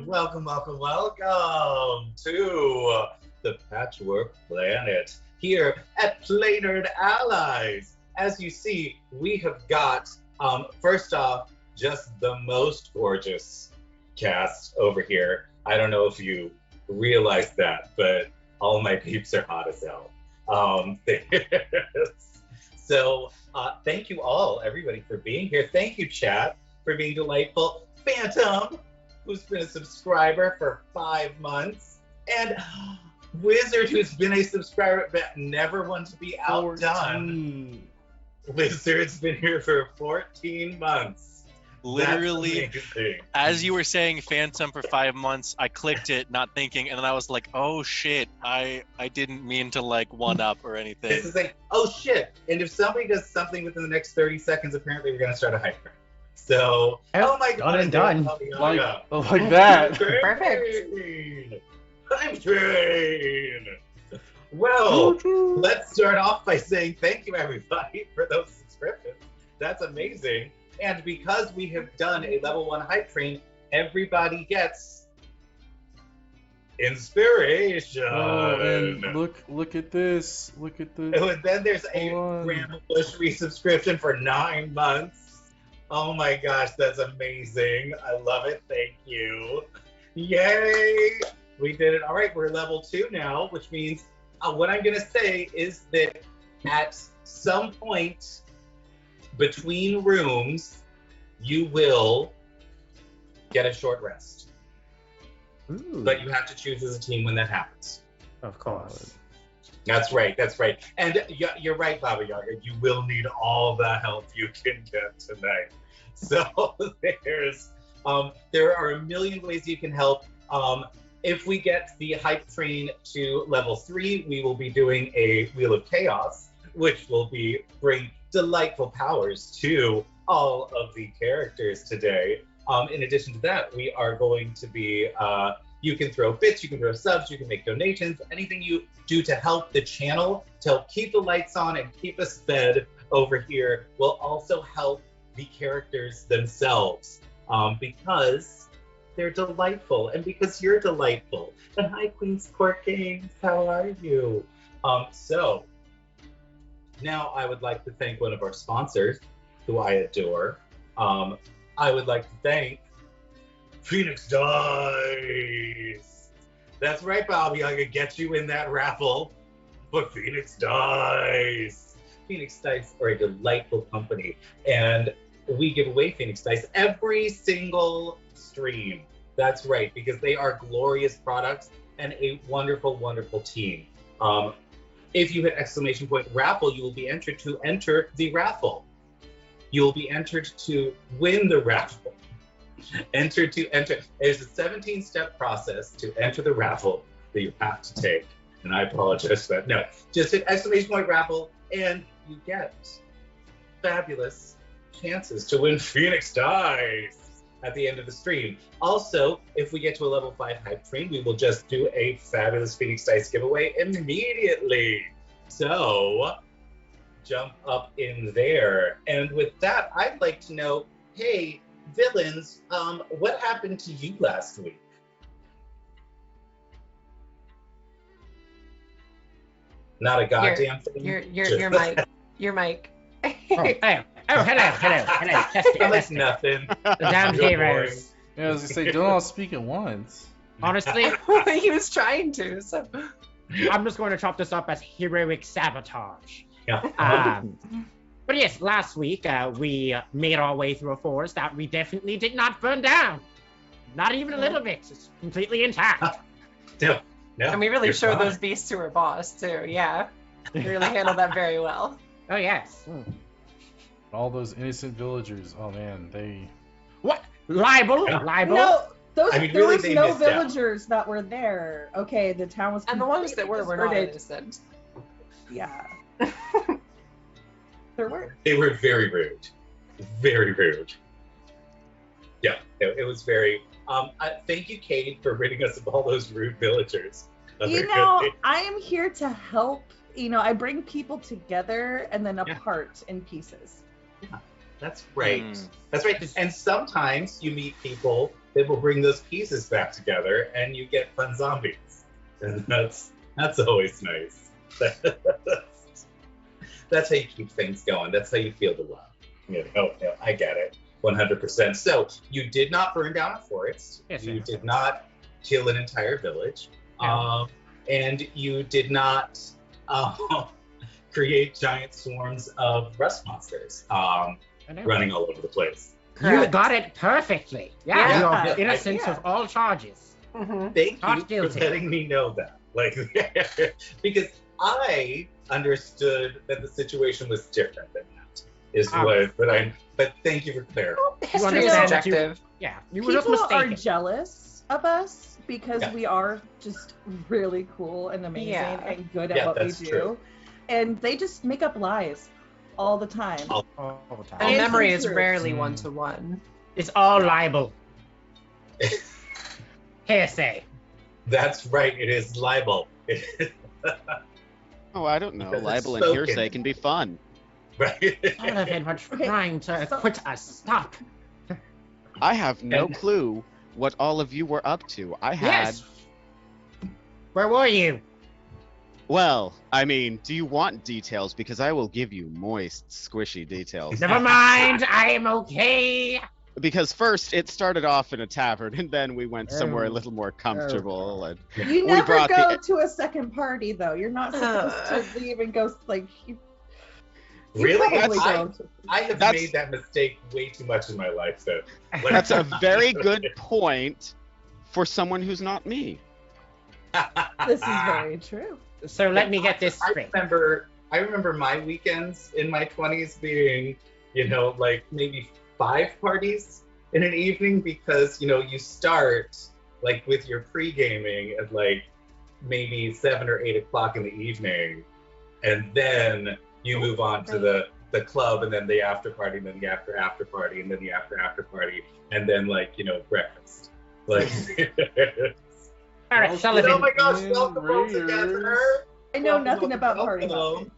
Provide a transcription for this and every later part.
welcome to the Patchwork Planet here at Planard Allies. As you see, we have got, first off, just the most gorgeous cast over here. I don't know if you realize that, but all my peeps are hot as hell. So thank you all, everybody, for being here. Thank you, chat, for being delightful. Phantom, who's been a subscriber for 5 months, and Wizard, who's been a subscriber but never one to be outdone. 14. Wizard's been here for 14 months. Literally, as you were saying Phantom for 5 months, I clicked it, not thinking, and then I was like, oh shit, I didn't mean to like one up or anything. This is like, oh shit. And if somebody does something within the next 30 seconds, apparently we're going to start a hype train. So, oh my god. Done. Like that. Perfect. Hype train. Well, let's start off by saying thank you, everybody, for those subscriptions. That's amazing. And because we have done a level 1 hype train, everybody gets inspiration. Oh, and look at this. Look at this. And then there's a Bramble Bush resubscription for 9 months. Oh my gosh, that's amazing. I love it. Thank you. Yay! We did it. All right, we're level 2 now, which means what I'm going to say is that at some point between rooms, you will get a short rest. Ooh. But you have to choose as a team when that happens. Of course. That's right. And you're right, Baba Yaga. You will need all the help you can get tonight. So there are a million ways you can help. If we get the hype train to level 3, we will be doing a Wheel of Chaos, which will bring delightful powers to all of the characters today. In addition to that, we are going to be, you can throw bits, you can throw subs, you can make donations, anything you do to help the channel, to help keep the lights on and keep us fed over here, will also help the characters themselves, because they're delightful, and because you're delightful. And hi, Queen's Court Games, how are you? So, now I would like to thank one of our sponsors, who I adore. I would like to thank Phoenix Dice. That's right, Bobby. I could get you in that raffle for Phoenix Dice. Phoenix Dice are a delightful company, and we give away Phoenix Dice every single stream. That's right, because they are glorious products and a wonderful, wonderful team. If you hit ! raffle, you will be entered to enter the raffle. You will be entered to win the raffle. Enter. There's a 17-step process to enter the raffle that you have to take. And I apologize for that. No, just hit ! raffle and you get fabulous chances to win Phoenix Dice at the end of the stream. Also, if we get to a level 5 hype train, we will just do a fabulous Phoenix Dice giveaway immediately. So, jump up in there. And with that, I'd like to know, hey, villains, what happened to you last week? Not a goddamn thing. Your mic. Your mic. Hello. Almost nothing. The damn You're heroes. Yeah, I was gonna say, don't all speak at once. Honestly, he was trying to. So I'm just going to chop this up as heroic sabotage. Yeah. But yes, last week we made our way through a forest that we definitely did not burn down. Not even a little bit. It's completely intact. No, and we really you're showed fine. those beasts to our boss too. Yeah, we really handled that very well. Oh yes. All those innocent villagers. Oh man, they. What? Libel? Yeah. Libel? No, I mean, there really, was they no missed out. villagers that were there. Okay, the town was And the ones that were not deserted. innocent. Yeah. There were. They were very rude. Very rude. Yeah, it was very... thank you, Cade, for ridding us of all those rude villagers. You know, I am here to help. You know, I bring people together and then apart in pieces. Yeah, that's right. That's right. And sometimes you meet people that will bring those pieces back together, and you get fun zombies. And that's always nice. That's how you keep things going. That's how you feel the love. I get it. 100%. So you did not burn down a forest. Yes, You yes. did not kill an entire village. No. And you did not create giant swarms of rust monsters I know. running all over the place. You Correct. got it perfectly. Yeah. You're innocent Yeah. of all charges. Mhm. Thank Not you guilty. for letting me know that. Like, because I understood that the situation was different than that. But thank you for clarifying. History is understand that you- subjective. Yeah, you were just People are mistaken. jealous of us because Yeah. we are just really cool and amazing Yeah. and good at Yeah, what we that's do. true. And they just make up lies all the time. All All the time. And And memory some is truth. rarely Mm. 1-to-1. It's all libel. Hearsay. That's right. It is libel. Oh, I don't know. Because it's Libel and spoken. hearsay can be fun. Right. Oliver was Okay, trying to so- acquit us. Stop. I have no And- clue what all of you were up to. I had. Yes. Where were you? Well, I mean, do you want details? Because I will give you moist, squishy details. Never mind. I am okay. Because first, it started off in a tavern, and then we went somewhere a Oh. little more comfortable. And You We never brought go the- to a second party though. You're not supposed to leave and go like. You Really? probably I, don't. I have That's- made that mistake way too much in my life. So that's a very good point for someone who's not me. This is very true. So let me get this I straight. remember my weekends in my 20s being, like maybe 5 parties in an evening because, you start like with your pre-gaming at like maybe 7 or 8 o'clock in the evening, and then you move on to the club, and then the after party, and then the after party, and then the after party, and then like, breakfast. Like, All right, Sullivan. oh my gosh, welcome Raiders. together. I know Welcome, nothing about welcome, party welcome. hopping.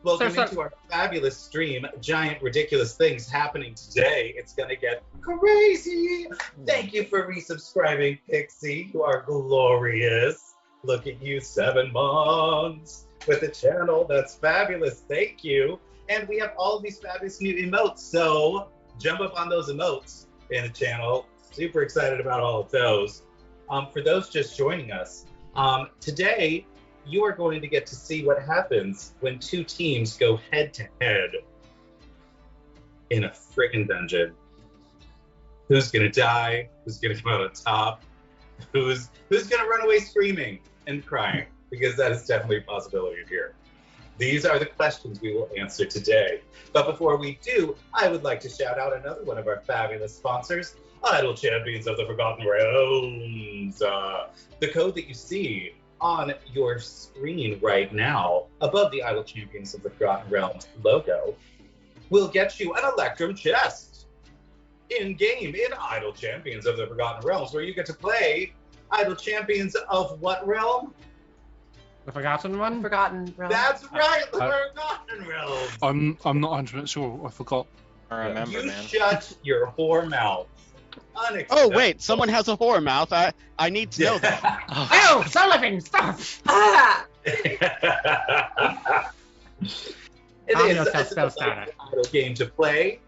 Welcome So- into our fabulous stream. Giant, ridiculous things happening today. It's gonna get crazy. Thank you for resubscribing, Pixie. You are glorious. Look at you, 7 months with the channel. That's fabulous. Thank you. And we have all of these fabulous new emotes. So jump up on those emotes in the channel. Super excited about all of those. For those just joining us, today you are going to get to see what happens when 2 teams go head to head in a friggin' dungeon. Who's gonna die? Who's gonna come out on top? Who's gonna run away screaming and crying? Because that is definitely a possibility here. These are the questions we will answer today. But before we do, I would like to shout out another one of our fabulous sponsors, Idle Champions of the Forgotten Realms. The code that you see on your screen right now, above the Idle Champions of the Forgotten Realms logo, will get you an Electrum chest in-game in Idle Champions of the Forgotten Realms, where you get to play Idle Champions of what realm? The forgotten one? Forgotten realm. That's right, the I- Forgotten Realms. I'm not 100% sure. I forgot. I remember, You man. shut your whore mouth. Oh, wait, Unacceptable. someone has a whore mouth. I need to know that. Oh, Sullivan, stop! Ah! It Calm is yourself, it's spell a starter. idle game to play.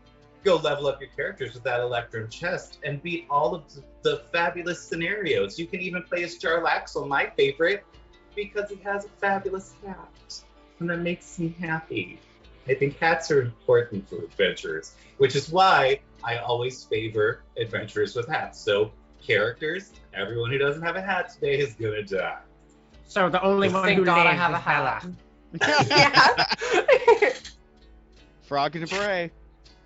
Go level up your characters with that Electrum chest and beat all of the fabulous scenarios. You can even play as Jarlaxle, my favorite, because he has a fabulous hat. And that makes me happy. I think hats are important for adventurers, which is why I always favor adventurers with hats. So characters, everyone who doesn't have a hat today is gonna die. So the only one Thank who God I lives have is a hat. Bella. Yeah. Frog in a beret.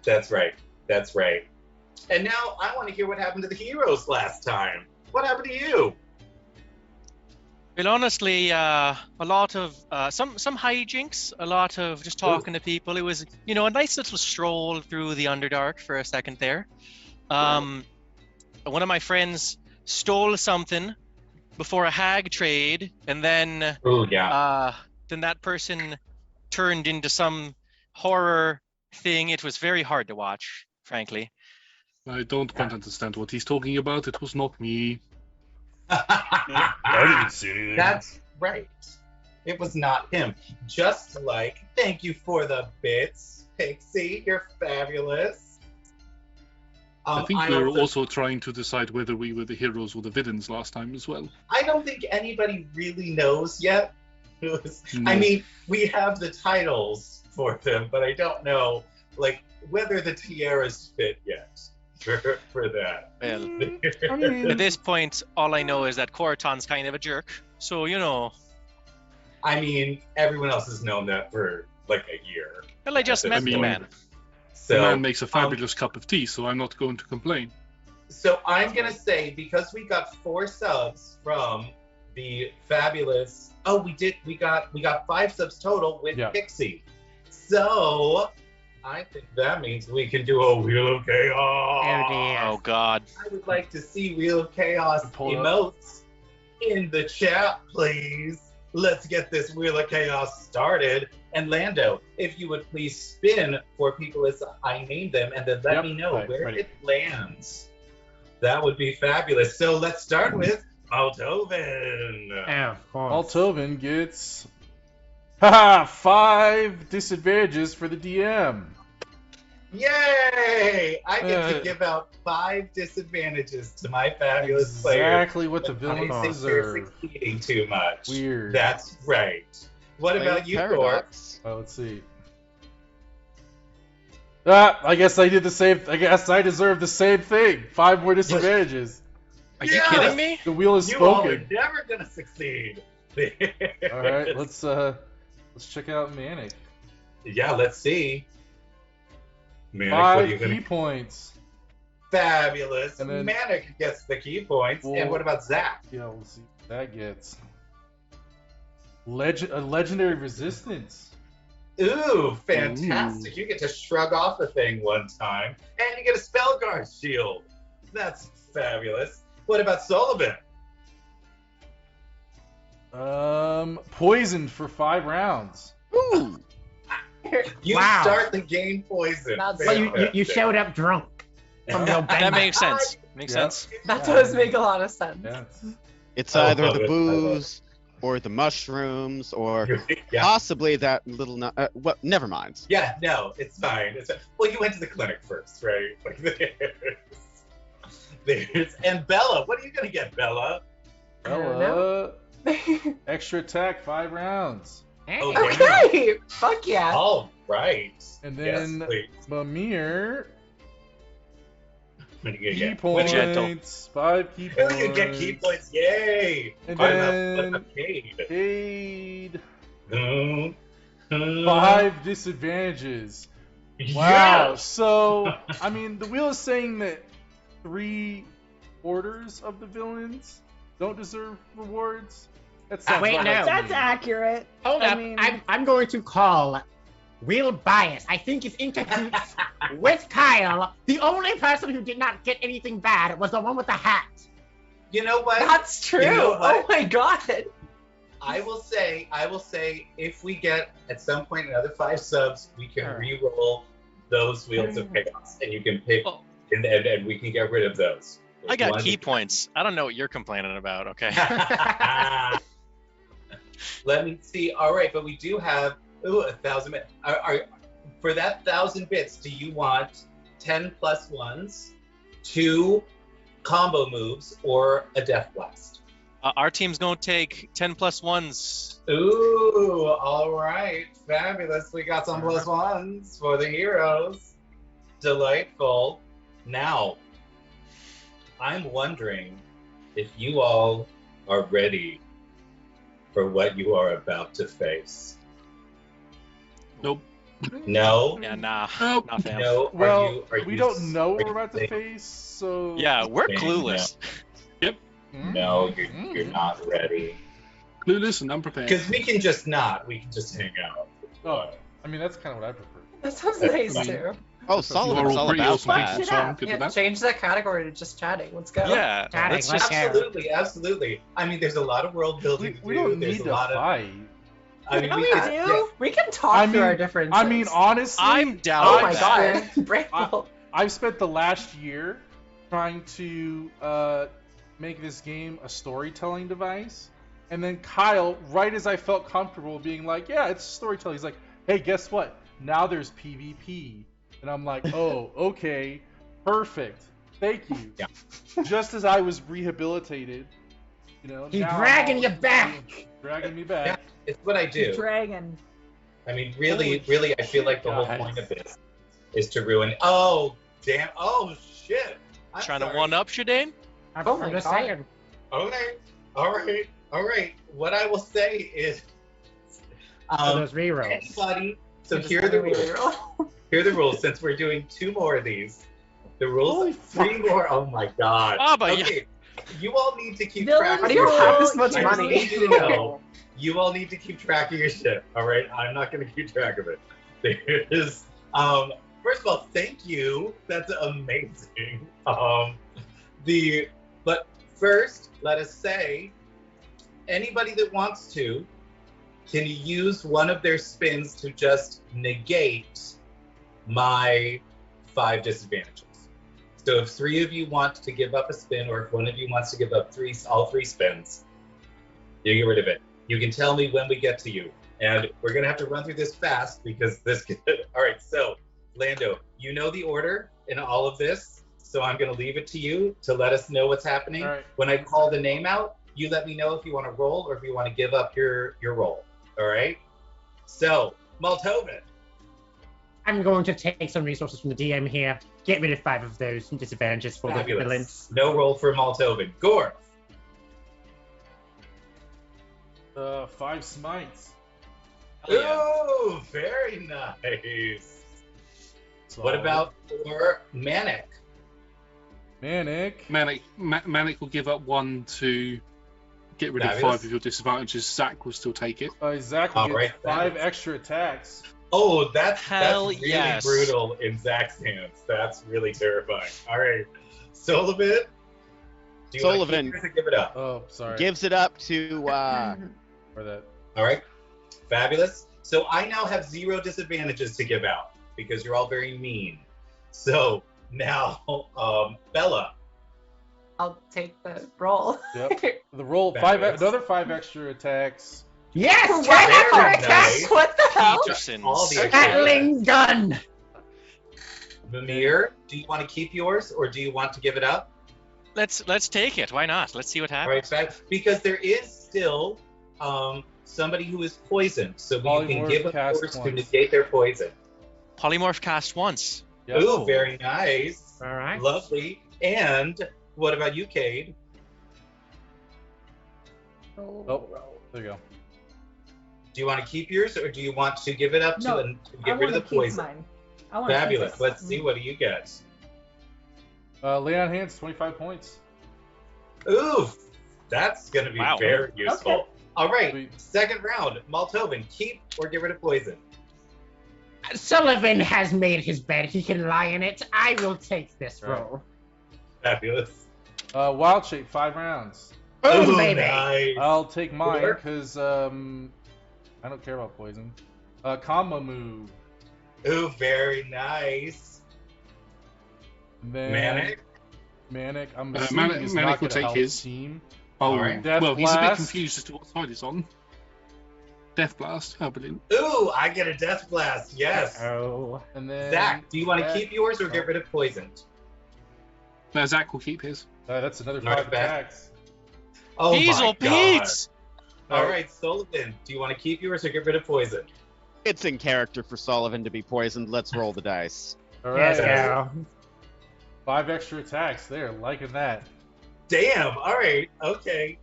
That's right. That's right. And now I want to hear what happened to the heroes last time. What happened to you? Well, honestly, a lot of some hijinks, a lot of just talking to people. It was, a nice little stroll through the Underdark for a second there. One of my friends stole something before a hag trade, and then Oh yeah. then that person turned into some horror thing. It was very hard to watch, frankly. I don't quite understand what he's talking about. It was not me. I didn't see anything. That's right. It was not him. Just like, thank you for the bits, Pixie. You're fabulous. I think we were also, also trying to decide whether we were the heroes or the villains last time as well. I don't think anybody really knows yet. No. I mean, we have the titles for them, but I don't know, like, whether the tiaras fit yet for that. Well, I mean, at this point, all I know is that Coraton's kind of a jerk. So, you know. I mean, everyone else has known that for like a year. Well, I just met the man. So, The man makes a fabulous cup of tea, so I'm not going to complain. So I'm gonna say, because we got 4 subs from the fabulous. Oh, we got 5 subs total with Pixie. So I think that means we can do a Wheel of Chaos. Oh dear. Oh, God. I would like to see Wheel of Chaos emotes in the chat, please. Let's get this Wheel of Chaos started. And Lando, if you would please spin for people as I name them, and then let me know where it lands. That would be fabulous. So let's start with Altoven. Oh, of course. Altoven gets 5 disadvantages for the DM. Yay! I get to give out 5 disadvantages to my fabulous players. Exactly what the villains I think they're deserve. succeeding too much. Weird. That's right. What about you, Thor? Oh, let's see. I guess I did the same. I guess I deserve the same thing. 5 more disadvantages. Are you kidding me? The wheel is You all are spoken. never gonna succeed. All right, let's check out Manic. Yeah, let's see. Manic, what are 5 you gonna... key points. Fabulous. And then- Manic gets the key points. Well- And what about Zach? Yeah, we'll see what that gets. A legendary resistance. Ooh, fantastic. You get to shrug off a thing one time. And you get a spell guard shield. That's fabulous. What about Sullivan? Poisoned for 5 rounds. Ooh. You Wow. start the game poisoned. That's- Well, you Fantastic. showed up drunk from your bed. That makes sense. Makes Yeah. sense. That does make a lot of sense. Yeah. It's I either love the it, I love booze, or the mushrooms, or Yeah. possibly that little. Well, never mind. Yeah, no, it's fine. Well, you went to the clinic first, right? Like, and Bella, what are you gonna get, Bella? Bella, extra attack 5 rounds. Hey. Okay, fuck yeah. All right. And Yes, then please. Mimir, What are you gonna key get? points. Gentle. 5 key Oh, points. you get key points, yay! And I'm then- a Cade. Aid. Mm, 5 disadvantages. Wow. Yes! So, I mean, the wheel is saying that 3 orders of the villains don't deserve rewards. That sounds Wait, about no. right to That's me. accurate. Hold I up. mean- I'm going to call Will Bias. I think it's in cahoots with Kyle. The only person who did not get anything bad was the one with the hat. You know what? That's true. You know what? Oh my god. I will say, if we get at some point another 5 subs, we can Sure. re-roll those wheels of chaos, and you can pick, Oh. and we can get rid of those. I got One- key points. I don't know what you're complaining about, okay? Let me see. All right, but we do have 1,000 bits. For that 1,000 bits, do you want 10 plus ones, 2 combo moves, or a death blast? Our team's gonna take 10 plus ones. Ooh, all right, fabulous. We got some plus ones for the heroes. Delightful. Now, I'm wondering if you all are ready for what you are about to face. Nope. No? Yeah, nah. Nope. Nah, fam. No? Well, are we you don't know what we're about to saying- face, so... Yeah, we're Yeah. clueless. No, you're not ready. Clueless and unprepared. Because we can just hang out. Oh, I mean, that's kind of what I prefer. That sounds nice too. Oh, You are Solomon's all all pretty about awesome that. people, Shit so I'm up. good Yeah, with that. change that category to just chatting. Let's go. Yeah, Chatting, let's let's just. go. Absolutely. I mean, there's a lot of world building We to do. don't There's need a to lot of. fight. I mean, Yeah, we we could, do. We can talk I through mean- our differences. I mean, honestly... I'm down Oh with my that. god. Bramble. I've spent the last year trying to make this game a storytelling device. And then Kyle, right as I felt comfortable being like, yeah, it's storytelling, he's like, hey, guess what? Now there's PvP. And I'm like, oh, okay, perfect. Thank you. Yeah. Just as I was rehabilitated, He's now dragging you back. Dragging me back. Yeah, it's what I do. Dragon. I mean, really, I feel like the whole guys. point of this is to ruin. Oh, damn. Oh, shit. I'm Trying sorry. to one-up Shadane? I'm Oh my just God. saying. Okay. All right. What I will say is, For those rerolls. anybody. So Just here are the having a rules. reroll. Here are the rules. Since we're doing 2 more of these, the rules. Holy 3 more. Oh my God. Ah, but yeah. Okay. You all need to keep Villain track. How do you of have your this shit. much I just money? need you to know. You all need to keep track of your shit. All right. I'm not going to keep track of it. There's. First of all, thank you. That's amazing. But first, let us say, anybody that wants to can use one of their spins to just negate my 5 disadvantages. So if 3 of you want to give up a spin, or if one of you wants to give up all 3 spins, you get rid of it. You can tell me when we get to you. And we're going to have to run through this fast because this. All right, so Lando, you know the order in all of this. So I'm going to leave it to you to let us know what's happening. All right. When I call the name out, you let me know if you want to roll or if you want to give up your roll. All right? So, Maltovan. I'm going to take some resources from the DM here. Get rid of 5 of those disadvantages for the Fabulous. villains. No roll for Maltovan. Gorf. 5 smites. Hell yeah. Ooh, very nice. What about for Manic? Manic? Manic will give up 1 to get rid of Fabulous. 5 of your disadvantages. Zach will still take it. Zach will All get right, 5 fabulous. extra attacks. Oh, that's Hell really yes. brutal in Zach's hands. That's really terrifying. All right. Sullivan? Do you want to Sullivan. keep yours or give it up? Oh, sorry. Gives it up to For that. All right. Fabulous. So I now have 0 disadvantages to give out because you're all very mean. So now, Bella. I'll take the roll. Yep. The roll Fabulous. another 5 extra attacks. Yes! What? Very Extra nice. attacks? What the hell? Peterson's. All the Gatling gun! Mimir, do you want to keep yours or do you want to give it up? Let's take it. Why not? Let's see what All happens. right, because there is still somebody who is poisoned, so we can Polymorph give up cast yours to once. negate their poison. Polymorph cast once. Yep. Ooh, very nice. All right. Lovely. And what about you, Cade? Oh, there you go. Do you want to keep yours or do you want to give it up No, to I get rid want of to the keep poison? mine. I want to Fabulous. keep it. Let's see, what do you get? Lay on hands, 25 points. Ooh, that's going to be Wow. very useful. Okay. All right, Sweet. second round. Maltovan, keep or get rid of poison. Sullivan has made his bed. He can lie in it. I will take this Right. roll. Fabulous. Wild shape, 5 rounds. Boom, Ooh, baby! nice. I'll take mine Sure. because I don't care about poison. Combo move. Ooh, very nice. And then Manic. Manic. I'm Uh, assuming Manic- is Manic not will gonna take help his. team. Oh, Alright. Death well, he's a bit Blast. confused as to what side he's on. Death Blast. How brilliant. Ooh, I get a death blast. Yes. Oh. And then Zach, do you want to Zach- keep yours or get rid of poison? No, Zach will keep his. That's another Not 5 bad. attacks. Oh Diesel my God. Pete's. All right, Sullivan, do you want to keep yours or get rid of poison? It's in character for Sullivan to be poisoned. Let's roll the dice. All right. Yes, go. 5 extra attacks there. Liking that. Damn. All right. Okay.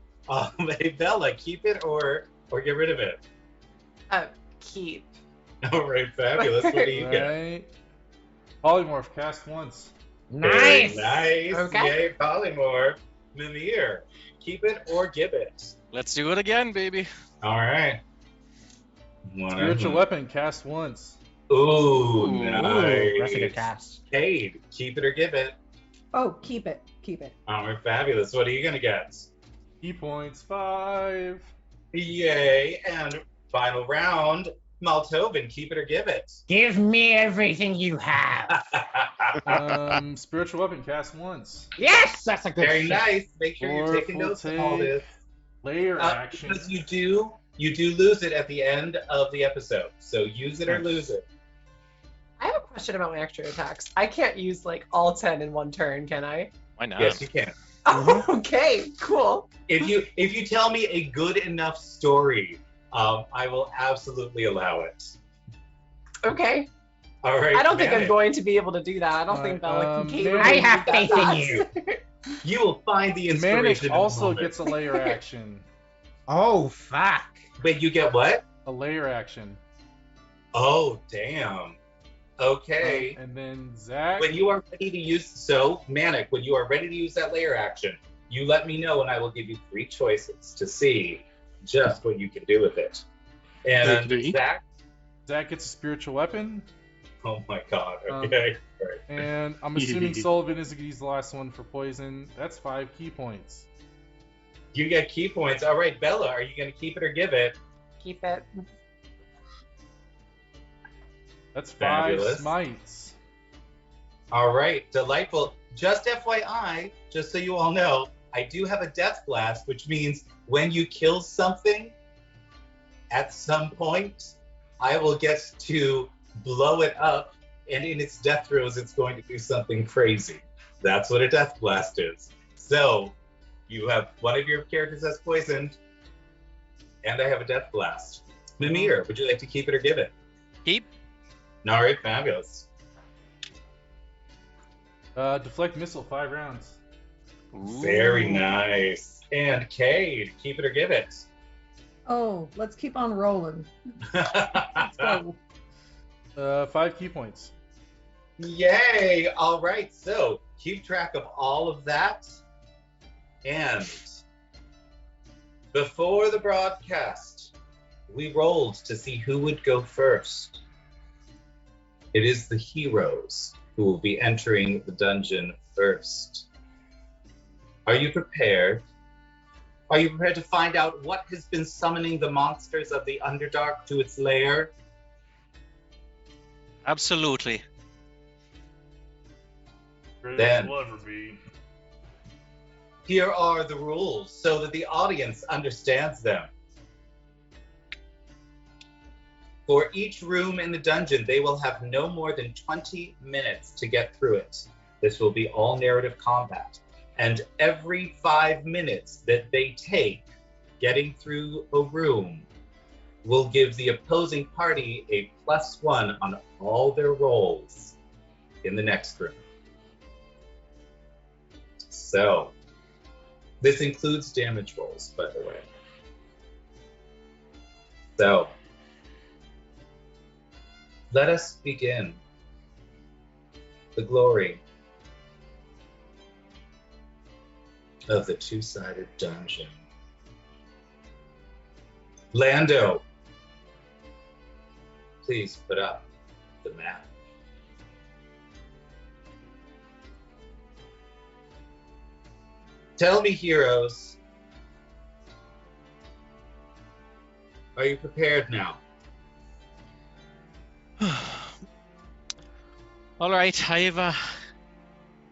Hey Bella, keep it or get rid of it. Keep. All right, fabulous. What do you get? Right. Polymorph cast once. Very Nice! nice. Okay. Yay, polymorph. Mimir, keep it or give it. Let's do it again, baby. All right. Spiritual weapon cast once. Ooh, Ooh, nice. That's a good cast. Cade, keep it or give it. Oh, keep it. Keep it. All right, fabulous. What are you gonna get? Key points 5. Yay! And final round. Maltovan, keep it or give it. Give me everything you have. Spiritual weapon cast once. Yes, that's a good Very shit. nice. Make sure you're taking Full notes of all this. Layer action. Because you do lose it at the end of the episode. So use it or lose it. I have a question about my extra attacks. I can't use like all 10 in one turn, can I? Why not? Yes, you can. Okay, cool. If you tell me a good enough story, I will absolutely allow it. Okay. All right. I don't think I'm Manic. going to be able to do that. I don't think Bella can cater. Manic- I have that faith in fast. you. You will find the inspiration. Manic in a also moment. gets a layer action. Oh, fuck. Wait, you get what? A layer action. Oh, damn. Okay. And then Zach. When you are ready to use Manic, when you are ready to use that layer action, you let me know and I will give you 3 choices to see just what you can do with it. And Okay. Zach gets a spiritual weapon. Oh my god, okay. All right. And I'm assuming Sullivan is going to use the last one for poison. That's 5 key points. You get key points. All right, Bella, are you going to keep it or give it? Keep it. That's 5 Fabulous. smites. All right, delightful. Just FYI, just so you all know, I do have a death blast, which means when you kill something, at some point, I will get to blow it up, and in its death throes, it's going to do something crazy. That's what a death blast is. So, you have one of your characters that's poisoned, and I have a death blast. Mimir, would you like to keep it or give it? Keep. All right, fabulous. Deflect missile, 5 rounds. Very nice. And Cade, keep it or give it? Oh, let's keep on rolling. Let's go. 5 key points. Yay! All right, so keep track of all of that. And before the broadcast, we rolled to see who would go first. It is the heroes who will be entering the dungeon first. Are you prepared? Are you prepared to find out what has been summoning the monsters of the Underdark to its lair? Absolutely. Then- Will ever be. Here are the rules so that the audience understands them. For each room in the dungeon, they will have no more than 20 minutes to get through it. This will be all narrative combat. And every 5 minutes that they take getting through a room will give the opposing party a +1 on all their rolls in the next room. So, this includes damage rolls, by the way. So, let us begin. The glory of the two-sided dungeon. Lando, please put up the map. Tell me, heroes, are you prepared now? All right,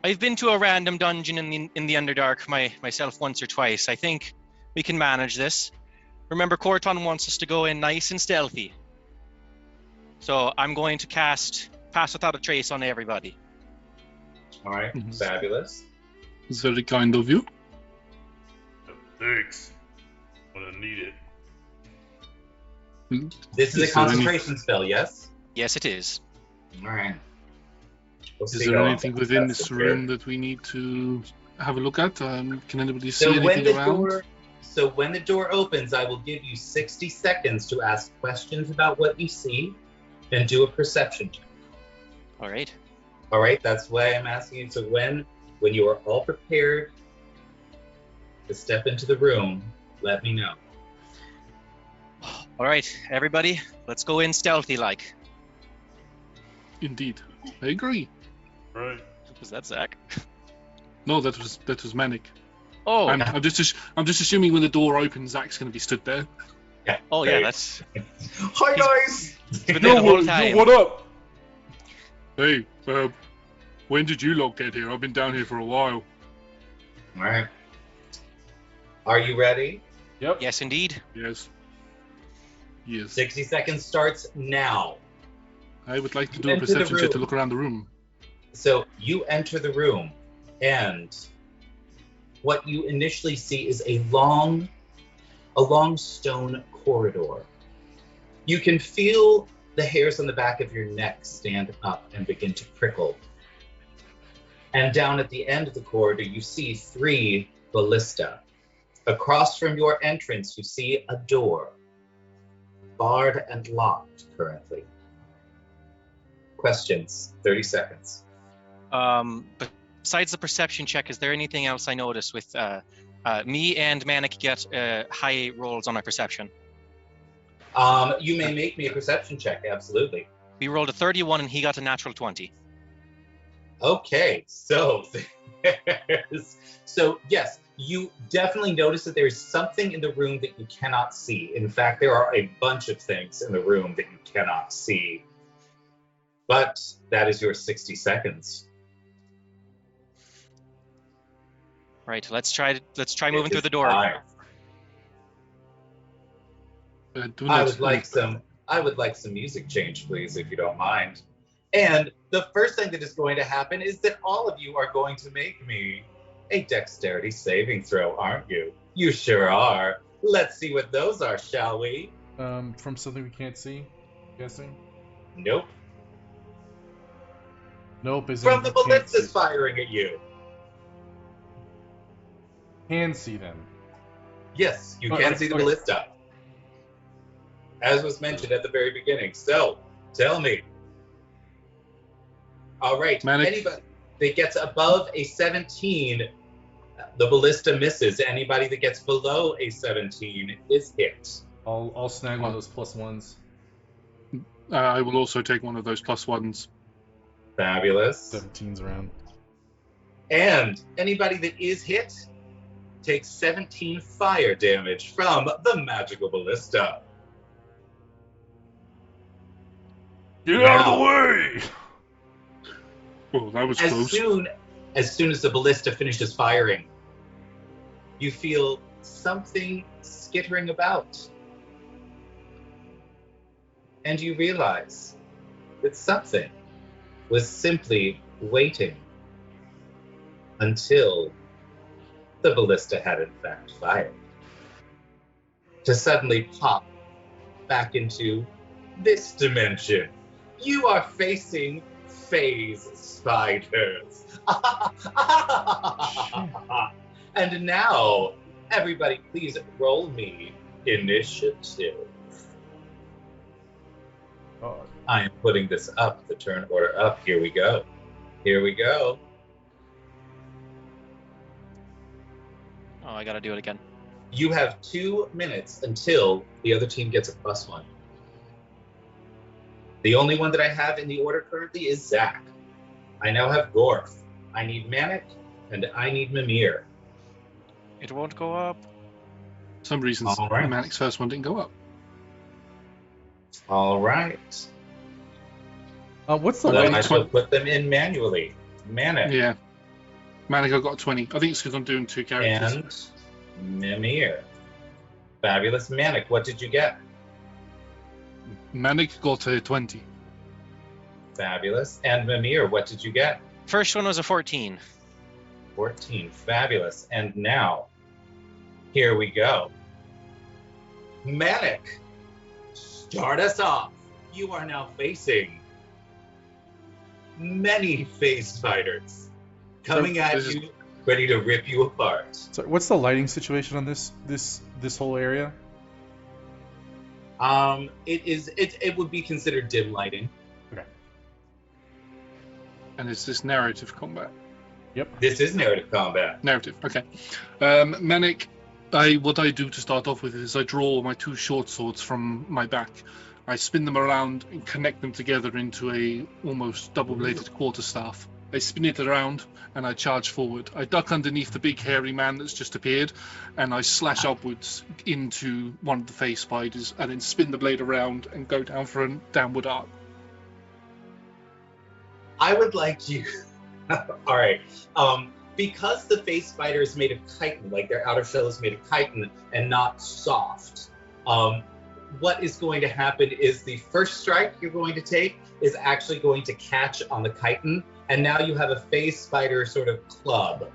I've been to a random dungeon in the Underdark myself once or twice. I think we can manage this. Remember, Corton wants us to go in nice and stealthy. So I'm going to cast Pass Without a Trace on everybody. All right, Mhm. fabulous. It's very kind of you. Thanks. I'm gonna need it. This is a Is there any- concentration spell, yes? Yes, it is. All right. We'll Is see there how anything that's within this prepared. room that we need to have a look at? Can anybody see So when anything the around? door opens, I will give you 60 seconds to ask questions about what you see and do a perception check. All right. All right, that's why I'm asking you. So when you are all prepared to step into the room, let me know. All right, everybody, let's go in stealthy like. Indeed, I agree. Right. Was that Zach? No, that was Manic. Oh, I'm just assuming when the door opens, Zach's going to be stood there. Yeah. Oh yeah, right. that's Hi guys. it's been there the whole time. What up? Hey, when did you lot get here? I've been down here for a while. All right. Are you ready? Yep. Yes, indeed. Yes. Yes. 60 seconds starts now. I would like to You do a enter the perception check to room. look around the room. So you enter the room, and what you initially see is a long stone corridor. You can feel the hairs on the back of your neck stand up and begin to prickle. And down at the end of the corridor, you see 3 ballista. Across from your entrance, you see a door, barred and locked currently. Questions, 30 seconds. Besides the perception check, is there anything else I noticed with me and Manic get high rolls on our perception? You may make me a perception check, absolutely. We rolled a 31 and he got a natural 20. Okay, so yes, you definitely notice that there's something in the room that you cannot see. In fact, there are a bunch of things in the room that you cannot see. But that is your 60 seconds. Right, let's try moving through the door. Time. I would like some music change, please, if you don't mind. And the first thing that is going to happen is that all of you are going to make me a dexterity saving throw, aren't you? You sure are. Let's see what those are, shall we? From something we can't see, I'm guessing. Nope. Nope, is From the ballistas firing at you. Can see them. Yes, you Okay, can see the okay. ballista. As was mentioned at the very beginning. So, tell me. All right, Manic. anybody that gets above a 17, the ballista misses. Anybody that gets below a 17 is hit. I'll snag one of those +1s. I will also take one of those +1s. Fabulous. 17's around. And anybody that is hit takes 17 fire damage from the magical ballista. Get out of the way! Oh, that was As close. soon as the ballista finishes firing, you feel something skittering about. And you realize that something was simply waiting until the ballista had in fact fired, to suddenly pop back into this dimension. You are facing phase spiders. And now, everybody please roll me initiative. Oh, I am putting this up, the turn order up. Here we go. Here we go. Oh, I gotta do it again. You have 2 minutes until the other team gets a +1. The only one that I have in the order currently is Zach. I now have Gorf. I need Manic, and I need Mimir. It won't go up. For some reasons, All right. Manic's first one didn't go up. All right. what's the Then Well, I lighting? shall put them in manually. Manic Yeah. Manic, I got a 20. I think it's because I'm doing 2 characters. and Mimir. Fabulous. Manic, what did you get? Manic got a 20. Fabulous. And Mimir, what did you get? First one was a 14. 14. Fabulous. And now, here we go. Manic, start us off. You are now facing many phase spiders coming So, at this is- you, ready to rip you apart. So what's the lighting situation on this whole area? It would be considered dim lighting. Okay. And is this narrative combat? Yep. This is narrative combat. Narrative, okay. Manic, what I do to start off with is I draw my 2 short swords from my back. I spin them around and connect them together into a almost double-bladed quarterstaff. I spin it around, and I charge forward. I duck underneath the big hairy man that's just appeared, and I slash upwards into one of the face spiders, and then spin the blade around and go down for a downward arc. I would like you. All right. Because the face spider is made of chitin, like their outer shell is made of chitin and not soft, what is going to happen is the first strike you're going to take is actually going to catch on the chitin, and now you have a face spider sort of club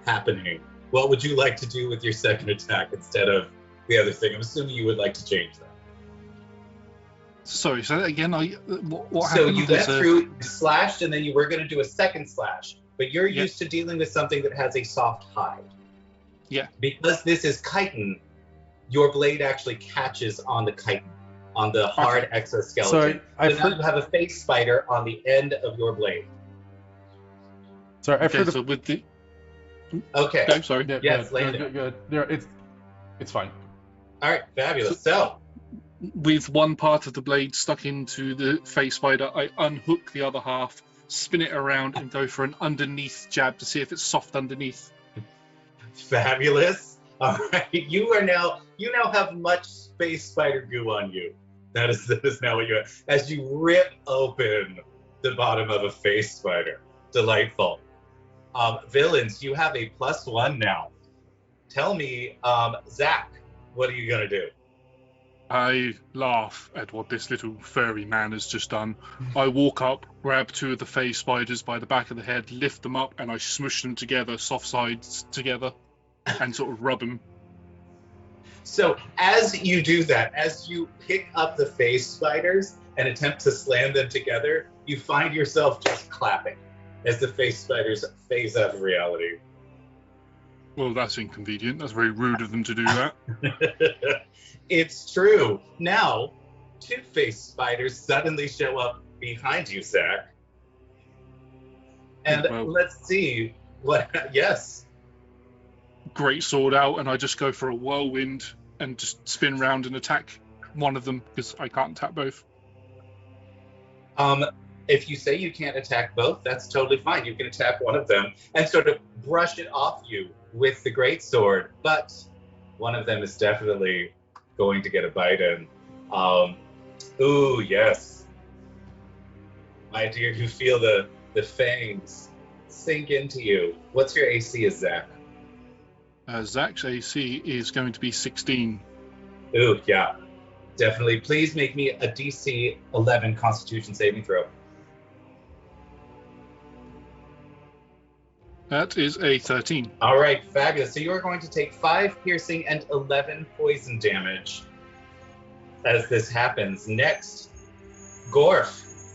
happening. What would you like to do with your second attack instead of the other thing? I'm assuming you would like to change that. Sorry, say that again. What So happened? you went through, slashed, and then you were going to do a second slash, but you're Yeah. used to dealing with something that has a soft hide. Yeah. Because this is chitin, your blade actually catches on the chitin, on the hard exoskeleton. Sorry, So now you have a face spider on the end of your blade. Sorry, I've Okay, heard so with the... Okay. No, sorry. Yeah, Yes, good, land good, good. Yeah, it's fine. All right, fabulous. So, With one part of the blade stuck into the face spider, I unhook the other half, spin it around, and go for an underneath jab to see if it's soft underneath. fabulous. All right, you now have much space spider goo on you. That is now what you have. As you rip open the bottom of a face spider. Delightful. Villains, you have a +1 now. Tell me, Zach, what are you gonna do? I laugh at what this little furry man has just done. I walk up, grab two of the face spiders by the back of the head, lift them up, and I smush them together, soft sides together, and sort of rub them. So as you do that, as you pick up the face spiders and attempt to slam them together, you find yourself just clapping as the face spiders phase out of reality. Well, that's inconvenient. That's very rude of them to do that. It's true. Now, two face spiders suddenly show up behind you, Zach. And Well- let's see what. Yes. Great sword out, and I just go for a whirlwind and just spin round and attack one of them because I can't attack both. If you say you can't attack both, that's totally fine. You can attack one of them and sort of brush it off you with the great sword, but one of them is definitely going to get a bite in. Ooh, yes. My dear, you feel the fangs sink into you. What's your AC, Zach? Zach's AC is going to be 16. Ooh, yeah. Definitely. Please make me a DC 11 Constitution saving throw. That is a 13. All right, fabulous. So you are going to take 5 piercing and 11 poison damage as this happens. Next, Gorf.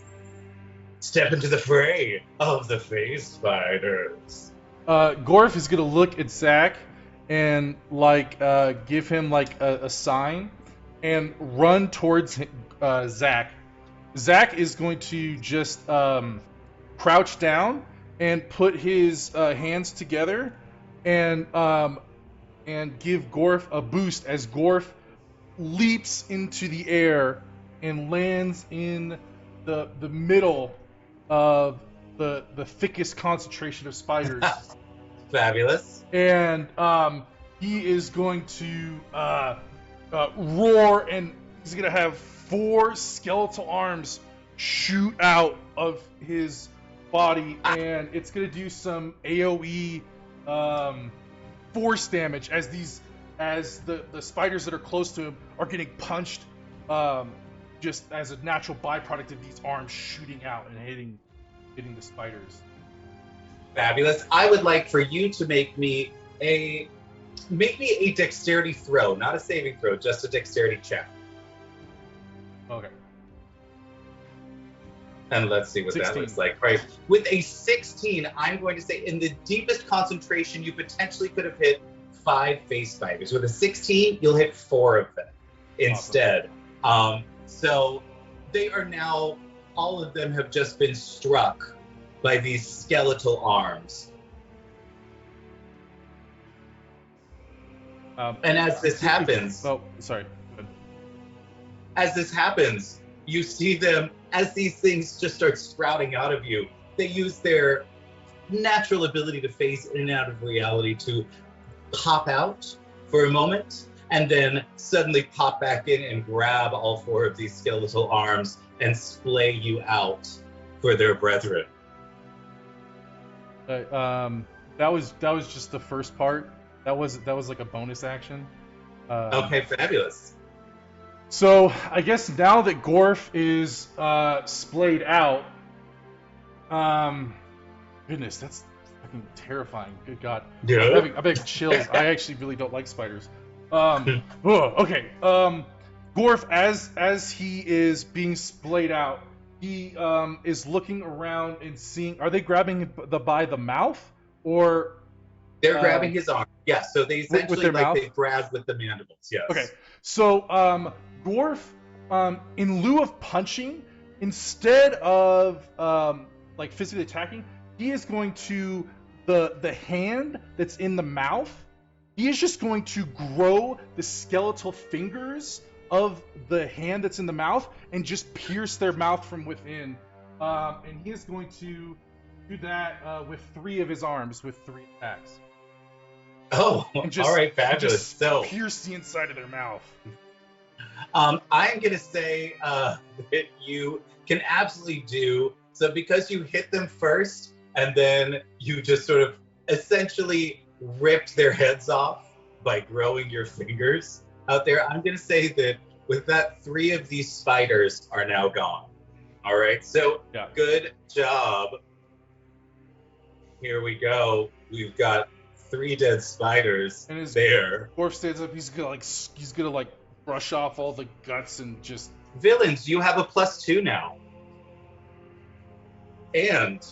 Step into the fray of the face spiders. Gorf is gonna look at Zach and give him a sign and run towards Zach. Zach is going to just crouch down and put his hands together and give Gorf a boost as Gorf leaps into the air and lands in the middle of the thickest concentration of spiders. Fabulous. And he is going to roar, and he's going to have 4 skeletal arms shoot out of his body, and it's going to do some AoE force damage as the spiders that are close to him are getting punched just as a natural byproduct of these arms shooting out and hitting the spiders. Fabulous. I would like for you to make me a dexterity throw, not a saving throw, just a dexterity check. Okay. And let's see what 16. that looks like. Right. With a 16, I'm going to say in the deepest concentration, you potentially could have hit 5 face spiders. With a 16, you'll hit 4 of them instead. Awesome. So they are now, all of them have just been struck by these skeletal arms. And as this happens, oh, sorry. as this happens, you see them, as these things just start sprouting out of you, they use their natural ability to phase in and out of reality to pop out for a moment and then suddenly pop back in and grab all 4 of these skeletal arms and splay you out for their brethren. That was just the first part. That was like a bonus action. Okay, fabulous. So I guess now that Gorf is splayed out, goodness, that's fucking terrifying. Good God, Yeah. I'm having chills. I actually really don't like spiders. Okay. Gorf, as he is being splayed out, he is looking around and seeing. Are they grabbing by the mouth or? They're grabbing his arm. Yeah, so they essentially with their mouth? they grab with the mandibles. Yes. Okay. So Gorf, in lieu of punching, instead of like physically attacking, he is going to the hand that's in the mouth. He is just going to grow the skeletal fingers of the hand that's in the mouth and just pierce their mouth from within. And he is going to do that with 3 of his arms with 3 attacks. Oh, Just, all right, fabulous. Just So pierce the inside of their mouth. I'm going to say that you can absolutely do so because you hit them first and then you just sort of essentially ripped their heads off by growing your fingers out there. I'm going to say that with that, 3 of these spiders are now gone. All right, so Yeah. Good job. Here we go. We've got 3 dead spiders And his there. Gorf stands up. He's gonna like brush off all the guts and just. Villains, you have a +2 now. And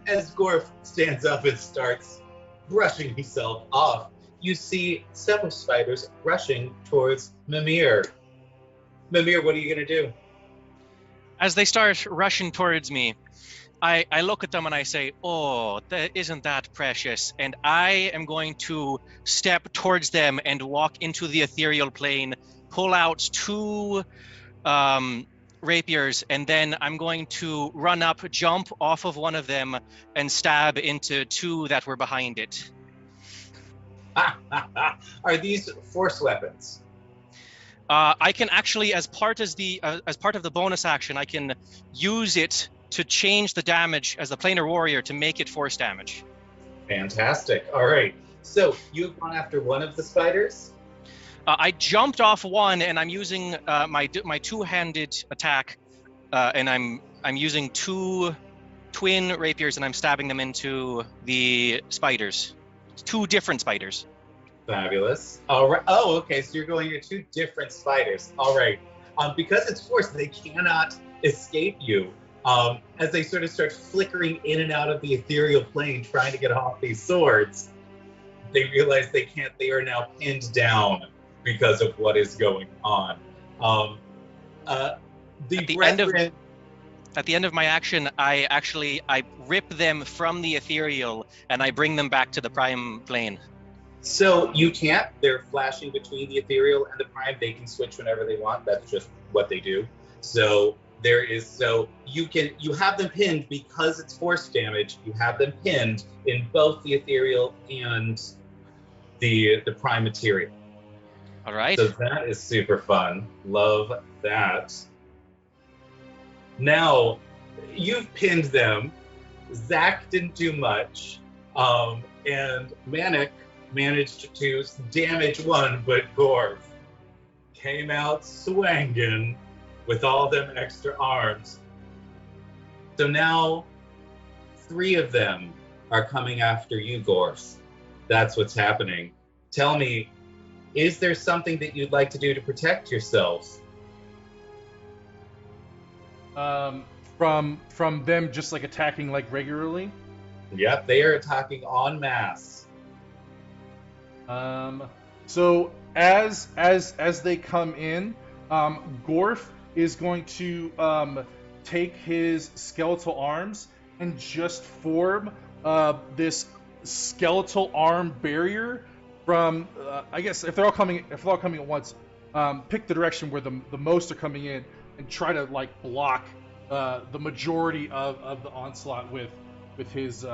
as Gorf stands up and starts brushing himself off, you see several spiders rushing towards Mimir. Mimir, what are you going to do? As they start rushing towards me, I look at them and I say, "Oh, isn't that precious?" And I am going to step towards them and walk into the ethereal plane, pull out 2 rapiers, and then I'm going to run up, jump off of one of them, and stab into 2 that were behind it. Are these force weapons? I can actually, as part of the bonus action, I can use it to change the damage as the planar warrior to make it force damage. Fantastic. All right. So you've gone after one of the spiders? I jumped off one, and I'm using my 2-handed attack, and I'm using 2 twin rapiers, and I'm stabbing them into the spiders. 2 different spiders. Fabulous. All right. Oh, okay. So you're going to 2 different spiders. All right. Because it's force, they cannot escape you. As they sort of start flickering in and out of the ethereal plane, trying to get off these swords, they realize they can't. They are now pinned down because of what is going on. At the end of my action, I rip them from the ethereal and I bring them back to the prime plane. So you can't. They're flashing between the ethereal and the prime. They can switch whenever they want. That's just what they do. So you have them pinned because it's force damage. You have them pinned in both the ethereal and the prime material. All right. So that is super fun. Love that. Now, you've pinned them. Zach didn't do much. And Manic managed to damage one, but Gorf came out swanging with all them extra arms. So now 3 of them are coming after you, Gorf. That's what's happening. Tell me, is there something that you'd like to do to protect yourselves? From them just like attacking like regularly? Yep, they are attacking en masse. So as they come in, Gorf is going to take his skeletal arms and just form this skeletal arm barrier from I guess if they're all coming at once, pick the direction where the most are coming in and try to like block the majority of the onslaught with with his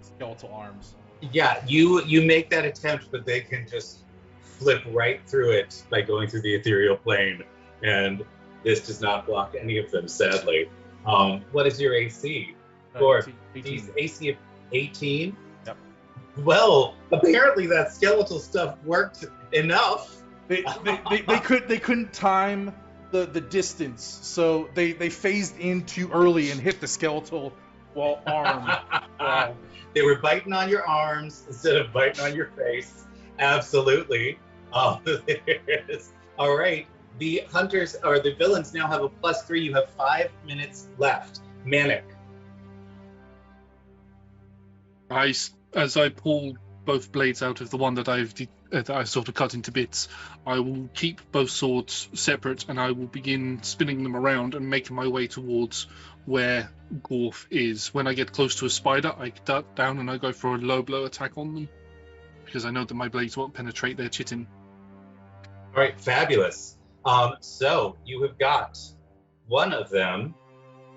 skeletal arms. Yeah, you make that attempt, but they can just flip right through it by going through the ethereal plane, and this does not block any of them, sadly. What is your AC? Or 18. AC of 18? Yep. Well, apparently that skeletal stuff worked enough. They couldn't time the distance, so they phased in too early and hit the skeletal arm. They were biting on your arms instead of biting on your face. Absolutely. All right. The hunters or the villains now have a +3. You have 5 minutes left. Manic. As I pull both blades out of the one that I sort of cut into bits, I will keep both swords separate, and I will begin spinning them around and making my way towards where Gorf is. When I get close to a spider, I duck down and I go for a low blow attack on them, because I know that my blades won't penetrate their chitin. All right, fabulous. So you have got one of them.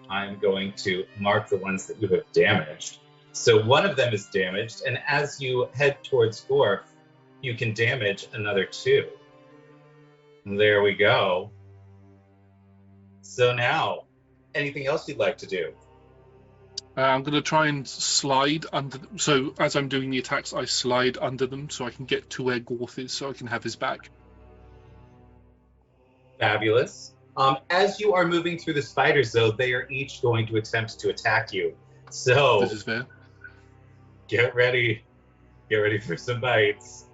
I'm going to mark the ones that you have damaged. So one of them is damaged, and as you head towards Gorf, you can damage another 2. There we go. So now, anything else you'd like to do? I'm going to try and slide under. So as I'm doing the attacks, I slide under them so I can get to where Gorf is, so I can have his back. Fabulous. As you are moving through the spiders, though, they are each going to attempt to attack you. So This is fair. get ready. Get ready for some bites.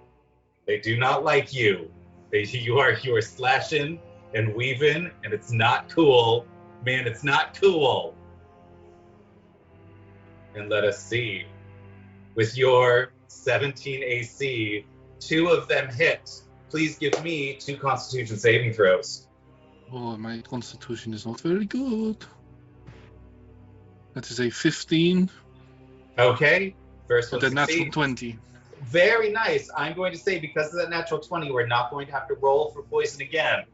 They do not like you. You are slashing and weaving, and it's not cool. Man, it's not cool. And let us see. With your 17 AC, 2 of them hit. Please give me 2 Constitution saving throws. Oh, my constitution is not very good. That is a 15. Okay. First one And a natural succeeds. 20. Very nice. I'm going to say because of that natural 20, we're not going to have to roll for poison again.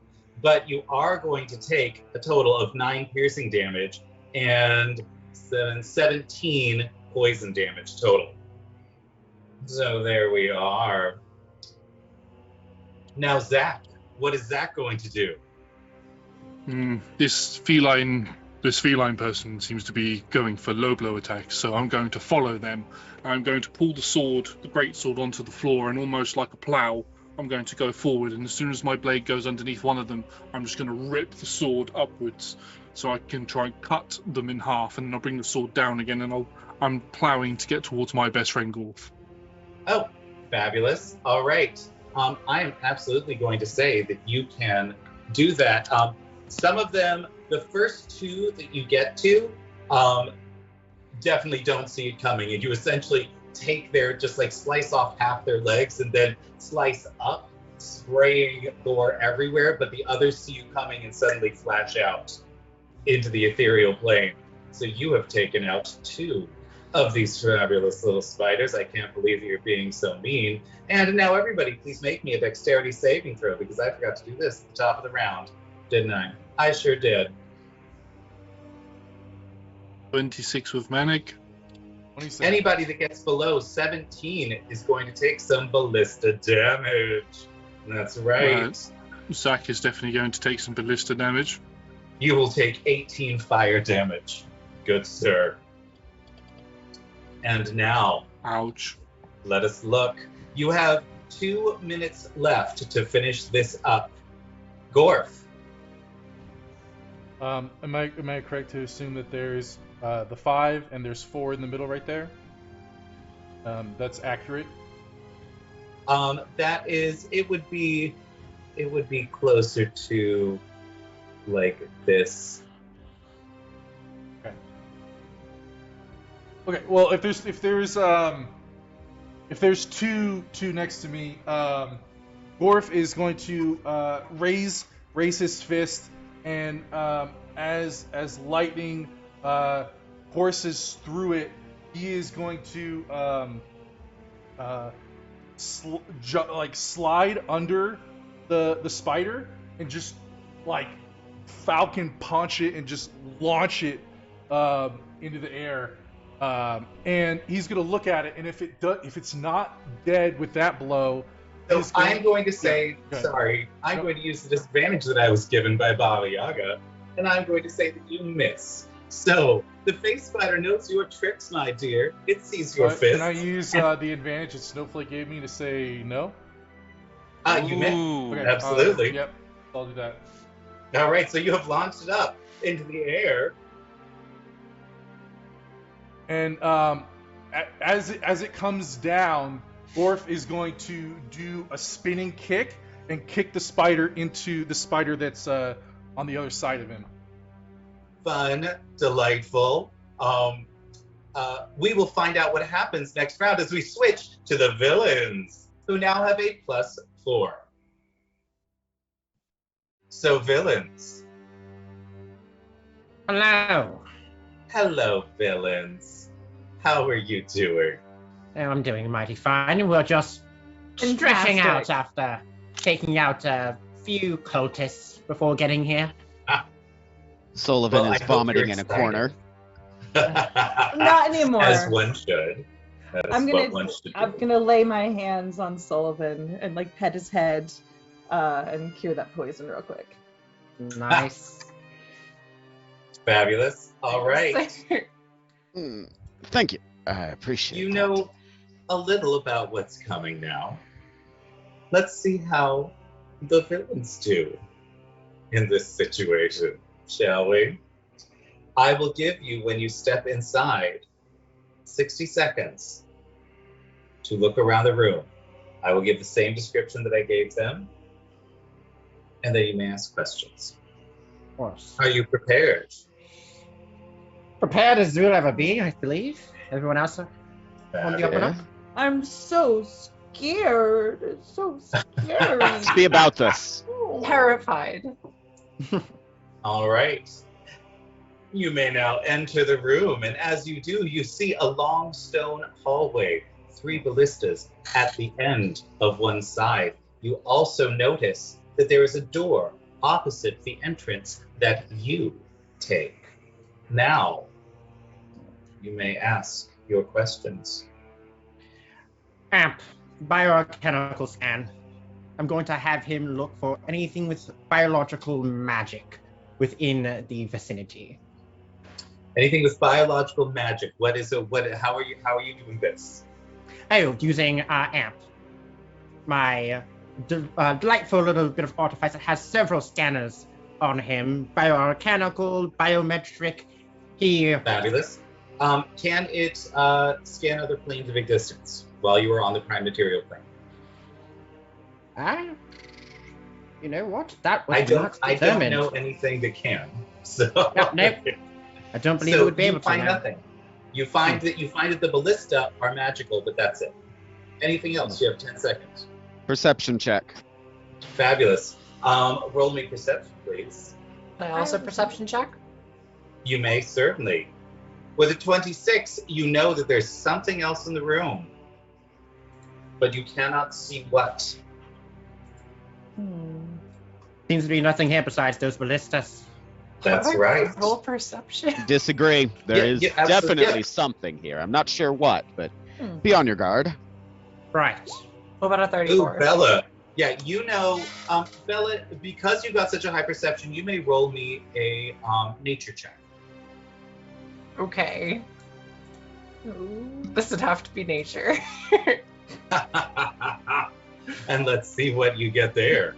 But you are going to take a total of 9 piercing damage and 17 poison damage total. So there we are. Now, Zach, what is Zach going to do? This feline person seems to be going for low blow attacks, so I'm going to follow them. I'm going to pull the great sword onto the floor, and almost like a plow, I'm going to go forward, and as soon as my blade goes underneath one of them, I'm just going to rip the sword upwards so I can try and cut them in half, and then I'll bring the sword down again, and I'm plowing to get towards my best friend Gorf. Oh, fabulous. All right. I am absolutely going to say that you can do that. Some of them, the first 2 that you get to, definitely don't see it coming, and you essentially take just like slice off half their legs and then slice up, spraying gore everywhere, but the others see you coming and suddenly flash out into the ethereal plane. So you have taken out 2 of these fabulous little spiders. I can't believe that you're being so mean. And now everybody, please make me a dexterity saving throw, because I forgot to do this at the top of the round, didn't I? I sure did. 26 with Manic. 26. Anybody that gets below 17 is going to take some ballista damage. That's right. Zach is definitely going to take some ballista damage. You will take 18 fire damage. Good sir. And now, Ouch. let us look. You have 2 minutes left to finish this up. Gorf. Am I correct to assume that there's the 5 and there's 4 in the middle right there? That's accurate. It would be closer to like this. Okay. Well, if there's two next to me, Gorf is going to raise his fist, and as lightning courses through it, he is going to slide under the spider and just like falcon punch it and just launch it into the air. And he's gonna look at it, and if it's not dead with that blow, So he's going- I'm going to say, Yeah, sorry, I'm No. going to use the disadvantage that I was given by Baba Yaga, and I'm going to say that you miss. So the face spider knows your tricks, my dear. It sees your fist. Can I use the advantage that Snowflake gave me to say no? You may. Ooh. Okay, Absolutely. Yep, I'll do that. All right, so you have launched it up into the air. And as it comes down, Orf is going to do a spinning kick and kick the spider into the spider that's on the other side of him. Fun, delightful. We will find out what happens next round as we switch to the villains, who now have a +4. So villains. Hello. Hello, villains. How are you doing? Oh, I'm doing mighty fine. We're just stretching out Fantastic. after taking out a few cultists before getting here. Sullivan Well, is I hope vomiting you're in a excited. corner. Not anymore. As one should. That is what one should do. I'm gonna lay my hands on Sullivan and like pet his head, and cure that poison real quick. Nice. Fabulous. All right. Thank you. I appreciate You that. know a little about what's coming now. Let's see how the villains do in this situation, shall we? I will give you, when you step inside, 60 seconds to look around the room. I will give the same description that I gave them, and then you may ask questions. Of course. Are you prepared? Prepared as you'll ever be, I believe. Everyone else on the up and up? Okay. I'm so scared. It's so scary. Let's be about this. Terrified. All right. You may now enter the room, and as you do, you see a long stone hallway, 3 ballistas at the end of one side. You also notice that there is a door opposite the entrance that you take. Now, you may ask your questions. Amp, biochemical scan. I'm going to have him look for anything with biological magic within the vicinity. Anything with biological magic? How are you doing this? Oh, using Amp, my delightful little bit of artifice that has several scanners on him. Biochemical, biometric. Fabulous. Can it scan other planes of existence while you are on the prime material plane? You know what? That was I not don't determined. know anything that can. So Nope. I don't believe so it would be you able to. find now. nothing. You find that the ballista are magical, but that's it. Anything else? You have 10 seconds. Perception check. Fabulous. Roll me perception, please. Can I also perception check? You may certainly. With a 26, you know that there's something else in the room, but you cannot see what. Seems to be nothing here besides those ballistas. That's right. Roll perception. Disagree. There is yeah, absolutely. definitely something here. I'm not sure what, but be on your guard. Right. What about a Ooh, 34? Bella. Yeah, you know, Bella, because you got such a high perception, you may roll me a nature check. Okay. This would have to be nature. And let's see what you get there.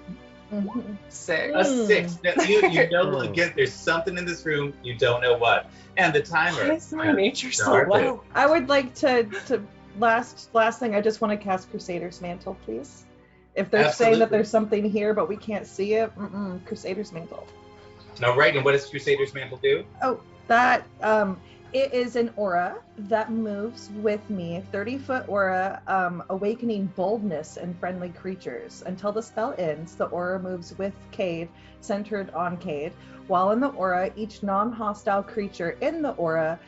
6. A 6. Now, you know, again, there's something in this room, you don't know what. And the timer. Why is my nature so started. low? I would like to last thing. I just want to cast Crusader's Mantle, please. If they're saying that Absolutely. there's something here but we can't see it, Crusader's Mantle. All right, and what does Crusader's Mantle do? Oh, that it is an aura that moves with me, 30-foot aura, awakening boldness in friendly creatures. Until the spell ends, the aura moves with Cade, centered on Cade. While in the aura, each non-hostile creature in the aura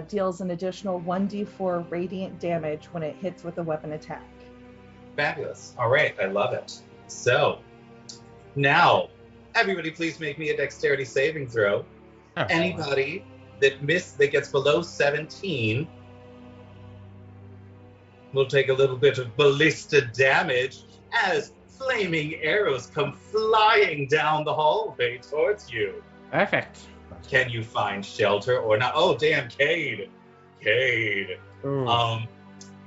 deals an additional 1d4 radiant damage when it hits with a weapon attack. Fabulous. All right, I love it. So, now, everybody please make me a dexterity saving throw. Oh, Anybody that gets below 17 will take a little bit of ballista damage as flaming arrows come flying down the hallway towards you. Perfect. Can you find shelter or not? Oh, damn, Cade. Ooh.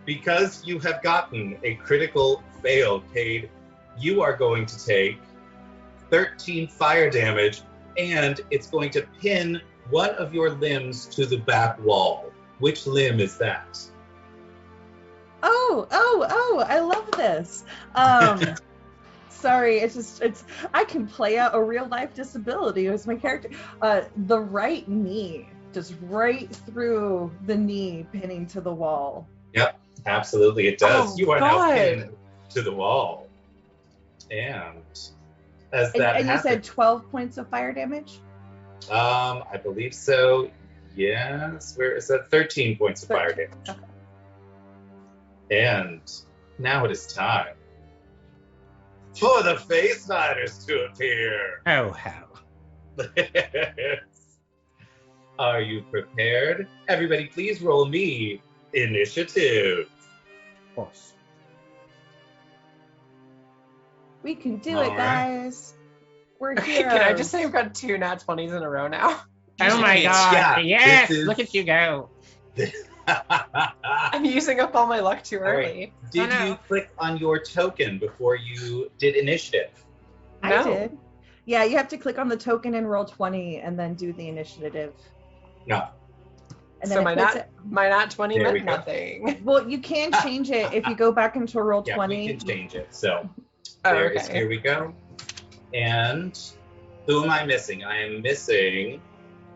Because you have gotten a critical fail, Cade, you are going to take 13 fire damage, and it's going to pin one of your limbs to the back wall. Which limb is that? Oh, I love this. Sorry, I can play out a real life disability as my character. The right knee, just right through the knee, pinning to the wall. Yep, absolutely it does. Oh, you are God. now pinned to the wall. And as that And you happens, said 12 points of fire damage? I believe so. Yes. Where is that? 13 points of fire damage. Okay. And now it is time for the face fighters to appear. Oh, hell. Are you prepared? Everybody, please roll me initiative. Of course. We can do All it, right. guys. We're Okay, heroes. can I just say I've got 2 nat 20s in a row now? Oh my god. Yeah, Yes, this is- look at you go. I'm using up all my luck too All right. early. Did Oh, no. you click on your token before you did initiative? I No. did. Yeah, you have to click on the token and roll 20 and then do the initiative. No. And So then my it puts nat 20 There we meant go. nothing. Well, you can change it if you go back into roll Yeah, 20. we can change it. So Oh, there is. okay. Here we go. And who am I missing? I am missing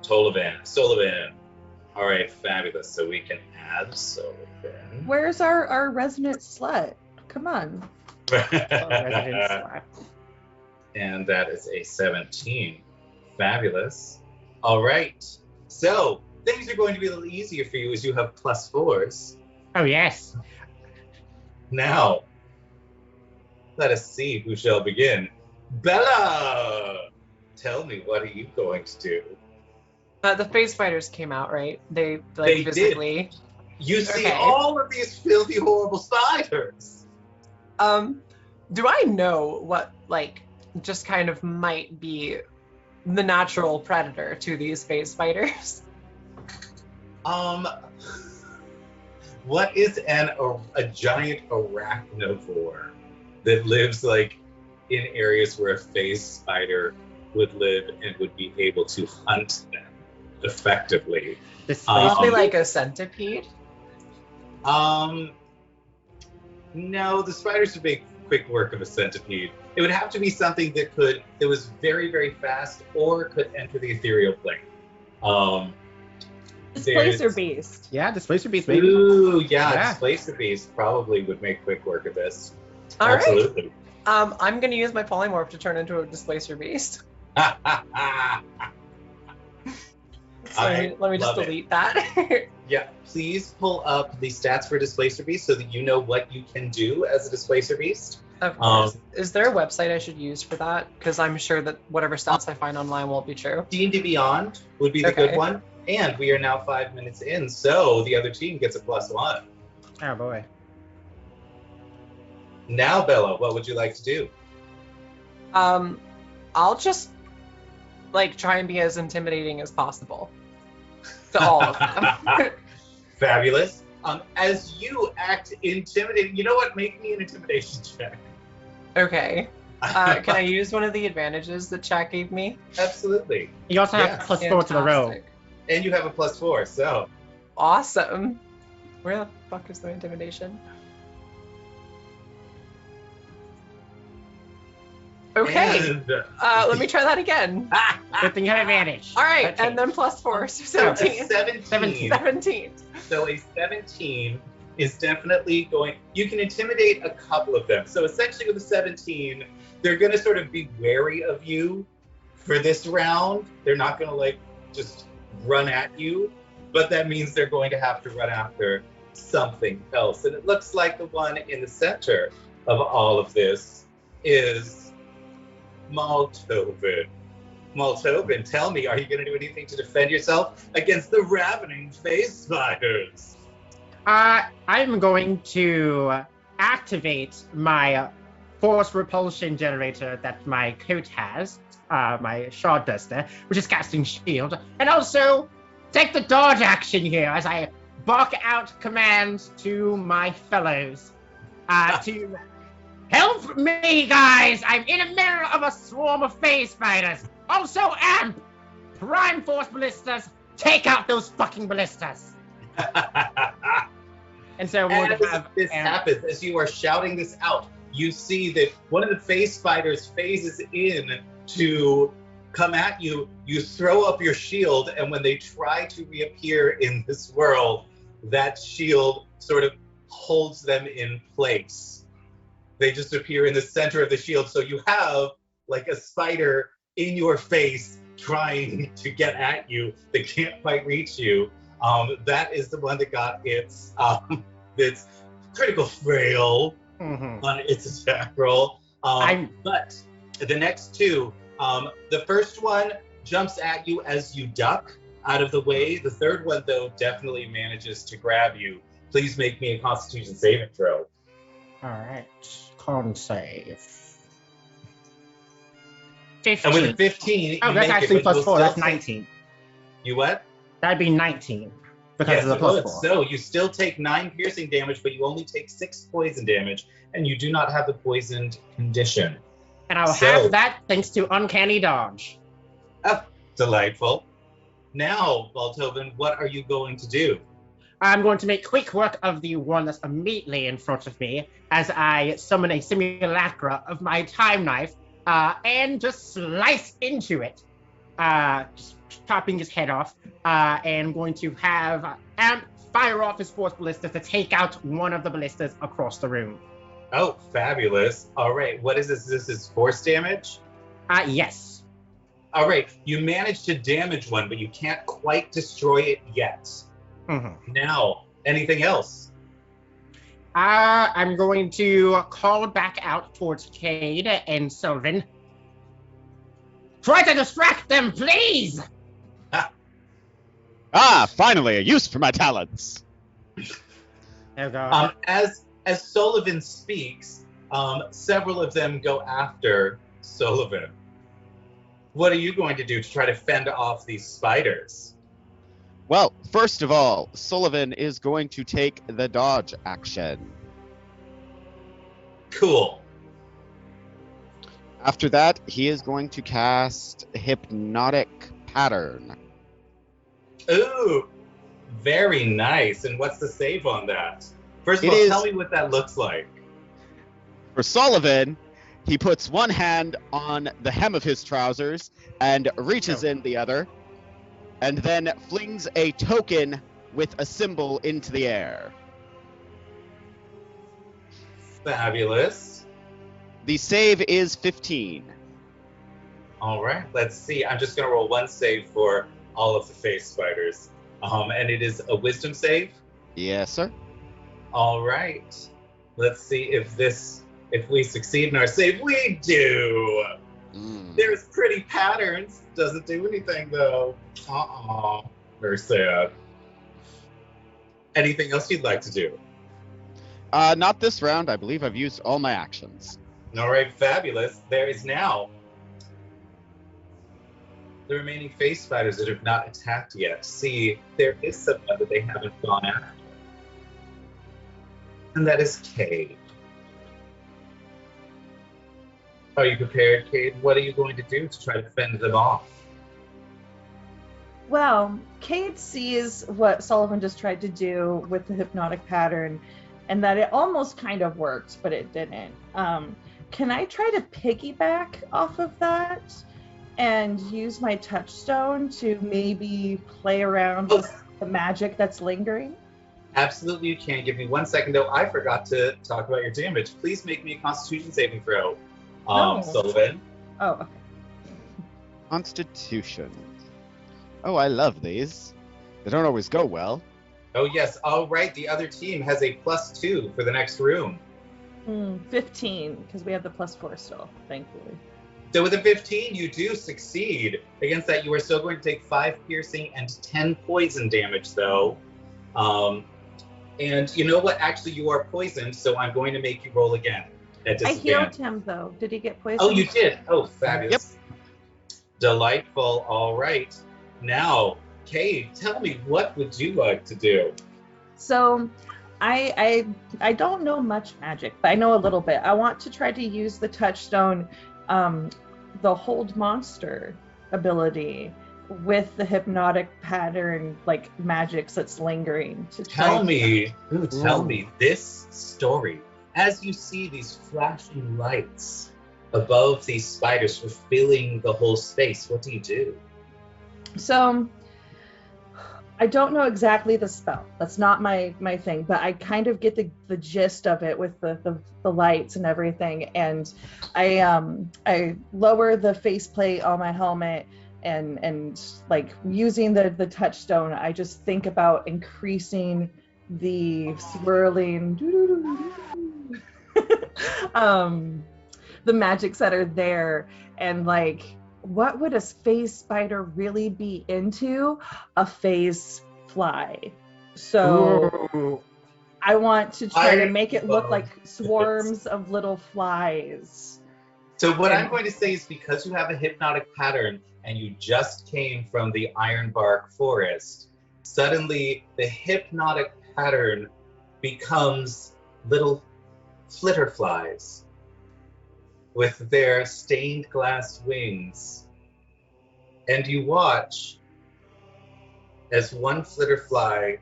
Sullivan. All right, fabulous. So we can add Sullivan. Where's our resident slut? Come on. Resident slap. And that is a 17. Fabulous. All right. So things are going to be a little easier for you as you have +4s. Oh, yes. Now, let us see who shall begin. Bella! Tell me, what are you going to do? The face fighters came out, right? They They did. physically. You see Okay. all of these filthy, horrible spiders. Do I know what just kind of might be the natural predator to these face fighters? What is a giant arachnivore that lives in areas where a phase spider would live and would be able to hunt them effectively? Probably like a centipede. No, the spiders would make quick work of a centipede. It would have to be something that was very, very fast or could enter the ethereal plane. Displacer beast. Yeah, Displacer Beast, maybe. Ooh, yeah, Yeah. Displacer Beast probably would make quick work of this. All right. Absolutely. I'm gonna use my polymorph to turn into a displacer beast. So I let me just love it. delete that. Yeah, please pull up the stats for Displacer Beast so that you know what you can do as a Displacer Beast. Of course. Is there a website I should use for that? Because I'm sure that whatever stats I find online won't be true. D&D Beyond would be the Okay. good one. And we are now 5 minutes in, so the other team gets a +1. Oh, boy. Now, Bella, what would you like to do? I'll just try and be as intimidating as possible to all of them. Fabulous. As you act intimidating, you know what? Make me an intimidation check. Okay. Can I use one of the advantages that chat gave me? Absolutely. You also have Yeah. +4 to the roll. Fantastic. And you have a +4, so. Awesome. Where the fuck is the intimidation? Okay. And, Let me try that again. Good thing you have advantage. All right, 13. and then +4, so so a 17. 17. 17. So a 17 is definitely going. You can intimidate a couple of them. So essentially, with a 17, they're going to sort of be wary of you for this round. They're not going to just run at you, but that means they're going to have to run after something else. And it looks like the one in the center of all of this is Maltoven. Moltobin, tell me, are you going to do anything to defend yourself against the ravening face spiders? I'm going to activate my force repulsion generator that my coat has, my shard duster, which is casting shield, and also take the dodge action here as I bark out commands to my fellows to help me, guys. I'm in the middle of a swarm of phase spiders. Also, Amp, Prime Force ballistas, take out those fucking ballistas. And so we'll As have this happens, as you are shouting this out, you see that one of the phase spiders phases in to come at you. You throw up your shield, and when they try to reappear in this world, that shield sort of holds them in place. They just appear in the center of the shield, so you have like a spider in your face trying to get at you. They can't quite reach you. That is the one that got its critical fail on its attack roll. But the next two, the first one jumps at you as you duck out of the way. The third one, though, definitely manages to grab you. Please make me a Constitution saving throw. All right, con save. 15. 15. And with a 15, oh, you that's make actually it, but plus you'll 4. That's still take- 19. You what? That'd be 19 because Yes, of the it plus would. 4. So you still take 9 piercing damage, but you only take 6 poison damage, and you do not have the poisoned condition. And I'll So- have that thanks to Uncanny Dodge. Oh, delightful. Now, Baltobin, what are you going to do? I'm going to make quick work of the one that's immediately in front of me as I summon a simulacra of my time knife and just slice into it, just chopping his head off, and going to have Amp fire off his force ballista to take out one of the ballistas across the room. Oh, fabulous. All right, what is this? This is force damage? Yes. All right, you managed to damage one, but you can't quite destroy it yet. Now, anything else? I'm going to call back out towards Cade and Sylvan. Try to distract them, please! Finally, a use for my talents. Oh, God. As Sullivan speaks, several of them go after Sullivan. What are you going to do to try to fend off these spiders? Well, first of all, Sullivan is going to take the dodge action. Cool. After that, he is going to cast Hypnotic Pattern. Ooh, very nice. And what's the save on that? First of It all, is- tell me what that looks like. For Sullivan, he puts one hand on the hem of his trousers and reaches in the other, and then flings a token with a symbol into the air. Fabulous. The save is 15. All right, let's see. I'm just going to roll one save for all of the face spiders. And it is a wisdom save. Yes, sir. All right. Let's see if we succeed in our save. We do. There's pretty patterns. Doesn't do anything though. Very sad. Anything else you'd like to do? Not this round. I believe I've used all my actions. All right, fabulous. There is now the remaining face spiders that have not attacked yet. See, there is someone that they haven't gone after. And that is Cade. Are you prepared, Cade? What are you going to do to try to fend them off? Well, Cade sees what Sullivan just tried to do with the hypnotic pattern and that it almost kind of worked, but it didn't. Can I try to piggyback off of that and use my touchstone to maybe play around with the magic that's lingering? Absolutely, you can. Give me 1 second, though. I forgot to talk about your damage. Please make me a Constitution saving throw, Sullivan. Oh, okay. Constitution. Oh, I love these. They don't always go well. Oh, yes. All right. The other team has a +2 for the next room. 15, because we have the +4 still, thankfully. So with a 15, you do succeed. Against that, you are still going to take 5 piercing and 10 poison damage, though. And you know what? Actually, you are poisoned, so I'm going to make you roll again at I disadvantage. healed him though. Did he get poisoned? Oh, you did? Oh, fabulous. Delightful. All right. Now, Kate, tell me, what would you like to do? So I don't know much magic, but I know a little bit. I want to try to use the touchstone, the hold monster ability with the hypnotic pattern, like magics that's lingering. To Tell me this story. As you see these flashing lights above these spiders fulfilling the whole space, what do you do? So I don't know exactly the spell. That's not my thing, but I kind of get the gist of it with the lights and everything. And I lower the faceplate on my helmet and like using the touchstone, I just think about increasing the swirling the magics that are there, and like, what would a phase spider really be into? A phase fly. So Ooh. I want to try to I make it look love like swarms of little flies. So what I'm going to say is, because you have a hypnotic pattern and you just came from the ironbark forest, suddenly the hypnotic pattern becomes little flitter flies with their stained glass wings. And you watch as one flitter fly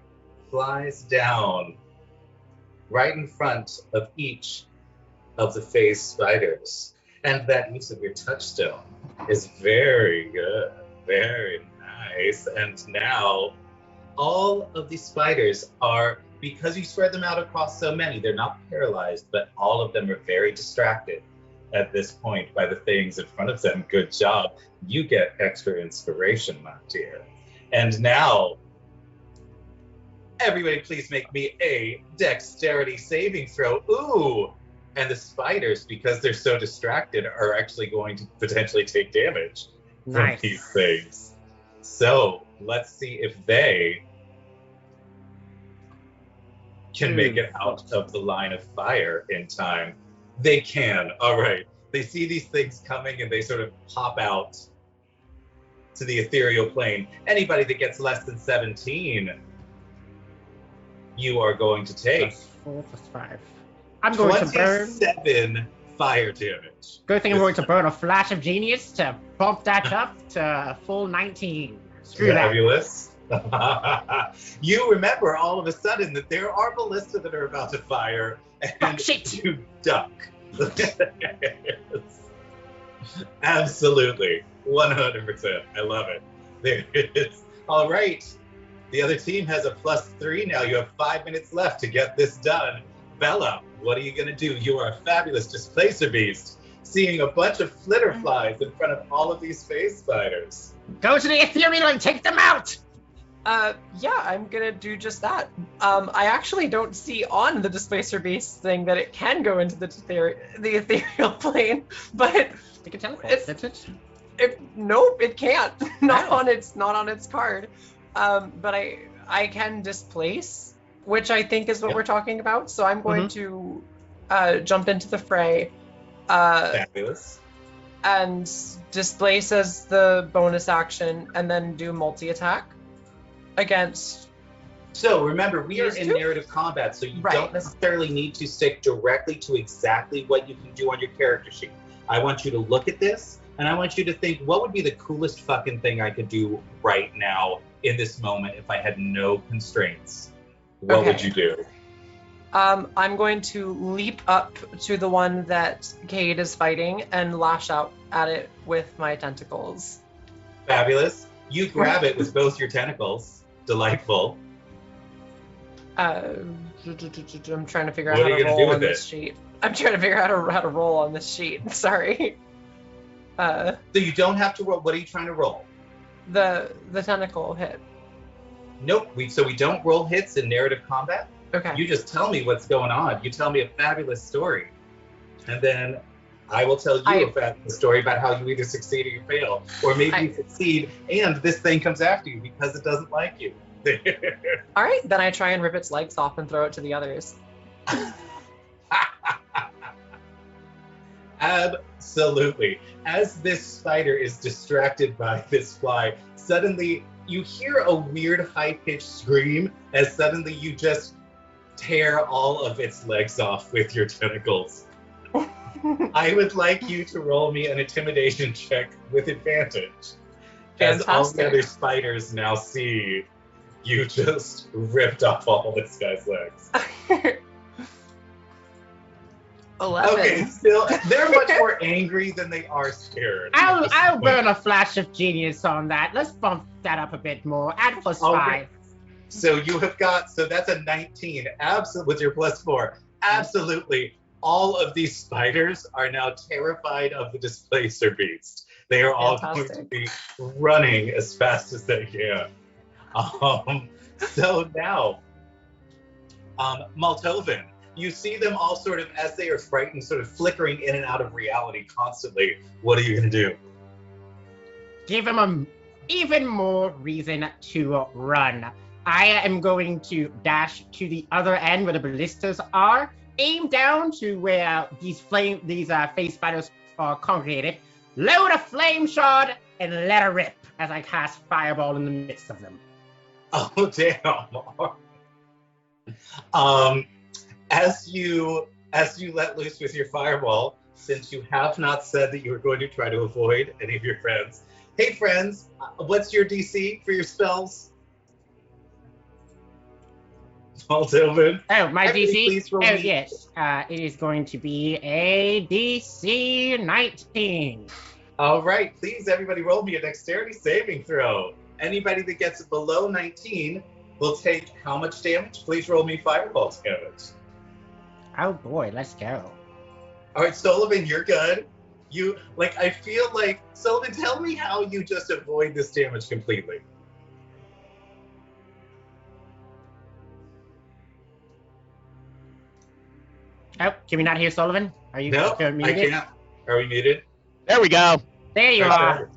flies down right in front of each of the phase spiders. And that use of your touchstone is very good, very nice. And now all of these spiders are, because you spread them out across so many, they're not paralyzed, but all of them are very distracted at this point by the things in front of them. Good job. You get extra inspiration, my dear. And now, everybody please make me a dexterity saving throw. Ooh! And the spiders, because they're so distracted, are actually going to potentially take damage from these things. So let's see if they can make it out of the line of fire in time. They can. All right. They see these things coming and they sort of pop out to the ethereal plane. Anybody that gets less than 17, you are going to take Plus 4 plus 5. I'm going to burn. 27 fire damage. Good thing I'm going to burn a flash of genius to bump that up to full 19. Screw Fabulous. You remember all of a sudden that there are ballista that are about to fire, and you duck. Absolutely. 100%. I love it. There it is. All right. The other team has a +3 now. You have 5 minutes left to get this done. Bella, what are you going to do? You are a fabulous displacer beast, seeing a bunch of flitter flies in front of all of these phase spiders. Go to the ethereal and take them out! Yeah, I'm gonna do just that. I actually don't see on the displacer beast thing that it can go into the ethereal plane, but You can teleport, that's it? Nope, it can't. Not on its card. But I can displace, which I think is what we're talking about. So I'm going to jump into the fray. Fabulous. And displace as the bonus action, and then do multi-attack against. So remember, we are These in two? narrative combat, so you Right. don't necessarily need to stick directly to exactly what you can do on your character sheet. I want you to look at this, and I want you to think, what would be the coolest fucking thing I could do right now in this moment if I had no constraints? What would Okay. you do? I'm going to leap up to the one that Cade is fighting and lash out at it with my tentacles. Fabulous. You grab it with both your tentacles. Delightful. I'm trying to figure out What how are to you gonna do roll with on this sheet. I'm trying to figure out how to roll on this sheet. Sorry. So you don't have to roll. What are you trying to roll? The tentacle hit. Nope. We don't roll hits in narrative combat. Okay. You just tell me what's going on. You tell me a fabulous story. And then I will tell you about the story about how you either succeed or you fail. Or maybe you succeed and this thing comes after you because it doesn't like you. All right, then I try and rip its legs off and throw it to the others. Absolutely. As this spider is distracted by this fly, suddenly you hear a weird high-pitched scream as suddenly you just tear all of its legs off with your tentacles. I would like you to roll me an intimidation check with advantage. As all the other spiders now see you just ripped off all this guy's legs. 11. Okay, still, they're much more angry than they are scared. I'll burn a flash of genius on that. Let's bump that up a bit more. Add +5. So you have got, so that's a 19, with your +4. Absolutely. All of these spiders are now terrified of the displacer beast. They are all going to be running as fast as they can. So now, Moltovan, you see them all sort of, as they are frightened, sort of flickering in and out of reality constantly. What are you going to do? Give them an even more reason to run. I am going to dash to the other end where the ballistas are, aim down to where these face spiders are congregated, load a flame shard, and let her rip as I cast Fireball in the midst of them. Oh, damn. As you let loose with your fireball, since you have not said that you were going to try to avoid any of your friends. Hey, friends, what's your DC for your spells? Moltovan. Oh, my DC? Oh, me. yes. It is going to be a DC 19. All right, please, everybody, roll me a dexterity saving throw. Anybody that gets below 19 will take how much damage? Please roll me fireball damage. Oh boy, let's go. All right, Sullivan, you're good. I feel like, Sullivan, tell me how you just avoid this damage completely. Oh, can we not hear Sullivan? Are you No, muted? I can't. Are we muted? There we go. There you are.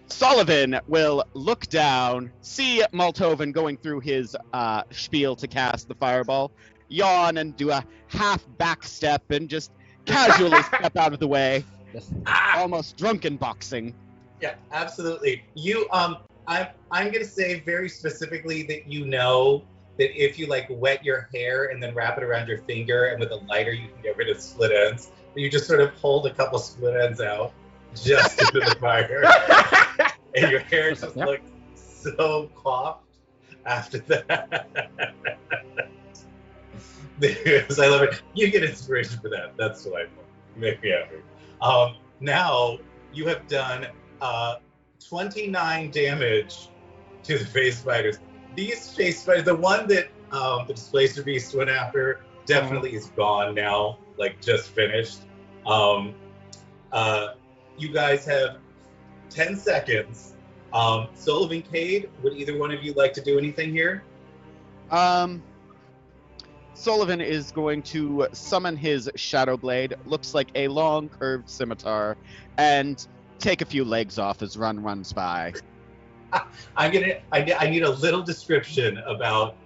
Sullivan will look down, see Moltovan going through his spiel to cast the fireball, yawn and do a half back step and just casually step out of the way. Just almost drunken boxing. Yeah, absolutely. I'm gonna say very specifically that you know that if you wet your hair and then wrap it around your finger and with a lighter you can get rid of split ends. You just sort of hold a couple split ends out just into the fire. And your hair just looks so coiffed after that. Because I love it. You get inspiration for that. That's delightful. You make me happy. Now you have done 29 damage to the face spiders. These face spiders, the one that the displacer beast went after, definitely is gone now. Just finished. You guys have 10 seconds. Sullivan, Cade, would either one of you like to do anything here? Sullivan is going to summon his Shadow Blade, looks like a long curved scimitar, and take a few legs off as Run runs by. I need a little description about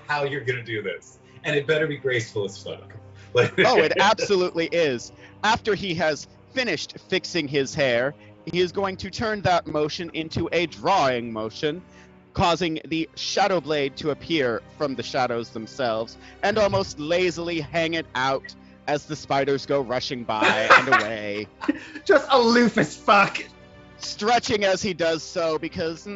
how you're gonna do this, and it better be graceful as fuck. Oh, it absolutely is. After he has finished fixing his hair, he is going to turn that motion into a drawing motion, causing the Shadow Blade to appear from the shadows themselves and almost lazily hang it out as the spiders go rushing by and away. Just aloof as fuck. Stretching as he does so because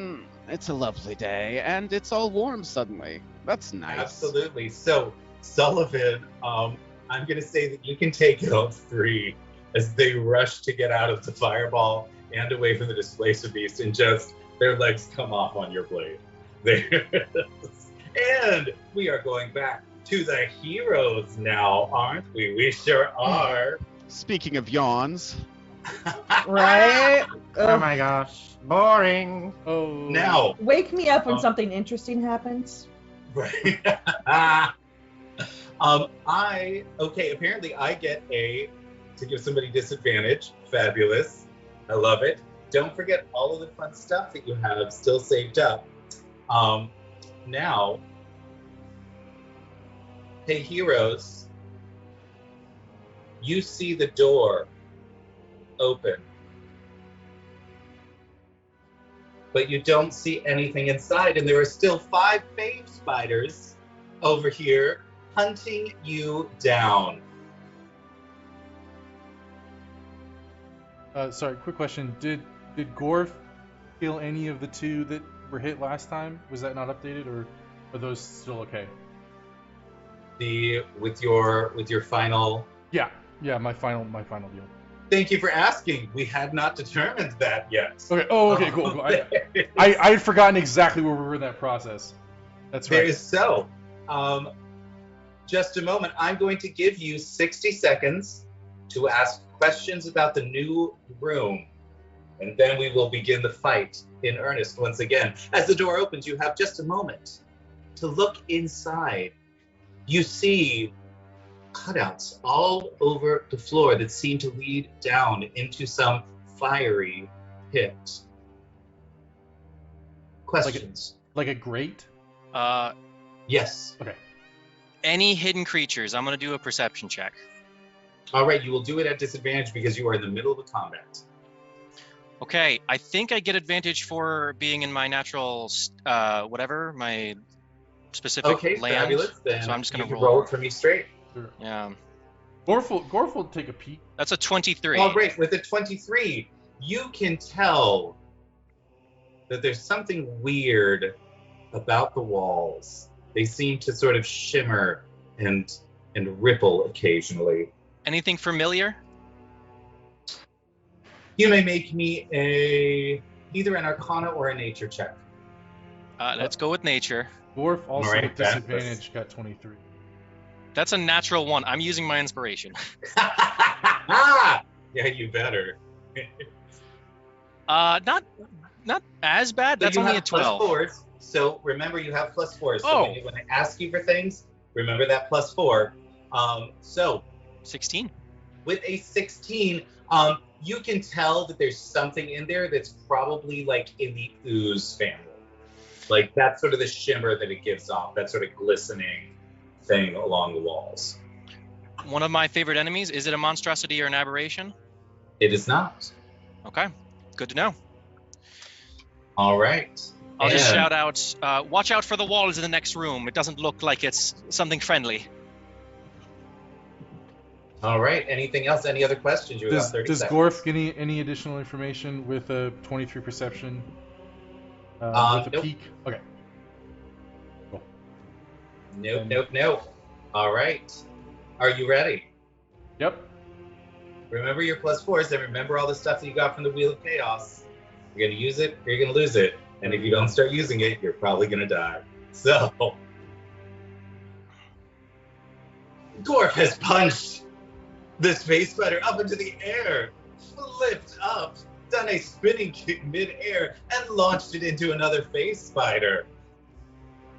it's a lovely day and it's all warm suddenly. That's nice. Absolutely. So, Sullivan, I'm going to say that you can take out 3 as they rush to get out of the fireball and away from the displacer beast, and just their legs come off on your blade. And we are going back to the heroes now, aren't we? We sure are. Speaking of yawns. Right? Oh my gosh. Boring. Oh. Now. Wake me up when something interesting happens. Right. Apparently I get a to give somebody disadvantage. Fabulous. I love it. Don't forget all of the fun stuff that you have still saved up. Now, hey heroes, you see the door open, but you don't see anything inside, and there are still 5 fave spiders over here hunting you down. Sorry, quick question. Did Gorf kill any of the 2 that were hit last time? Was that not updated, or are those still okay? With your final. Yeah, my final deal. Thank you for asking. We had not determined that yet. Okay. Oh, okay, cool. I had forgotten exactly where we were in that process. That's right. There is so. Just a moment. I'm going to give you 60 seconds to ask questions about the new room, and then we will begin the fight in earnest once again. As the door opens, you have just a moment to look inside. You see cutouts all over the floor that seem to lead down into some fiery pit. Questions? Like a grate? Yes. Okay. Any hidden creatures? I'm gonna do a perception check. All right, you will do it at disadvantage because you are in the middle of a combat. Okay, I think I get advantage for being in my natural, whatever, my specific Okay, land. fabulous. Then So I'm just gonna you can roll. roll it for me straight. Sure. Yeah, Gorf will take a peek. that's a 23. All right, with a 23, you can tell that there's something weird about the walls. They seem to sort of shimmer and ripple occasionally. Anything familiar? You may make me either an Arcana or a Nature check. Let's go with nature. Gorf also Alright, with disadvantage got 23. That's a natural 1. I'm using my inspiration. Yeah, you better. Not as bad. That's So you only a have 12. +4s. So remember, you have +4s. So Oh. when I ask you for things, remember that +4. So 16. with a 16, you can tell that there's something in there that's probably like in the ooze family. Like that's sort of the shimmer that it gives off, that sort of glistening thing along the walls. One of my favorite enemies. Is it a monstrosity or an aberration? It is not. Okay, good to know. All right. I'll just And- shout out, watch out for the walls in the next room. It doesn't look like it's something friendly. All right. Anything else? Any other questions? You have 30 Does seconds. Gorf get any additional information with a 23 perception? With a Nope. peek? Okay. Cool. Nope. All right. Are you ready? Yep. Remember your +4s and remember all the stuff that you got from the Wheel of Chaos. You're going to use it or you're going to lose it. And if you don't start using it, you're probably going to die. So, Gorf has punched the space spider up into the air, flipped up, done a spinning kick mid-air, and launched it into another face spider.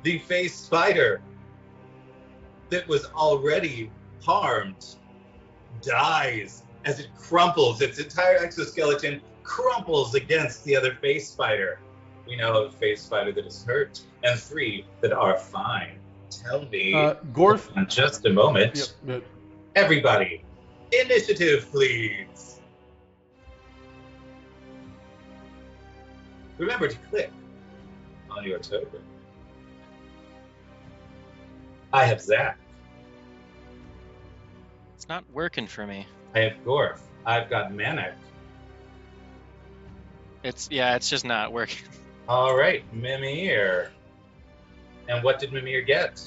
The face spider that was already harmed dies as it crumples. Its entire exoskeleton crumples against the other face spider. We now have a face spider that is hurt and 3 that are fine. Tell me, Gorf. in just a moment, Yep. everybody, initiative, please. Remember to click on your token. I have Zach. It's not working for me. I have Gorf. I've got Manic. It's just not working. All right, Mimir. And what did Mimir get?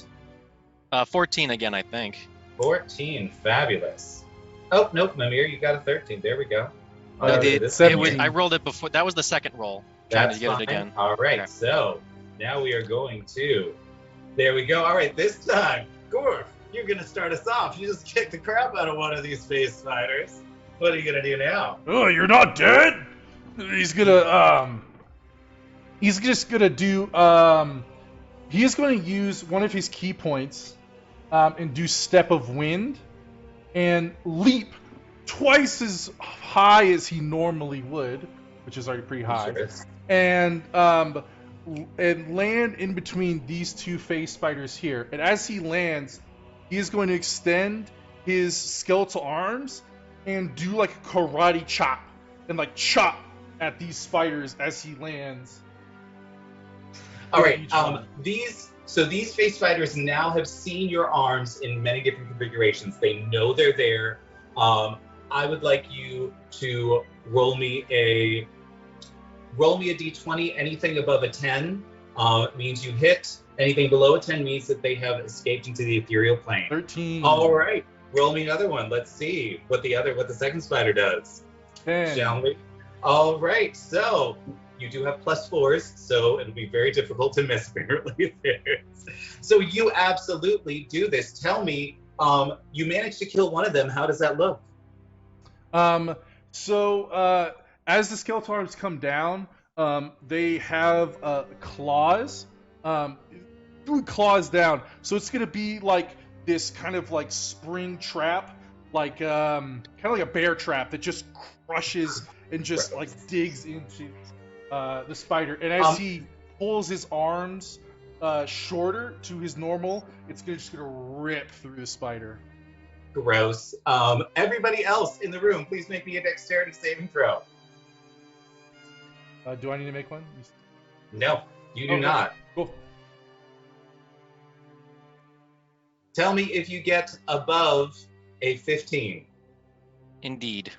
14 again, I think. 14. Fabulous. Oh, nope, Mimir, you got a 13. There we go. I did. This It was, means- I rolled it before. That was the second roll. Trying That's to get fine. it again. All right, Okay. so now we are going to. There we go. All right, this time, Gorf, you're going to start us off. You just kicked the crap out of one of these space spiders. What are you going to do now? Oh, you're not dead? He's gonna, he's just gonna do, he is going to use one of his key points, and do Step of Wind, and leap twice as high as he normally would, which is already pretty high, Sure is. and land in between these two face spiders here. And as he lands, he is going to extend his skeletal arms and do like a karate chop and like chop at these spiders as he lands. All right. These face spiders now have seen your arms in many different configurations. They know they're there. I would like you to roll me a d20. Anything above a 10 means you hit. Anything below a 10 means that they have escaped into the ethereal plane. 13. All right. Roll me another one. Let's see what the second spider does. 10. Shall we? All right. So you do have +4s, so it'll be very difficult to miss apparently. So you absolutely do this. Tell me, you managed to kill one of them. How does that look? So as the skeletal arms come down, they have claws. Claws down. So it's gonna be like this kind of like spring trap, like kind of like a bear trap that just crushes and just like digs into the spider. And as he pulls his arms shorter to his normal, it's just gonna rip through the spider. Gross. Everybody else in the room, please make me a dexterity saving throw. Do I need to make one? No, you do not. Cool. Tell me if you get above a 15. Indeed.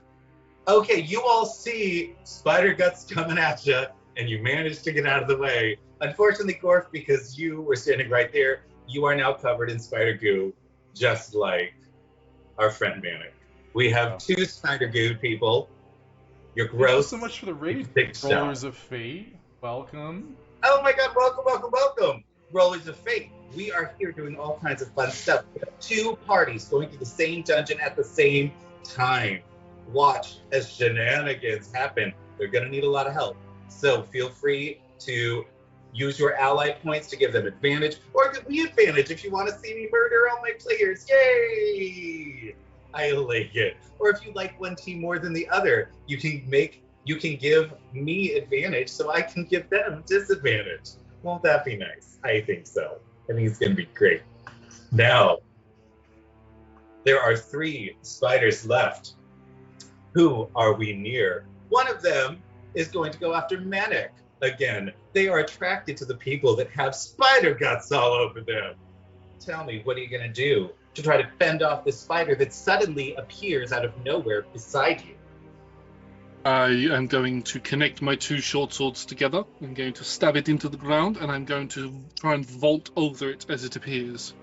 Okay, you all see spider guts coming at you, and you managed to get out of the way. Unfortunately, Gorf, because you were standing right there, you are now covered in spider goo, just like our friend Manic. We have 2 spider goo people. You're gross. Thank you so much for the raid, Big Rollers of Fate. Welcome. Oh my god, welcome, welcome, welcome. Rollers of Fate. We are here doing all kinds of fun stuff. We have 2 parties going through the same dungeon at the same time. Watch as shenanigans happen. They're going to need a lot of help. So feel free to use your ally points to give them advantage, or give me advantage if you want to see me murder all my players. Yay! I like it. Or if you like one team more than the other, you can give me advantage so I can give them disadvantage. Won't that be nice? I think so. I think it's going to be great. Now, there are 3 spiders left. Who are we near? One of them is going to go after Manic again. They are attracted to the people that have spider guts all over them. Tell me, what are you going to do to try to fend off this spider that suddenly appears out of nowhere beside you? I am going to connect my 2 short swords together. I'm going to stab it into the ground, and I'm going to try and vault over it as it appears.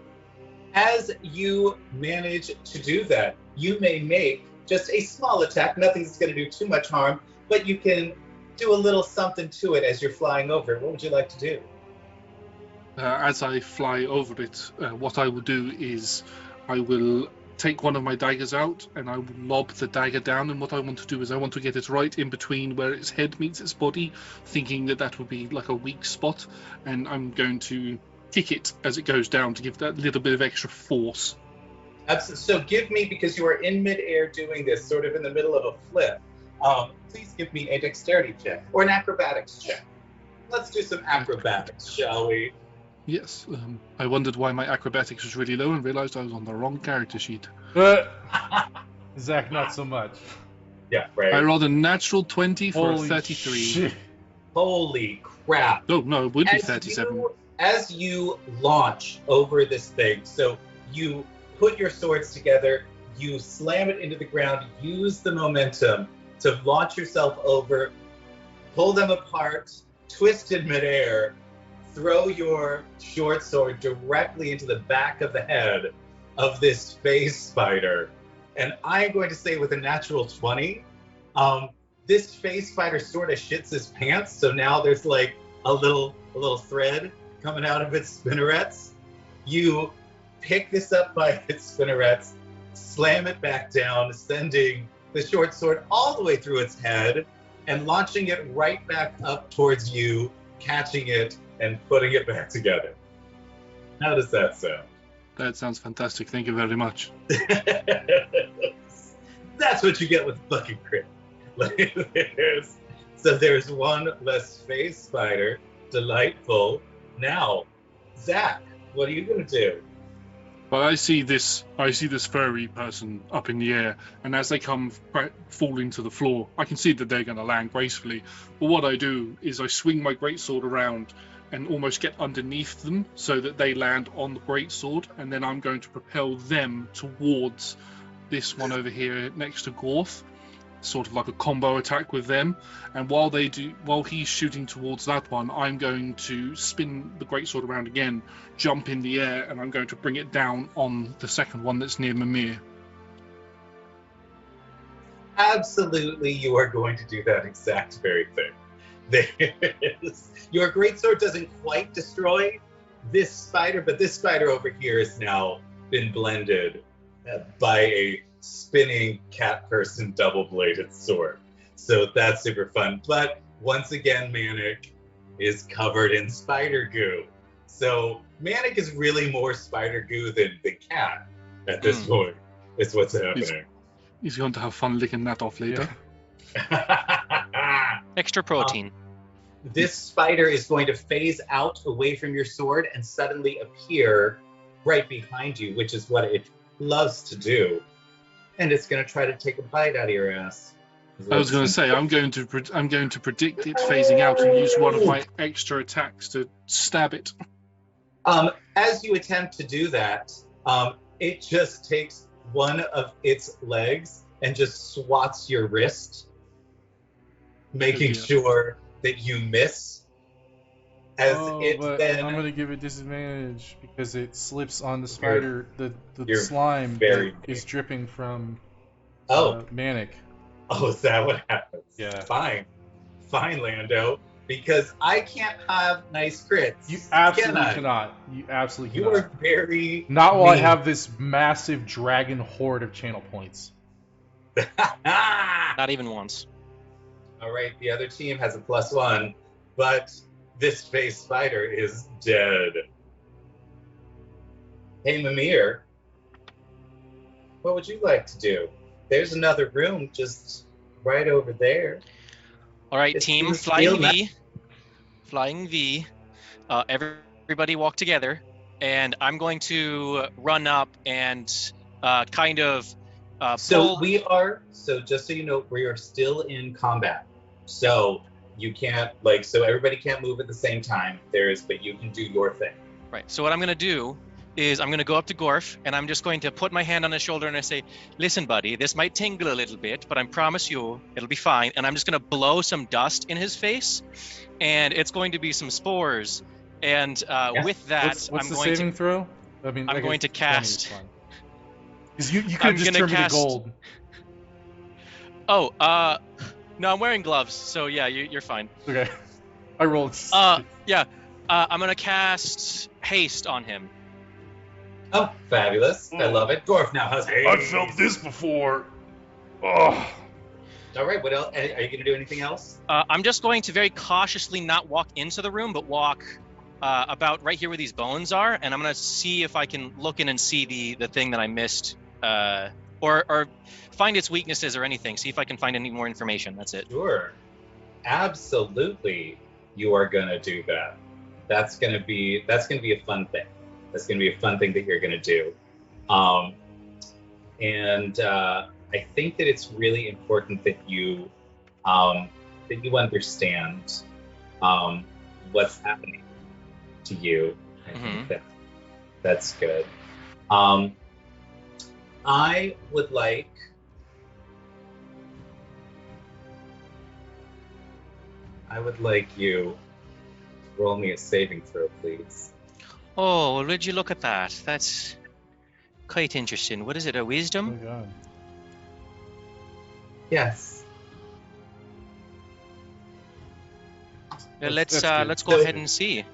As you manage to do that, you may make just a small attack. Nothing's going to do too much harm, but you can do a little something to it as you're flying over it. What would you like to do? As I fly over it, what I will do is I will take one of my daggers out and I will lob the dagger down, and what I want to do is I want to get it right in between where its head meets its body, thinking that that would be like a weak spot, and I'm going to kick it as it goes down to give that little bit of extra force. So give me, because you are in midair doing this, sort of in the middle of a flip, please give me a dexterity check or an acrobatics check. Let's do some acrobatics, shall we? Yes, I wondered why my acrobatics was really low and realized I was on the wrong character sheet. Zach, not so much. Yeah, right. I rolled a natural 20 for Holy a 33. shit. Holy crap. Oh, no, it would be 37. As you launch over this thing, so you put your swords together, you slam it into the ground, use the momentum to launch yourself over, pull them apart, twist in midair, throw your short sword directly into the back of the head of this phase spider. And I'm going to say with a natural 20, this phase spider sort of shits his pants, so now there's like a little thread coming out of its spinnerets. You pick this up by its spinnerets, slam it back down, sending the short sword all the way through its head and launching it right back up towards you, catching it and putting it back together. How does that sound? That sounds fantastic. Thank you very much. That's what you get with fucking crit. There's one less space spider. Delightful. Now, Zach, what are you gonna do? But I see this furry person up in the air, and as they falling to the floor, I can see that they're going to land gracefully. But what I do is I swing my greatsword around and almost get underneath them so that they land on the greatsword, and then I'm going to propel them towards this one over here next to Gorth, sort of like a combo attack with them. And while he's shooting towards that one, I'm going to spin the greatsword around again, jump in the air, and I'm going to bring it down on the second one that's near Mimir. Absolutely, you are going to do that exact very thing. Your greatsword doesn't quite destroy this spider, but this spider over here has now been blended by a spinning cat person double-bladed sword. So that's super fun. But once again, Manic is covered in spider goo. So Manic is really more spider goo than the cat at this point, is what's happening. He's going to have fun licking that off later. Extra protein. This spider is going to phase out away from your sword and suddenly appear right behind you, which is what it loves to do. And it's going to try to take a bite out of your ass. I was going to say, I'm going to predict it phasing out and use one of my extra attacks to stab it. As you attempt to do that, it just takes one of its legs and just swats your wrist, making sure that you miss. Then I'm going to give it disadvantage because it slips on the spider. The slime is dripping from Manic. Oh, is that what happens? Yeah. Fine, Lando. Because I can't have nice crits. You absolutely cannot. You absolutely cannot. You are very not while I have this massive dragon horde of channel points. Not even once. All right, the other team has a +1, but this space spider is dead. Hey, Mimir, what would you like to do? There's another room just right over there. All right, team, flying V. Flying V. Everybody walk together, and I'm going to run up and kind of So just so you know, we are still in combat. So you can't, so everybody can't move at the same time. But you can do your thing. Right, so what I'm going to do is I'm going to go up to Gorf, and I'm just going to put my hand on his shoulder and I say, listen, buddy, this might tingle a little bit, but I promise you it'll be fine. And I'm just going to blow some dust in his face, and it's going to be some spores. And with that, what's the saving throw? I mean, I'm going to cast. Because you could have just turned me to gold. Oh, no, I'm wearing gloves, so yeah, you're fine. Okay, I rolled. Yeah, I'm going to cast haste on him. Oh, fabulous. I love it. Gorf now has haste. I've felt this before. Oh. All right, what else? Are you going to do anything else? I'm just going to very cautiously not walk into the room, but walk about right here where these bones are, and I'm going to see if I can look in and see the thing that I missed, or find its weaknesses or anything, see if I can find any more information. That's it. Sure. Absolutely, you are going to do that. That's going to be a fun thing. That's going to be a fun thing that you're going to do. And I think that it's really important that you understand what's happening to you. I think that's good. I would like you to roll me a saving throw, please. Oh, well, would you look at that? That's quite interesting. What is it, a wisdom? Oh, God. Yes. Well, let's go ahead and see.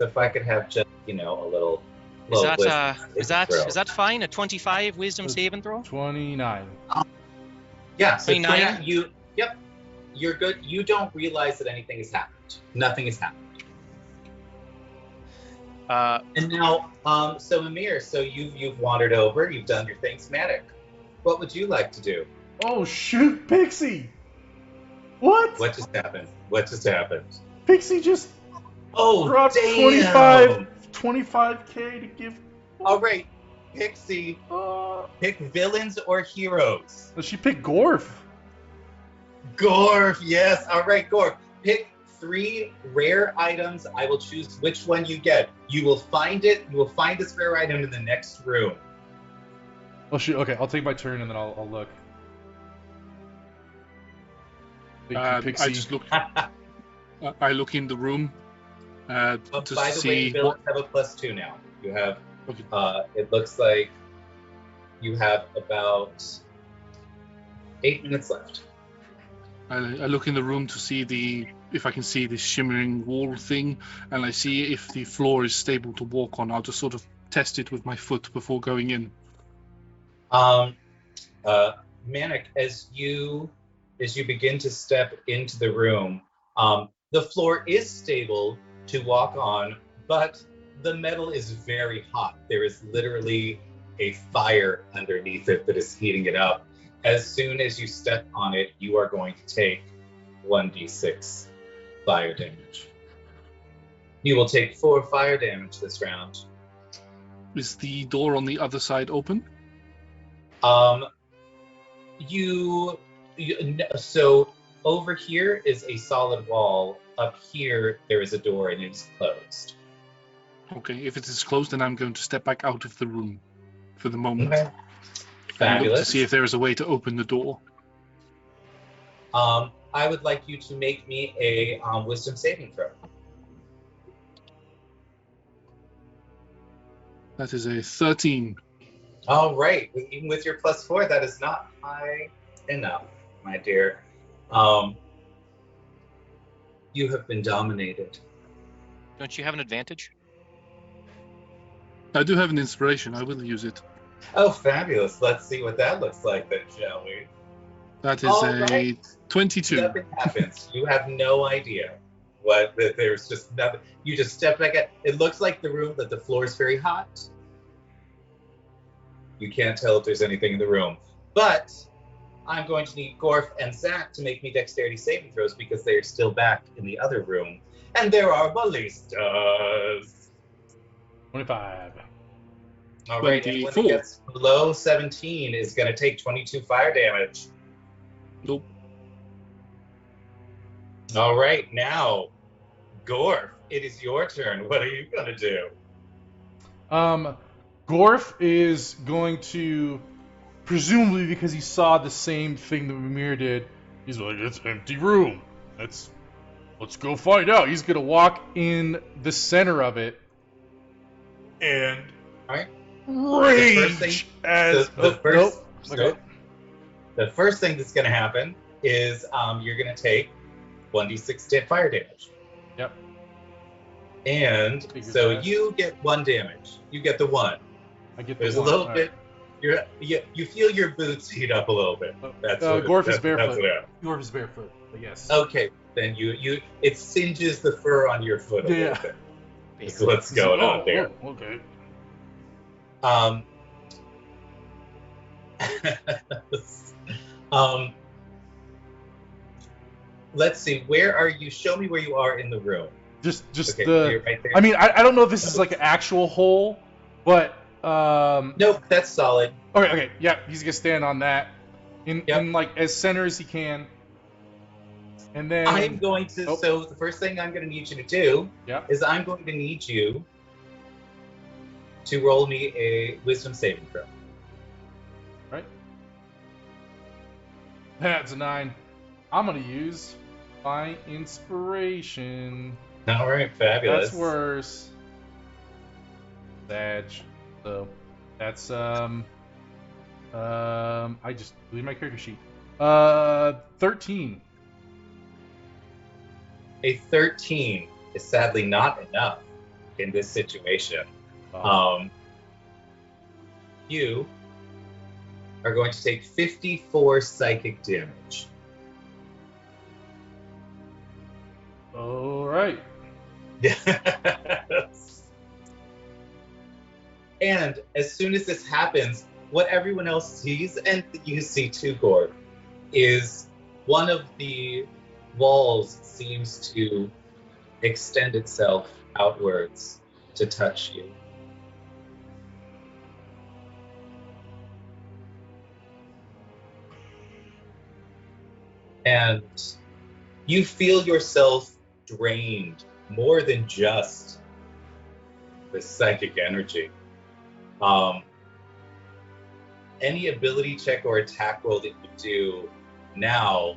If I could have just, a little Is wisdom throw. that fine? A 25 wisdom saving throw? 29. Yeah, so 29? Yep. You're good. You don't realize that anything has happened. Nothing has happened. And now, so Mimir, so you've wandered over, you've done your thing, Smatic. what would you like to do? Oh shoot, Pixie! What? What just happened? What just happened? Pixie just Oh, dropped damn! 25k to give. All right, Pixie, pick villains or heroes. She picked Gorf. Gorf, yes. All right, Gorf. Pick 3 rare items. I will choose which one you get. You will find it. You will find this rare item in the next room. Oh shoot. Okay, I'll take my turn and then I'll look. Thank you, I Pixie. just look. I look in the room. Just By to the way, see villains what. have a +2 now. You have. Okay. It looks like you have about 8 minutes left. I look in the room to see if I can see this shimmering wall thing, and I see if the floor is stable to walk on. I'll just sort of test it with my foot before going in. Manic, as you begin to step into the room, the floor is stable to walk on, but the metal is very hot. There is literally a fire underneath it that is heating it up. As soon as you step on it, you are going to take 1d6 fire damage. You will take 4 fire damage this round. Is the door on the other side open? So over here is a solid wall. Up here, there is a door and it is closed. Okay, if it is closed, then I'm going to step back out of the room for the moment. Okay. And look Fabulous. to see if there is a way to open the door. I would like you to make me a wisdom saving throw. That is a 13. All right. Even with your +4, that is not high enough, my dear. You have been dominated. Don't you have an advantage? I do have an inspiration. I will use it. Oh, fabulous. Let's see what that looks like then, shall we? That is All a right. 22. Nothing happens. You have no idea that there's just nothing. You just step back at it. Looks like the floor is very hot. You can't tell if there's anything in the room. But I'm going to need Gorf and Zach to make me dexterity saving throws because they are still back in the other room. And there are ballistas. 25. All right, anyone that 24. gets below 17 is going to take 22 fire damage. Nope. All right, now, Gorf, it is your turn. What are you going to do? Gorf is going to, presumably because he saw the same thing that Mimir did, he's like, it's an empty room. Let's go find out. He's gonna walk in the center of it and All right. rage as The first thing that's going to happen is you're going to take 1d6 fire damage. Yep. And Figures so that. you get 1 damage. You get the 1. I get There's the a one. little All bit. You feel your boots heat up a little bit. That's Gorf is barefoot. That's what happened. Gorf is barefoot. But yes. Okay, then it singes the fur on your foot a Yeah. little bit. That's what's going on there. Oh, okay. Let's see. Where are you? Show me where you are in the room. Just Okay, so you're right there. I mean, I don't know if this is like an actual hole, but Nope, that's solid. Okay, yeah, he's gonna stand on that in Yep. like as center as he can, and then I'm going to. Oh. So the first thing I'm going to need you to do Yeah. is I'm going to need you to roll me a wisdom saving throw. right. That's a 9. I'm gonna use my inspiration. All right, fabulous. That's worse. Sag. So that's I just leave my character sheet. 13. A 13 is sadly not enough in this situation. You are going to take 54 psychic damage. All right. Yes. And as soon as this happens, what everyone else sees, and you see too, Gorg, is one of the walls seems to extend itself outwards to touch you. And you feel yourself drained more than just the psychic energy. Any ability check or attack roll that you do now,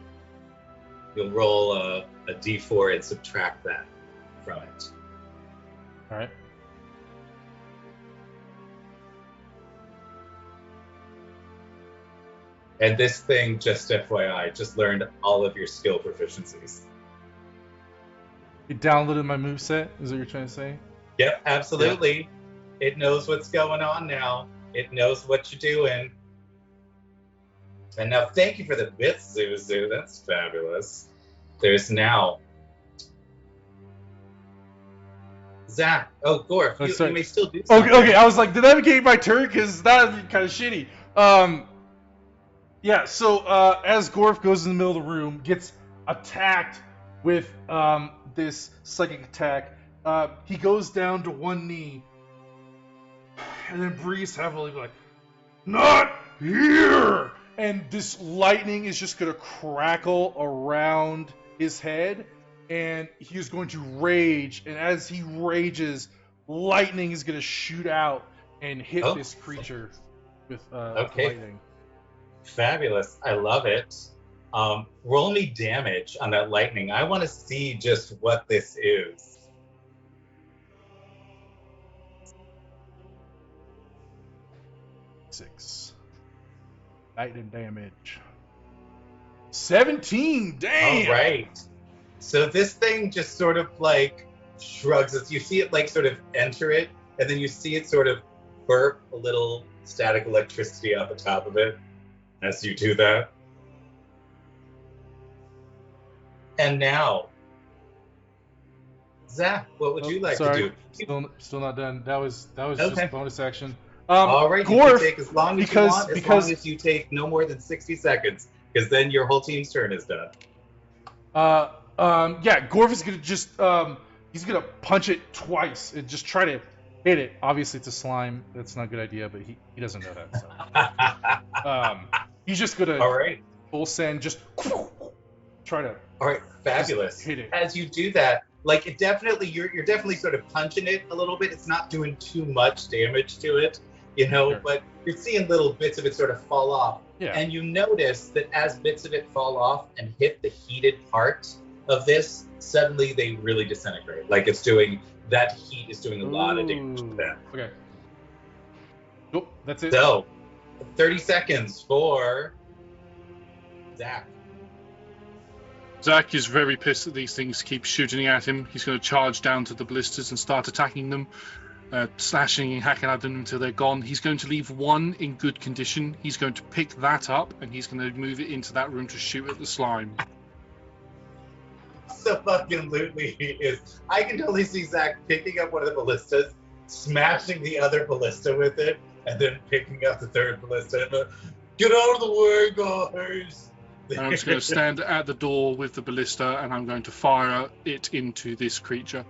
you'll roll a d4 and subtract that from it. All right. And this thing, just FYI, just learned all of your skill proficiencies. It downloaded my moveset, is what you're trying to say? Yep, absolutely. Yeah. It knows what's going on now. It knows what you're doing. And now, thank you for the bits, Zuzu. That's fabulous. There's now Zach. Oh, Gorf, you may still do something. Okay, I was like, did that negate my turn? Because that would be kind of shitty. Yeah, so as Gorf goes in the middle of the room, gets attacked with this psychic attack, he goes down to one knee and then breathes heavily, like, not here! And this lightning is just going to crackle around his head, and he's going to rage, and as he rages, lightning is going to shoot out and hit this creature with lightning. Fabulous. I love it. Roll me damage on that lightning. I want to see just what this is. Six. Lightning damage. 17. Damn. All right. So this thing just sort of like shrugs us. You see it like sort of enter it, and then you see it sort of burp a little static electricity off the top of it as you do that. And now, Zach, what would you like to do? Still not done. That was just a bonus action. All right, Gorf, you can take as long as you want, as long as you take no more than 60 seconds, because then your whole team's turn is done. Yeah, Gorf is gonna just he's gonna punch it twice and just try to hit it. Obviously, it's a slime. That's not a good idea, but he doesn't know that. So. He's just gonna full send, just try to. All right, fabulous. Hit it. As you do that, like it definitely, you're definitely sort of punching it a little bit. It's not doing too much damage to it, you know, Sure. but you're seeing little bits of it sort of fall off. Yeah. And you notice that as bits of it fall off and hit the heated part of this, suddenly they really disintegrate. Like it's doing, that heat is doing a lot of damage to them. Okay. Nope, that's it. So, 30 seconds for Zach. Zach is very pissed that these things keep shooting at him. He's going to charge down to the ballistas and start attacking them, slashing and hacking at them until they're gone. He's going to leave one in good condition. He's going to pick that up, and he's going to move it into that room to shoot at the slime. So fucking lootly he is. I can totally see Zach picking up one of the ballistas, smashing the other ballista with it, and then picking up the third ballista. And get out of the way, guys! And I'm just going to stand at the door with the ballista, and I'm going to fire it into this creature.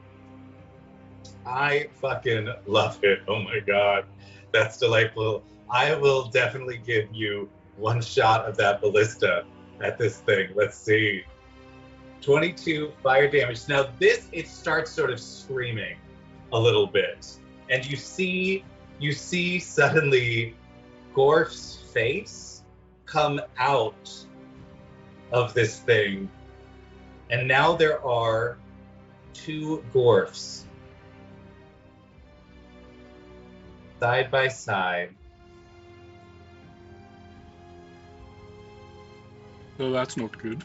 I fucking love it. Oh my god. That's delightful. I will definitely give you one shot of that ballista at this thing. Let's see. 22 fire damage. Now this, it starts sort of screaming a little bit. And you see suddenly Gorf's face come out of this thing. And now there are two Gorfs side by side. Well, that's not good.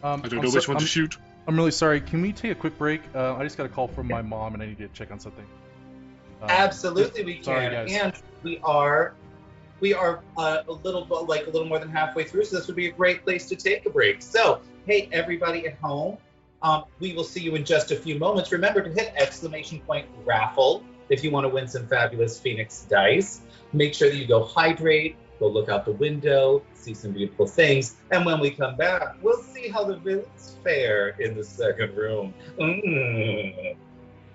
I don't know which one to shoot. I'm really sorry. Can we take a quick break? I just got a call from my mom, and I need to check on something. Absolutely, we can. Sorry, guys. And we are a little more than halfway through, so this would be a great place to take a break. So, hey, everybody at home, we will see you in just a few moments. Remember to hit !raffle if you want to win some fabulous Phoenix dice, make sure that you go hydrate, go look out the window, see some beautiful things, and when we come back, we'll see how the villains fare in the second room.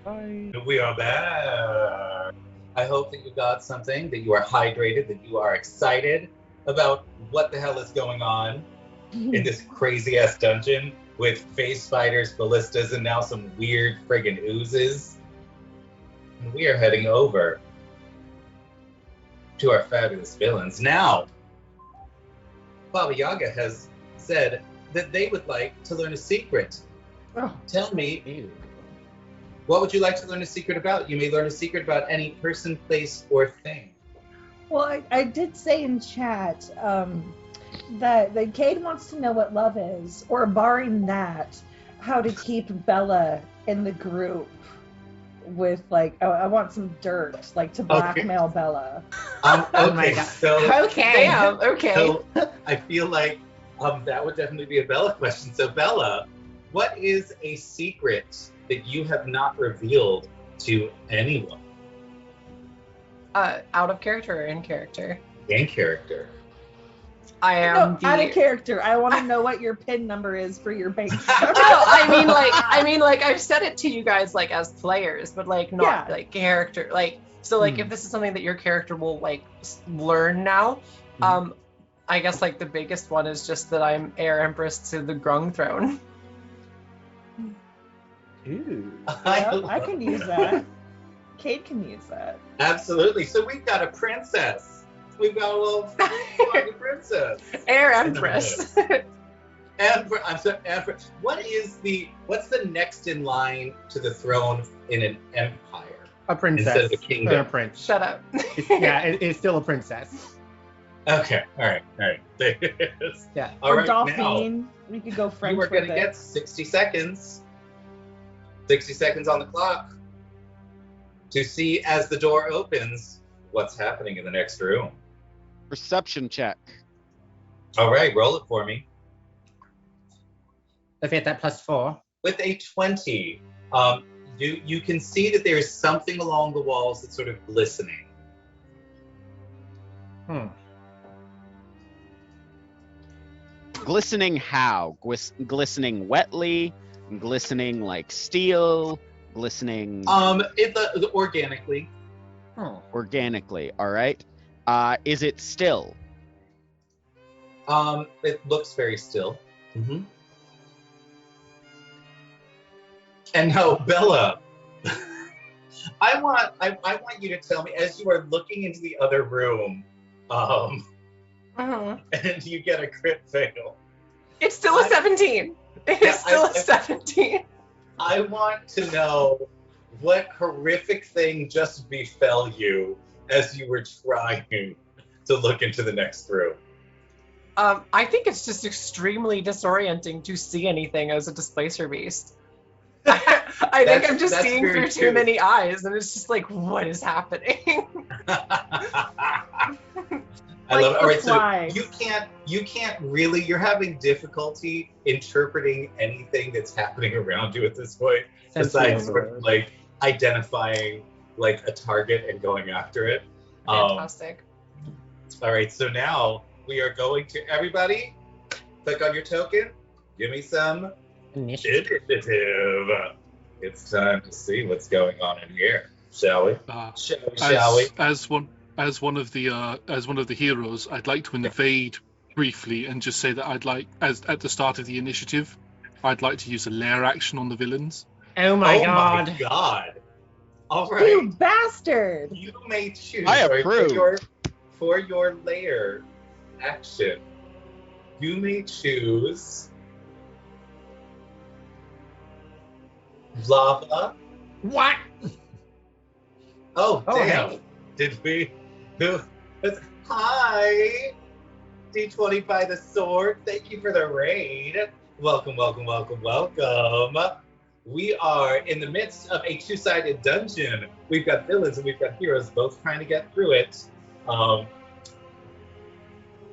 Bye. We are back. I hope that you got something, that you are hydrated, that you are excited about what the hell is going on in this crazy ass dungeon with phase spiders, ballistas, and now some weird friggin' oozes. And we are heading over to our fabulous villains. Now, Baba Yaga has said that they would like to learn a secret. Oh, Tell me, ew. what would you like to learn a secret about? You may learn a secret about any person, place, or thing. Well, I did say in chat that Cade wants to know what love is, or barring that, how to keep Bella in the group with, like, I want some dirt, like, to blackmail Bella. Oh my Okay, God. so Okay. Damn, okay. So I feel like that would definitely be a Bella question. So Bella, what is a secret that you have not revealed to anyone? Out of character or in character? In character. I am No, out of character. I want to know what your PIN number is for your bank account. No, I mean, like, I've said it to you guys, like, as players, but, like, not, Yeah. like, character. Like, so, like, if this is something that your character will, like, learn now, I guess, like, the biggest one is just that I'm heir empress to the Grung throne. Ew. I can use that. Cade can use that. Absolutely. So we've got a princess. We've got a little fucking princess. Heir empress. Empress. What's the next in line to the throne in an empire? A princess. Instead of a kingdom. Or a prince. Shut up. It's still a princess. Okay. All right. Yeah. All Or right, now, Dauphine. We could go French you are going with to it. get 60 seconds. 60 seconds on the clock to see as the door opens what's happening in the next room. Perception check. All right, roll it for me. Let's get that +4. With a 20, you can see that there is something along the walls that's sort of glistening. Glistening how? Glistening wetly? Glistening like steel? Glistening Organically. organically, all right? Is it still? It looks very still. And now, Bella, I want you to tell me, as you are looking into the other room, and you get a crit fail. It's still a 17. It's still a 17. I want to know what horrific thing just befell you as you were trying to look into the next room. I think it's just extremely disorienting to see anything as a displacer beast. I think I'm just seeing through too many eyes, and it's just like, what is happening? I love it. All right, so flies. you can't really, you're having difficulty interpreting anything that's happening around you at this point, besides sort of like identifying like a target and going after it. Fantastic. All right, so now we are going to, everybody, click on your token. Give me some initiative. It's time to see what's going on in here, shall we? Shall we? As one of the heroes, I'd like to invade briefly and just say that I'd like, as at the start of the initiative, I'd like to use a lair action on the villains. Oh my God! god! My god! All right, You bastard! you may choose. I approve. For your lair action, you may choose lava. What? Oh damn! Hey. Did we? Hi, D20 by the sword. Thank you for the raid. Welcome. We are in the midst of a two-sided dungeon. We've got villains and we've got heroes both trying to get through it.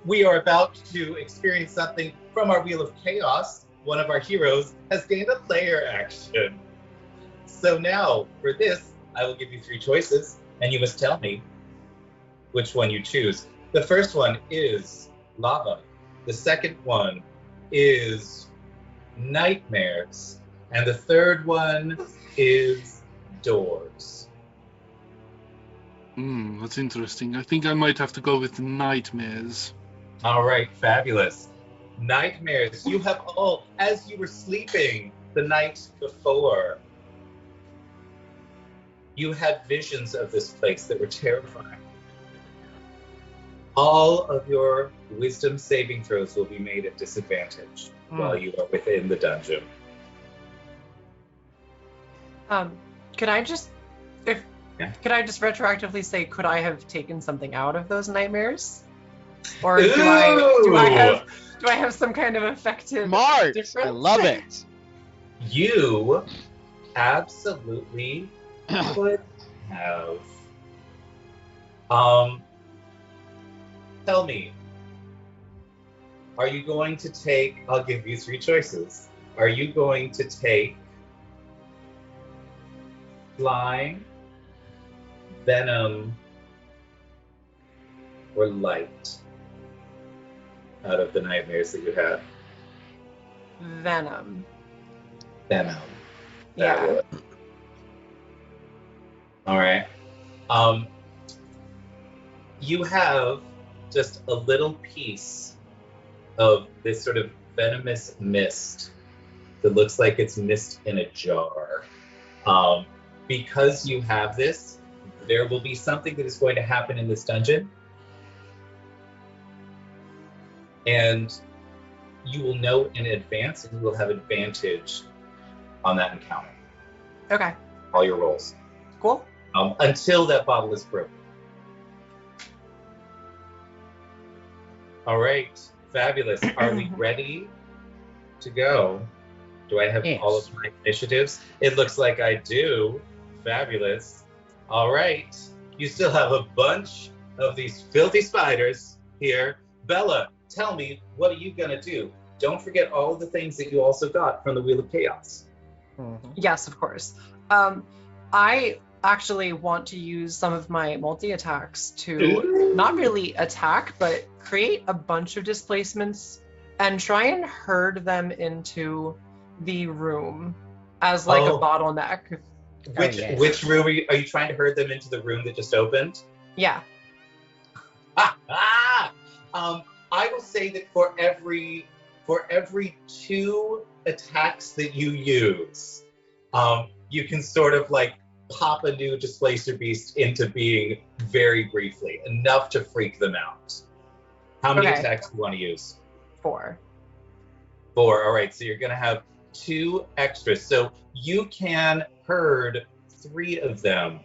We are about to experience something from our Wheel of Chaos. One of our heroes has gained a lair action. So now, for this, I will give you 3 choices, and you must tell me which one you choose. The first one is lava. The second one is nightmares. And the third one is doors. That's interesting. I think I might have to go with nightmares. All right, fabulous. Nightmares. You have all, as you were sleeping the night before, you had visions of this place that were terrifying. All of your wisdom saving throws will be made at disadvantage while you are within the dungeon. Could I just retroactively say, could I have taken something out of those nightmares? Or do I have some kind of effective Smart! difference? I love it. You absolutely could have. Tell me, are you going to take, I'll give you 3 choices. Are you going to take slime, venom, or light out of the nightmares that you had? Venom. Venom. Yeah. All right. You have just a little piece of this sort of venomous mist that looks like it's mist in a jar. Because you have this, there will be something that is going to happen in this dungeon. And you will know in advance, and you will have advantage on that encounter. Okay. All your rolls. Cool. Until that bottle is broken. All right, fabulous. Are we ready to go? Do I have all of my initiatives? It looks like I do. Fabulous. All right. You still have a bunch of these filthy spiders here. Bella, tell me, what are you going to do? Don't forget all of the things that you also got from the Wheel of Chaos. Yes, of course. I actually want to use some of my multi-attacks to not really attack, but create a bunch of displacements and try and herd them into the room as like a bottleneck. Which room are you trying to herd them into? The room that just opened? Yeah. I will say that for every 2 attacks that you use, you can sort of like pop a new displacer beast into being very briefly, enough to freak them out. How many attacks do you want to use? 4. 4. All right, so you're going to have 2 extras. So you can herd 3 of them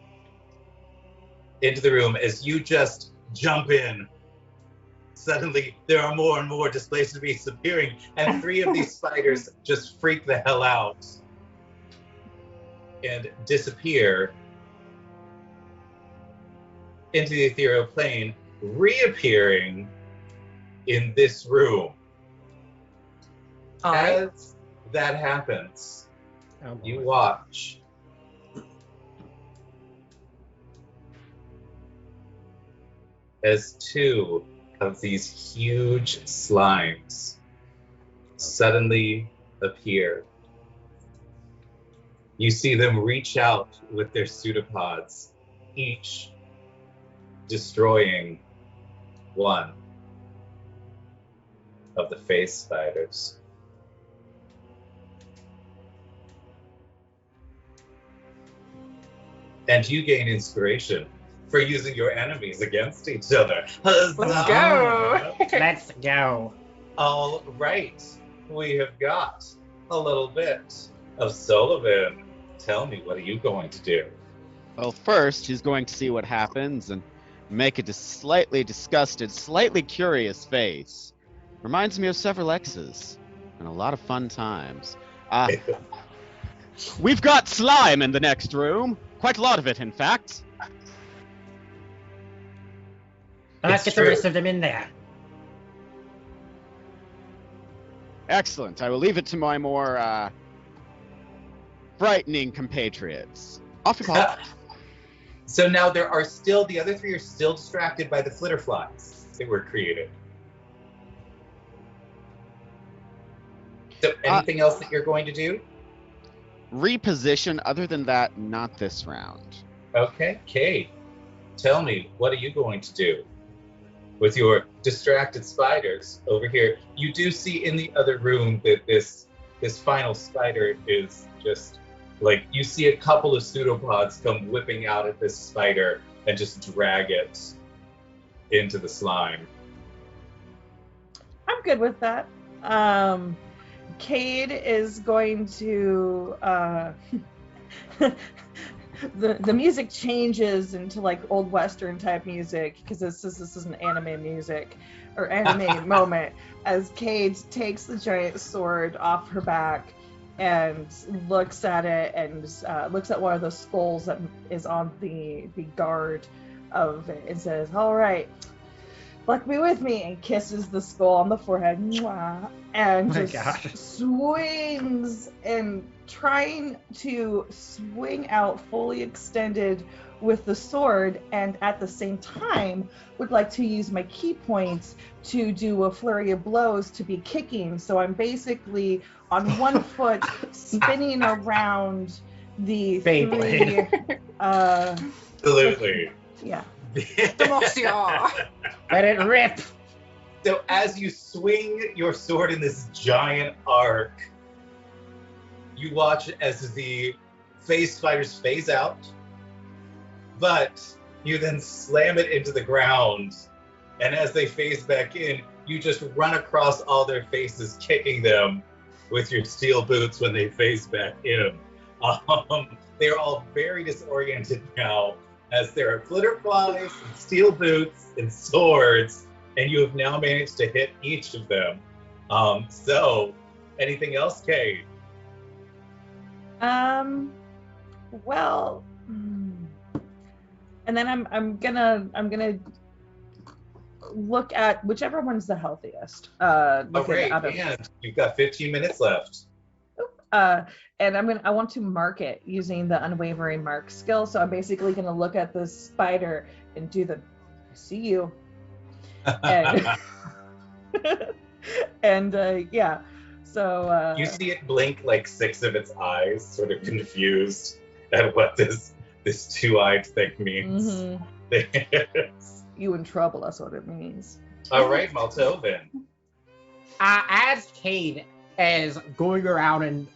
into the room as you just jump in. Suddenly, there are more and more displacer beasts appearing, and 3 of these spiders just freak the hell out and disappear into the ethereal plane, reappearing in this room. As that happens, you watch as 2 of these huge slimes suddenly appear. You see them reach out with their pseudopods, each destroying 1 of the face spiders. And you gain inspiration for using your enemies against each other. Let's go! Let's go. All right, we have got a little bit of Sullivan. Tell me, what are you going to do? Well, first, he's going to see what happens and make a slightly disgusted, slightly curious face. Reminds me of several exes and a lot of fun times. We've got slime in the next room. Quite a lot of it, in fact. Let's get the rest of them in there. Excellent. I will leave it to my more frightening compatriots. Off you pop. So now there are still, the other three are still distracted by the flitterflies that were created. So anything else that you're going to do? Reposition. Other than that, not this round. Okay, Kate, tell me, what are you going to do with your distracted spiders over here? You do see in the other room that this final spider is just like, you see a couple of pseudopods come whipping out at this spider and just drag it into the slime. I'm good with that. Cade is going to the music changes into like old Western type music because this is an anime music or anime moment as Cade takes the giant sword off her back and looks at it and looks at one of the skulls that is on the guard of it and says, "All right, luck be with me," and kisses the skull on the forehead. Mwah, and just swings and trying to swing out fully extended with the sword, and at the same time would like to use my key points to do a flurry of blows to be kicking. So I'm basically on one foot spinning around the three Absolutely. yeah. Let it rip. So as you swing your sword in this giant arc, you watch as the phase spiders phase out, but you then slam it into the ground, and as they phase back in, you just run across all their faces, kicking them with your steel boots when they phase back in. They're all very disoriented now, as there are flitterflies and steel boots and swords, and you have now managed to hit each of them. So, anything else, Kate? Well, and then I'm gonna look at whichever one's the healthiest. Okay, and you've got 15 minutes left. And I want to mark it using the unwavering mark skill. So I'm basically gonna look at the spider and do the "I see you," and and yeah. So you see it blink like 6 of its eyes, sort of confused at what this two-eyed thing means. Mm-hmm. You in trouble, that's what it means. All right, Maltovin. As Cade is going around in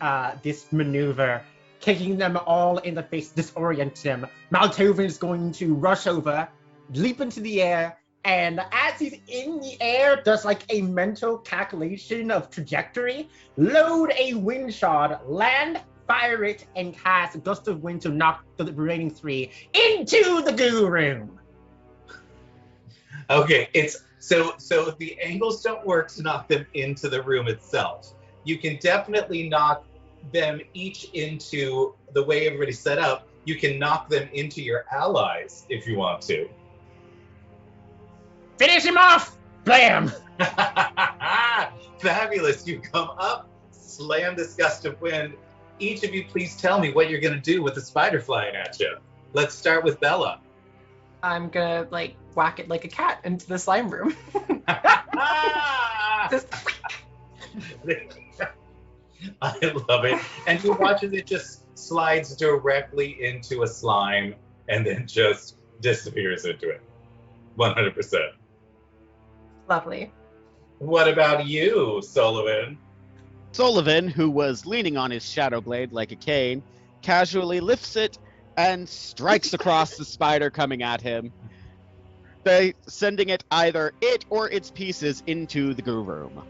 this maneuver, kicking them all in the face, disorient them, Maltovin is going to rush over, leap into the air, and as he's in the air, does like a mental calculation of trajectory, load a wind shard, land, fire it, and cast a gust of wind to knock the remaining 3 into the goo room. Okay, it's so the angles don't work to knock them into the room itself. You can definitely knock them each into the way everybody's set up. You can knock them into your allies if you want to. Finish him off! Blam! Fabulous. You come up, slam this gust of wind. Each of you, please tell me what you're going to do with the spider flying at you. Let's start with Bella. I'm gonna like whack it like a cat into the slime room. Just... I love it. And you watch as it just slides directly into a slime and then just disappears into it. 100%. Lovely. What about you, Sullivan? Sullivan, who was leaning on his shadow blade like a cane, casually lifts it and strikes across the spider coming at him, sending it either it or its pieces into the goo room.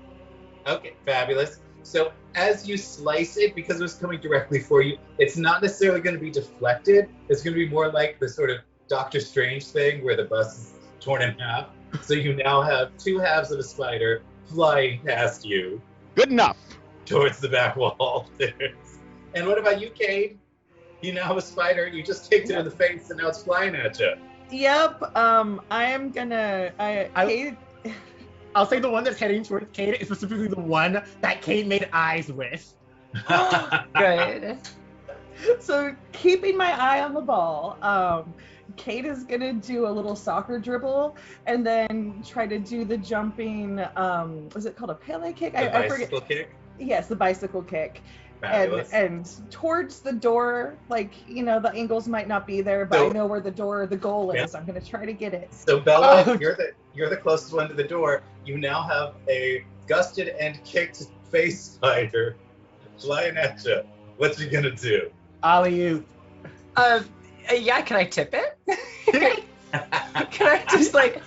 Okay, fabulous. So as you slice it, because it was coming directly for you, it's not necessarily going to be deflected. It's going to be more like the sort of Doctor Strange thing where the bus is torn in half. So you now have 2 halves of a spider flying past you. Good enough. Towards the back wall. And what about you, Cade? You now have a spider. You just kicked it in the face, and now it's flying at you. Yep. I am gonna. Cade... I'll say the one that's heading towards Cade is specifically the one that Cade made eyes with. Good. So keeping my eye on the ball, Kate is gonna do a little soccer dribble and then try to do the jumping. Was it called a Pele kick? The I forget. bicycle kick. Yes, the bicycle kick. Fabulous. And towards the door, like, the angles might not be there, but I know where the goal is. I'm gonna try to get it. So Bella, Oh. you're the closest one to the door. You now have a gusted and kicked face spider flying at you. What's he gonna do? Alley-oop. Yeah, can I tip it? Can I just like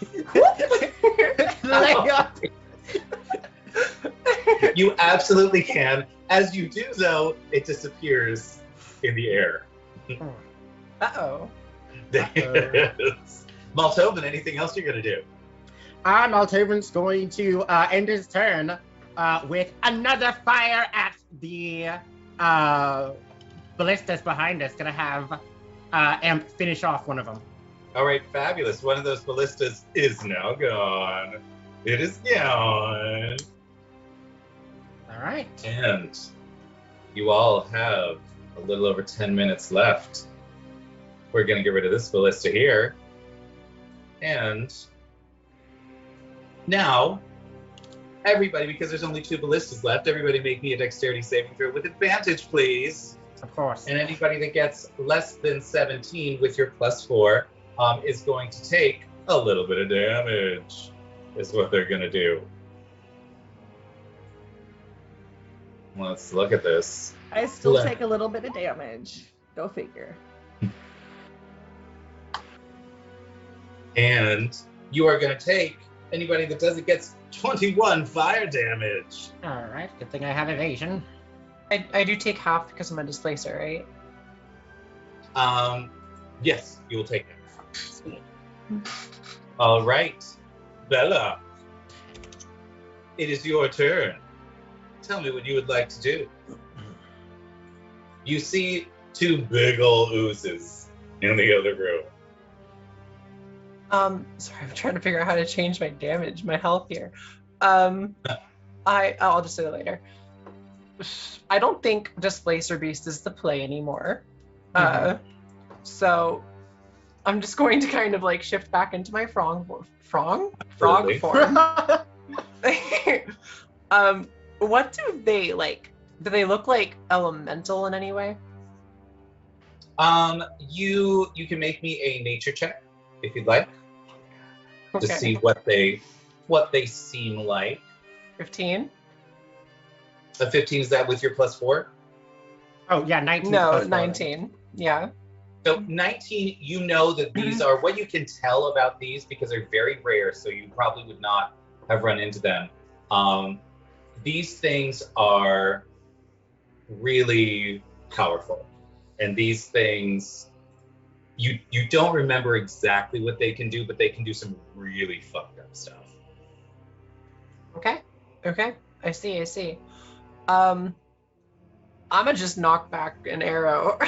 You absolutely can. As you do, though, it disappears in the air. Uh-oh. Maltovan, anything else you're gonna do? Maltoven's going to end his turn with another fire at the ballistas behind us. Gonna have Amp finish off one of them. All right, fabulous. One of those ballistas is now gone. It is gone. All right. And you all have a little over 10 minutes left. We're going to get rid of this ballista here. And now, everybody, because there's only 2 ballistas left, everybody make me a dexterity saving throw with advantage, please. Of course. And anybody that gets less than 17 with your +4 is going to take a little bit of damage, is what they're going to do. Let's look at this. I still take a little bit of damage. Go figure. And you are going to take, anybody that does it gets 21 fire damage. All right. Good thing I have evasion. I do take half because I'm a displacer, right? Yes, you will take it. All right, Bella. It is your turn. Tell me what you would like to do. You see 2 big ol' oozes in the other room. Sorry, I'm trying to figure out how to change my damage, my health here. I'll just say that later. I don't think Displacer Beast is the play anymore. So I'm just going to kind of like shift back into my frog form. What do they like? Do they look like elemental in any way? You can make me a nature check if you'd like to Okay. see what they seem like. 15? A 15, is that with your +4? Oh yeah, 19. No, plus 4. 19. Yeah. So 19, you know that these are what you can tell about these because they're very rare, so you probably would not have run into them. These things are really powerful, and these things you don't remember exactly what they can do, but they can do some really fucked up stuff. Okay. I see. I'm gonna just knock back an arrow.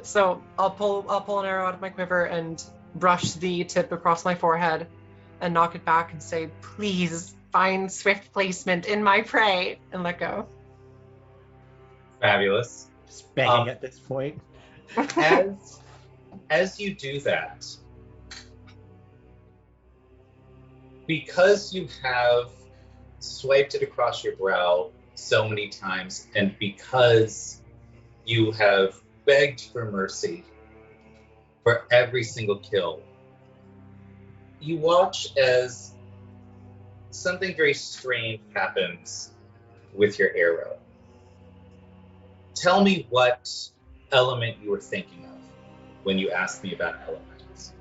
So I'll pull an arrow out of my quiver and brush the tip across my forehead and knock it back and say, please find swift placement in my prey, and let go. Fabulous. Just begging at this point. As you do that, because you have swiped it across your brow so many times, and because you have begged for mercy for every single kill, you watch as something very strange happens with your arrow. Tell me what element you were thinking of when you asked me about elements.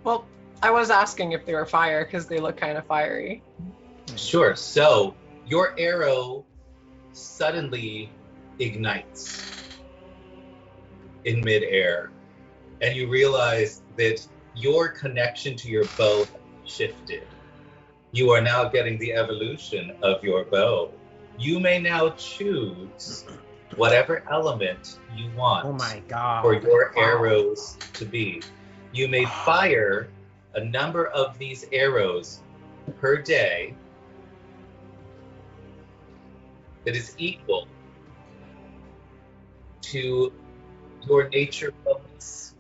Well, I was asking if they were fire because they look kind of fiery. Sure. So your arrow suddenly ignites in midair, and you realize that your connection to your bow shifted. You are now getting the evolution of your bow. You may now choose whatever element you want Oh my god. for your Wow. arrows to be. You may fire a number of these arrows per day that is equal to your nature bonus?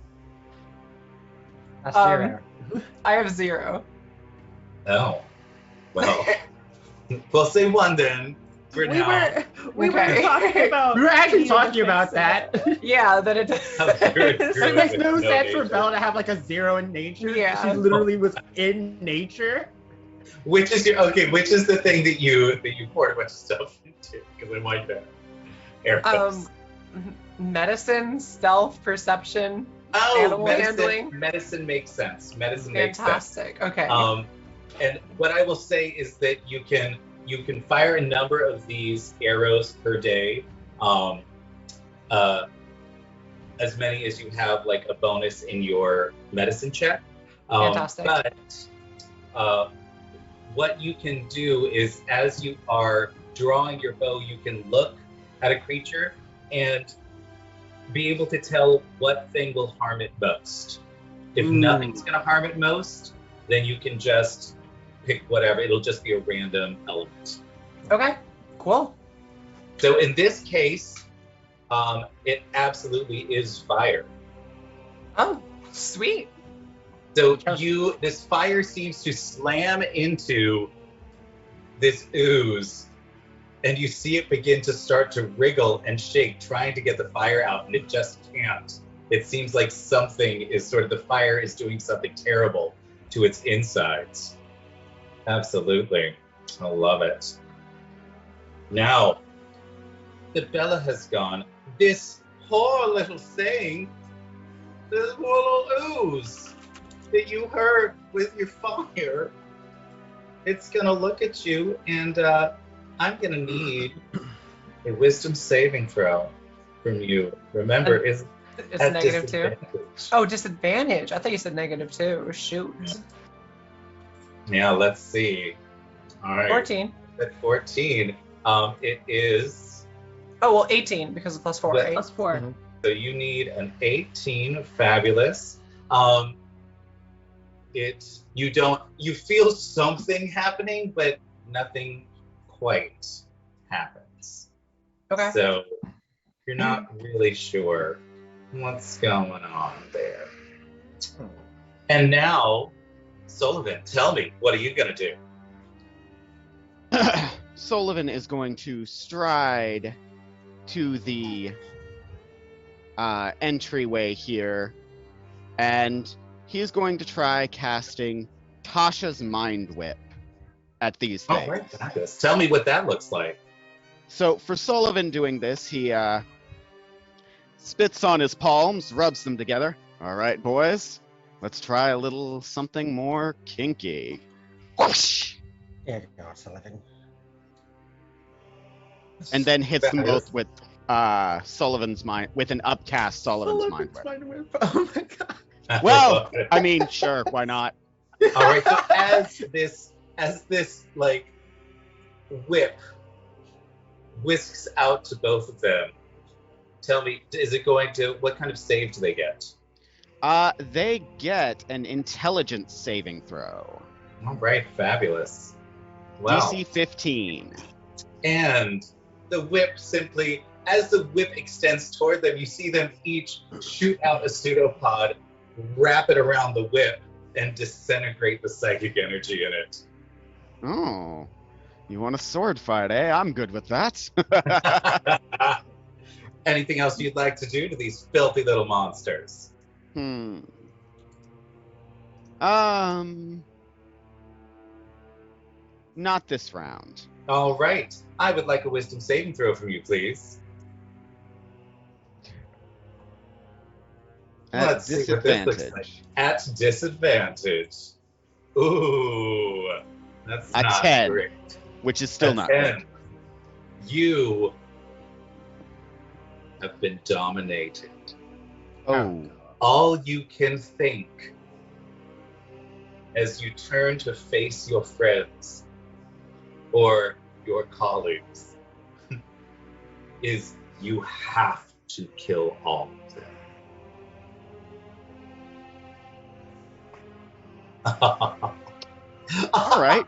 That's Um, zero. I have 0. Oh, well, we'll say 1 then. For We now. were Okay. talking about. We were actually being talking able to about fix it. that. Yeah, that it How good It Druid makes with no sense for nature. Bella to have like a 0 in nature. Yeah. She literally was in nature. Which is which is the thing that you poured a bunch of stuff into? Because I like that. Arrows. Medicine, stealth, perception, Oh, animal handling. medicine makes sense. Medicine makes sense. Fantastic. Okay. And what I will say is that you can fire a number of these arrows per day, as many as you have like a bonus in your medicine check. Fantastic. But what you can do is, as you are drawing your bow, you can look at a creature and be able to tell what thing will harm it most. If nothing's going to harm it most, then you can just pick whatever. It'll just be a random element. Okay. Cool. So in this case, it absolutely is fire. Oh, sweet. So this fire seems to slam into this ooze, and you see it begin to start to wriggle and shake, trying to get the fire out, and it just can't. It seems like the fire is doing something terrible to its insides. Absolutely. I love it. Now that Bella has gone, this poor little thing, this poor little ooze that you heard with your fire, it's gonna look at you, and I'm gonna need a wisdom saving throw from you. Remember, It's at -2. disadvantage. Oh, disadvantage. I thought you said -2. Shoot. Yeah, let's see. All right. 14. At 14, it is. Oh, well, 18 because of +4, Well, right? +4. So you need an 18. Fabulous. You feel something happening, but nothing quite happens. Okay. So you're not really sure what's going on there. And now, Sullivan, tell me, what are you gonna do? Sullivan is going to stride to the entryway here, and he is going to try casting Tasha's Mind Whip at these things. Oh, right, fabulous. Tell me what that looks like. So for Sullivan doing this, he spits on his palms, rubs them together. All right, boys, let's try a little something more kinky. Whoosh! There you go, Sullivan. And then hits them both with Sullivan's mind, with an upcast Sullivan's Mind Whip. Oh my god. Well, I mean, sure, why not? All right. So as this like whip whisks out to both of them, tell me, what kind of save do they get? They get an intelligence saving throw. All right, fabulous. Wow. DC 15. And the whip simply, as the whip extends toward them, you see them each shoot out a pseudopod, wrap it around the whip, and disintegrate the psychic energy in it. Oh, you want a sword fight, eh? I'm good with that. Anything else you'd like to do to these filthy little monsters? Not this round. All right. I would like a wisdom saving throw from you, please. At Let's see what this looks disadvantage. like. At disadvantage. Ooh, that's A not 10. great. Which is still A not 10. good. You have been dominated. Oh. All you can think as you turn to face your friends or your colleagues is you have to kill all of them. All right.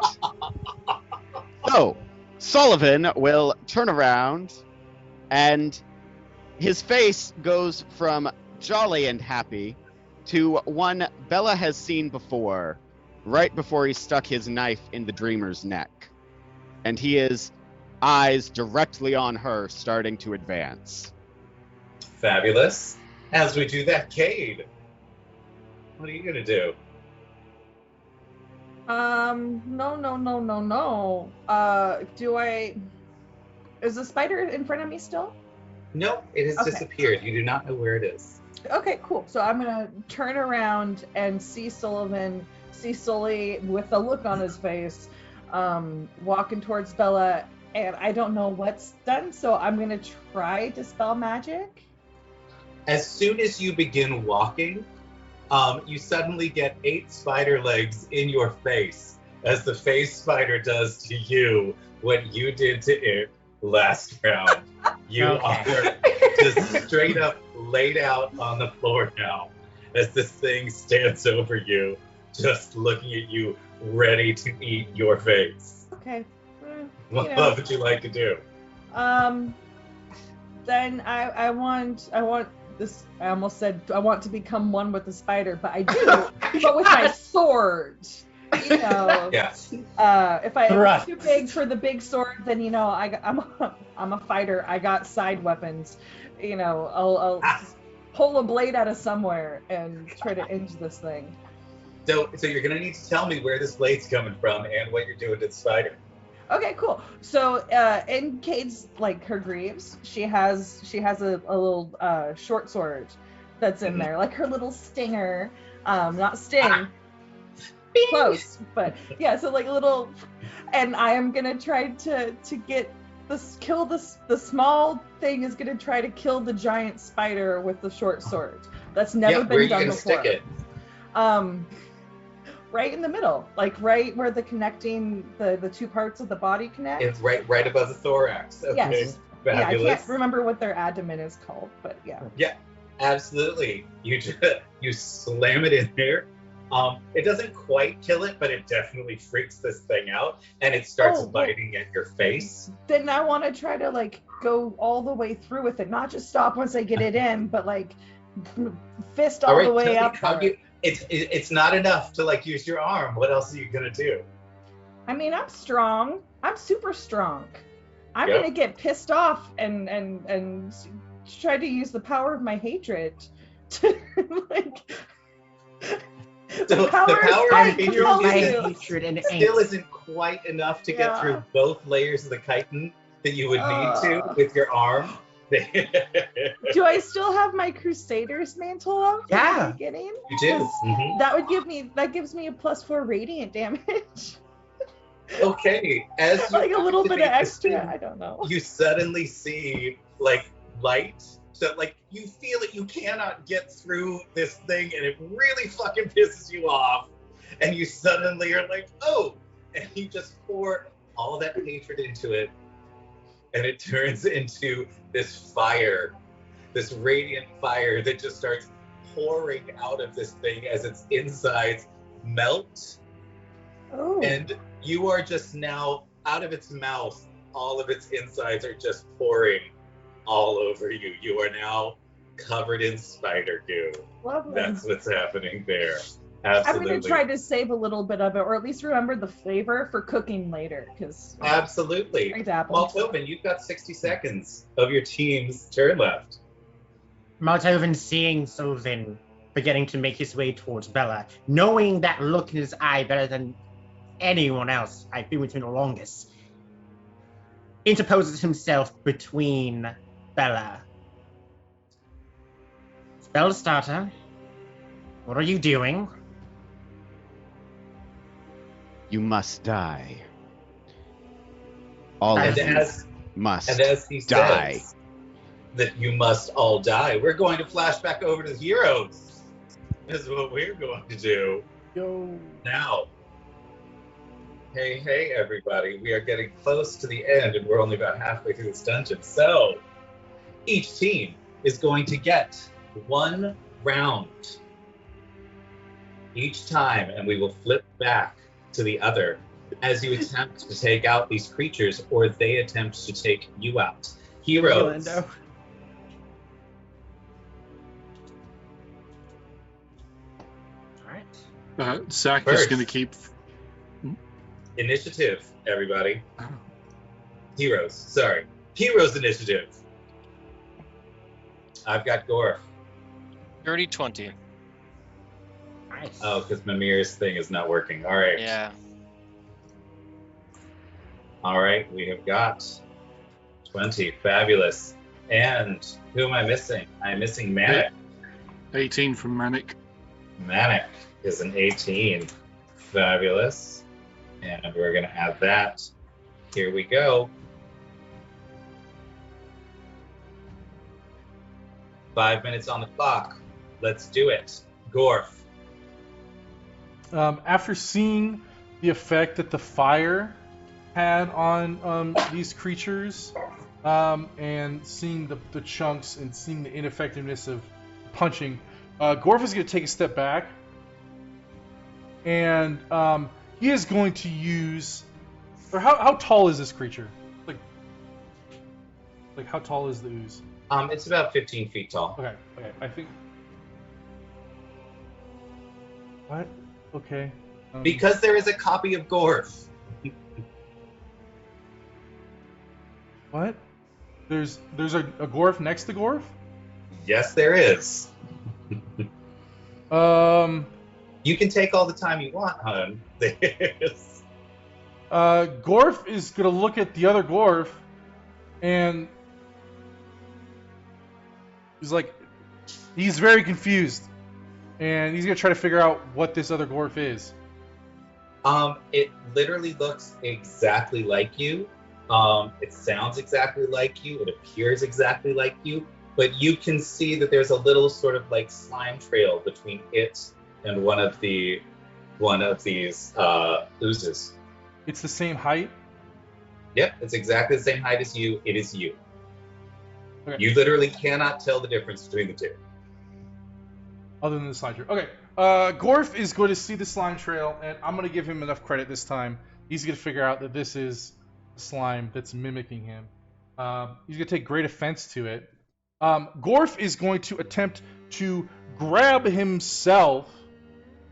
So, Sullivan will turn around and his face goes from jolly and happy to one Bella has seen before, right before he stuck his knife in the dreamer's neck. And he is eyes directly on her, starting to advance. Fabulous. As we do that, Cade, what are you gonna do? No. Is the spider in front of me still? Nope, it has Okay. disappeared. You do not know where it is. Okay, cool. So I'm gonna turn around and see Sully with a look on his face, walking towards Bella, and I don't know what's done, so I'm gonna try dispel magic. As soon as you begin walking, you suddenly get 8 spider legs in your face, as the face spider does to you what you did to it last round. You Okay. are just straight up laid out on the floor now, as this thing stands over you, just looking at you, ready to eat your face. Okay. What would you like to do? Then I want this. I almost said I want to become one with the spider, but I do, but with my sword. You know. Yeah. If I'm Right. too big for the big sword, then I'm a fighter. I got side weapons. I'll pull a blade out of somewhere and try to injure this thing. So you're gonna need to tell me where this blade's coming from and what you're doing to the spider. Okay, cool. So in Cade's, like, her greaves, she has a little short sword that's in there, like her little stinger, not sting, close, but yeah. So like little, and I am gonna try to kill the small thing is gonna try to kill the giant spider with the short sword. That's never Where are been you done gonna before. stick it? Right in the middle, like right where the connecting the two parts of the body connect. It's right above the thorax. Okay. Yes. Yeah, I Fabulous. can't remember what their abdomen is called, but yeah. Yeah, absolutely. You slam it in there. It doesn't quite kill it, but it definitely freaks this thing out, and it starts biting at your face. Then I want to try to like go all the way through with it, not just stop once I get it in, but like fist all the way tell me up. how it's not enough to like use your arm. What else are you gonna do? I mean, I'm strong. I'm super strong. I'm Yep. gonna get pissed off and try to use the power of my hatred to like. The power of fight hatred compels My you. hatred and Still angst. isn't quite enough to get Yeah. through both layers of the chitin that you would need to with your arm. Do I still have my Crusaders mantle on? From Yeah. the beginning? You do. Mhm. That gives me a +4 radiant damage. Okay, as you Like a little bit of activate this extra. thing, I don't know. you suddenly see like light. So like you feel that you cannot get through this thing, and it really fucking pisses you off. And you suddenly are like, oh, and you just pour all that hatred into it, and it turns into this fire, this radiant fire that just starts pouring out of this thing as its insides melt. Oh. And you are just now out of its mouth, all of its insides are just pouring all over you. You are now covered in spider goo. Lovely. That's what's happening there. I'm Absolutely. gonna try to save a little bit of it, or at least remember the flavor for cooking later, because Absolutely. things happen. Maltoven, you've got 60 seconds of your team's turn left. Maltoven seeing Sylvan beginning to make his way towards Bella, knowing that look in his eye better than anyone else I've been with him the longest, interposes himself between Bella. Spell starter, what are you doing? You must die. All And of you as must he die. says that you must all die, we're going to flash back over to the heroes. This is what we're going to do Yo. now. Hey, everybody. We are getting close to the end, and we're only about halfway through this dungeon. So, each team is going to get 1 round each time, and we will flip back to the other as you attempt to take out these creatures, or they attempt to take you out. Heroes, Orlando. Zach is First. going to keep. Initiative, everybody. Heroes. Sorry. Heroes initiative. I've got Gorf. 30-20. Nice. Oh, because Mimir's thing is not working. All right. Yeah. All right. We have got 20. Fabulous. And who am I missing? I'm missing Manic. 18 from Manic. Manic is an 18. Fabulous. And we're going to add that. Here we go. 5 minutes on the clock. Let's do it. Gorf. After seeing the effect that the fire had on these creatures, and seeing the chunks and seeing the ineffectiveness of punching, Gorf is going to take a step back, and he is going to use. Or how tall is this creature? Like how tall is the ooze? It's about 15 feet tall. Okay, I think. What? Okay. Because there is a copy of Gorf. What? There's a Gorf next to Gorf? Yes, there is. You can take all the time you want, hon. Gorf is gonna look at the other Gorf, and he's very confused, and he's gonna try to figure out what this other Gorf is. It literally looks exactly like you. It sounds exactly like you. It appears exactly like you. But you can see that there's a little sort of like slime trail between it and one of these oozes. It's the same height? Yep, it's exactly the same height as you. It is you. Okay. You literally cannot tell the difference between the two. Other than the slime trail. Okay. Gorf is going to see the slime trail, and I'm going to give him enough credit this time. He's going to figure out that this is slime that's mimicking him. He's going to take great offense to it. Gorf is going to attempt to grab himself.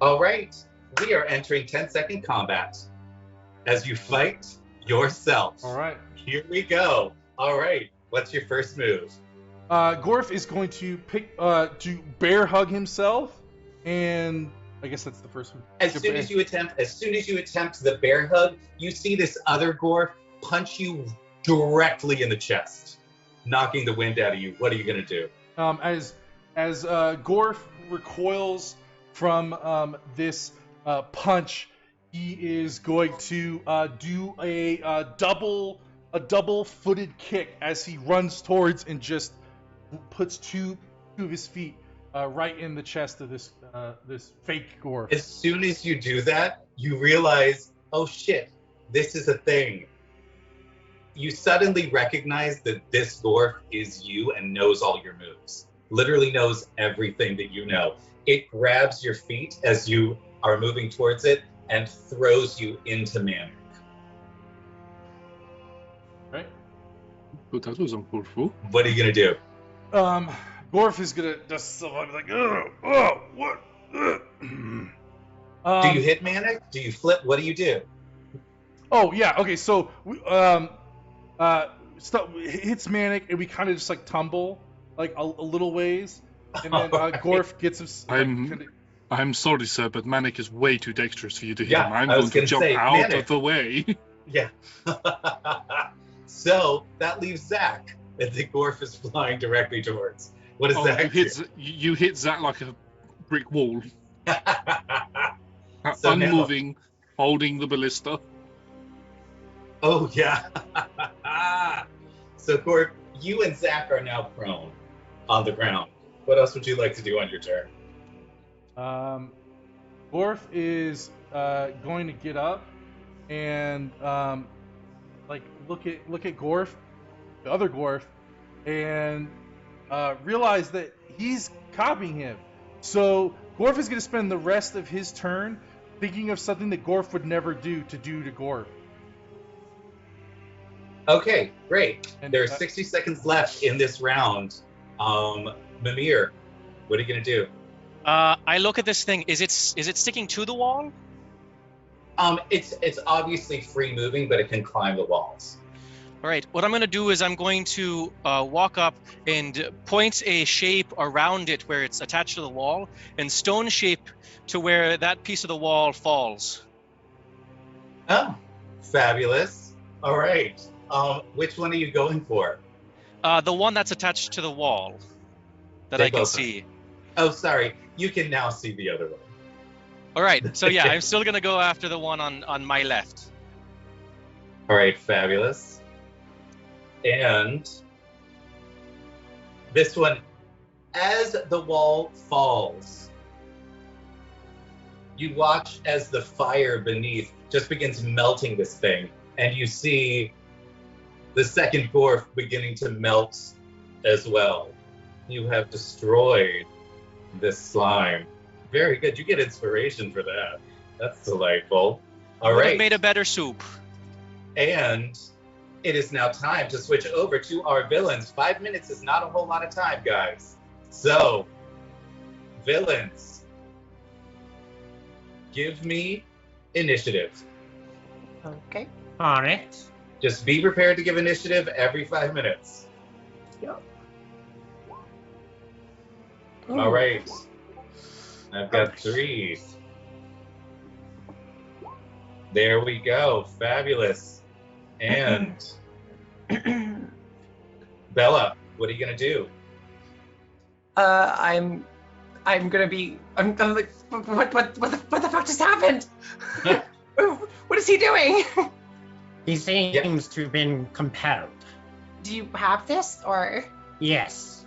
All right. We are entering 10-second combat as you fight yourself. All right. Here we go. All right. What's your first move? Gorf is going to to bear hug himself, and I guess that's the first one. As soon as you attempt the bear hug, you see this other Gorf punch you directly in the chest, knocking the wind out of you. What are you gonna do? As Gorf recoils from this punch, he is going to do a double-footed kick as he runs towards and just puts two of his feet right in the chest of this fake Gorf. As soon as you do that, you realize, oh shit, this is a thing. You suddenly recognize that this Gorf is you and knows all your moves. Literally knows everything that you know. It grabs your feet as you are moving towards it and throws you into Manic. Right? But that was uncalled for. What are you gonna do? Gorf is gonna just like, what? Do you hit Manic? Do you flip? What do you do? Oh yeah, okay. So hits Manic, and we kind of just like tumble like a little ways, and then Gorf gets him. I'm sorry, sir, but Manic is way too dexterous for you to hit Yeah, him. I'm I going was to gonna jump say, out Manic. of the way. Yeah. So that leaves Zach, and the Gorf is flying directly towards. What does Zach do? You hit Zach like a brick wall, So unmoving, holding the ballista. Oh, yeah. So, Gorf, you and Zach are now prone on the ground. What else would you like to do on your turn? Gorf is going to get up and look at Gorf, the other Gorf, and realize that he's copying him. So Gorf is going to spend the rest of his turn thinking of something that Gorf would never do to Gorf. Okay, great. And, There's 60 seconds left in this round. Mimir, what are you going to do? I look at this thing. Is it sticking to the wall? It's obviously free moving, but it can climb the walls. All right. What I'm going to do is I'm going to walk up and point a shape around it where it's attached to the wall, and stone shape to where that piece of the wall falls. Oh, fabulous. All right. Which one are you going for? The one that's attached to the wall that They I can both- see. Oh, sorry. You can now see the other one. All right. So yeah, I'm still going to go after the one on my left. All right, fabulous. And this one, as the wall falls, you watch as the fire beneath just begins melting this thing, and you see the second dwarf beginning to melt as well. You have destroyed this slime. Very good. You get inspiration for that. That's delightful. All Would have right. made a better soup. And it is now time to switch over to our villains. 5 minutes is not a whole lot of time, guys. So, villains, give me initiative. Okay. On it. Just be prepared to give initiative every 5 minutes. Yep. All right. I've got 3. There we go. Fabulous. And Bella, what are you gonna do? I'm gonna be. I'm like, what the fuck just happened? What is he doing? He seems to have been compelled. Do you have this or? Yes.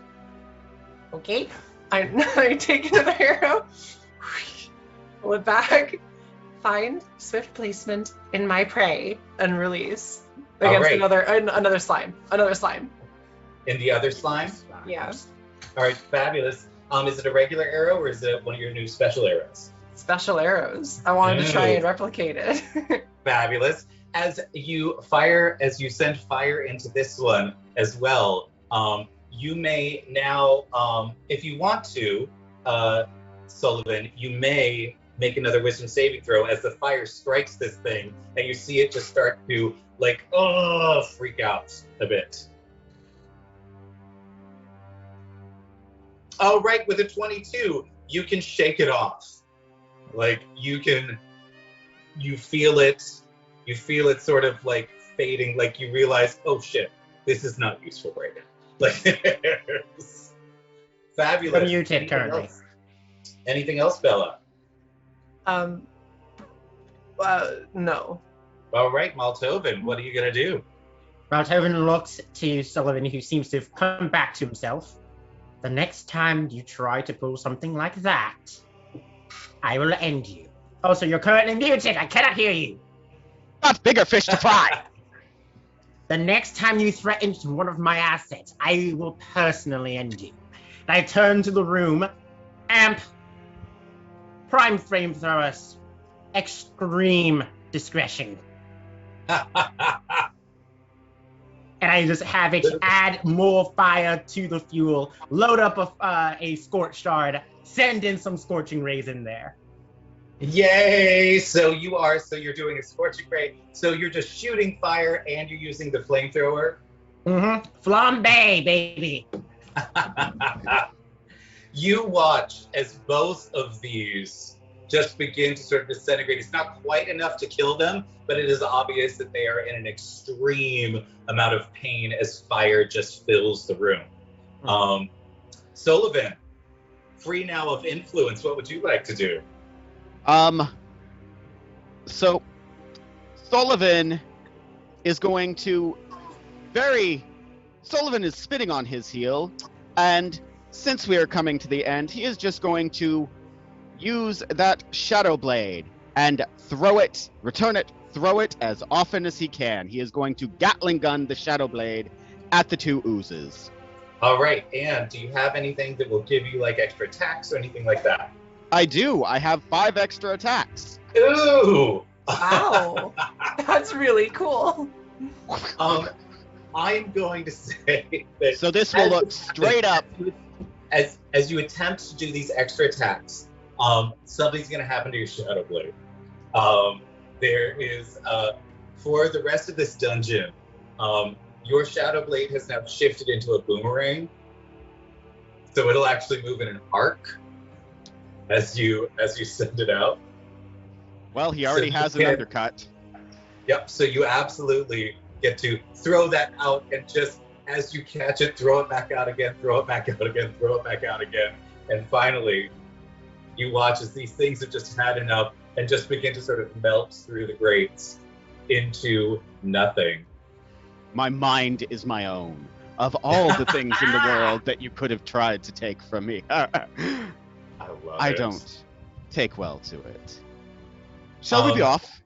Okay. I take another arrow, pull it back, find swift placement in my prey, and release against right. another slime. Another slime. In the other slime? Yeah. All right, fabulous. Is it a regular arrow or is it one of your new special arrows? Special arrows. I wanted to try and replicate it. Fabulous. As you send fire into this one as well, you may now, if you want to, Sullivan, you may make another wisdom saving throw as the fire strikes this thing and you see it just start to freak out a bit. Oh, right, with a 22, you can shake it off. You feel it sort of fading, you realize, oh shit, this is not useful right now. Fabulous. Muted currently. Anything else, Bella? No. All right, Maltoven, what are you gonna do? Maltoven looks to Sullivan, who seems to have come back to himself. The next time you try to pull something like that, I will end you. Also, you're currently muted. I cannot hear you. Got bigger fish to fry. The next time you threaten one of my assets, I will personally end you. And I turn to the room. Amp. Prime frame throwers. Extreme discretion. And I just have it add more fire to the fuel, load up a scorch shard, send in some scorching rays in there. Yay! So you're doing a scorching ray. So you're just shooting fire and you're using the flamethrower. Flambe, baby. You watch as both of these just begin to sort of disintegrate. It's not quite enough to kill them, but it is obvious that they are in an extreme amount of pain as fire just fills the room. Sullivan, free now of influence, what would you like to do? So Sullivan is going to Sullivan is spitting on his heel, and since we are coming to the end, he is just going to use that shadow blade and return it, throw it as often as he can. He is going to Gatling gun the shadow blade at the 2 oozes. All right, and do you have anything that will give you extra attacks or anything like that? I do. I have 5 extra attacks. Ooh! Wow. That's really cool. I'm going to say that. So this will look straight up as you attempt to do these extra attacks, something's going to happen to your Shadow Blade. There is, for the rest of this dungeon, your Shadow Blade has now shifted into a boomerang. So it'll actually move in an arc as you send it out. Well, he already has an undercut. Yep, so you absolutely get to throw that out, and just as you catch it, throw it back out again, throw it back out again, throw it back out again. And finally, you watch as these things have just had enough and just begin to sort of melt through the grates into nothing. My mind is my own. Of all the things in the world that you could have tried to take from me, I don't take well to it. Shall we be off?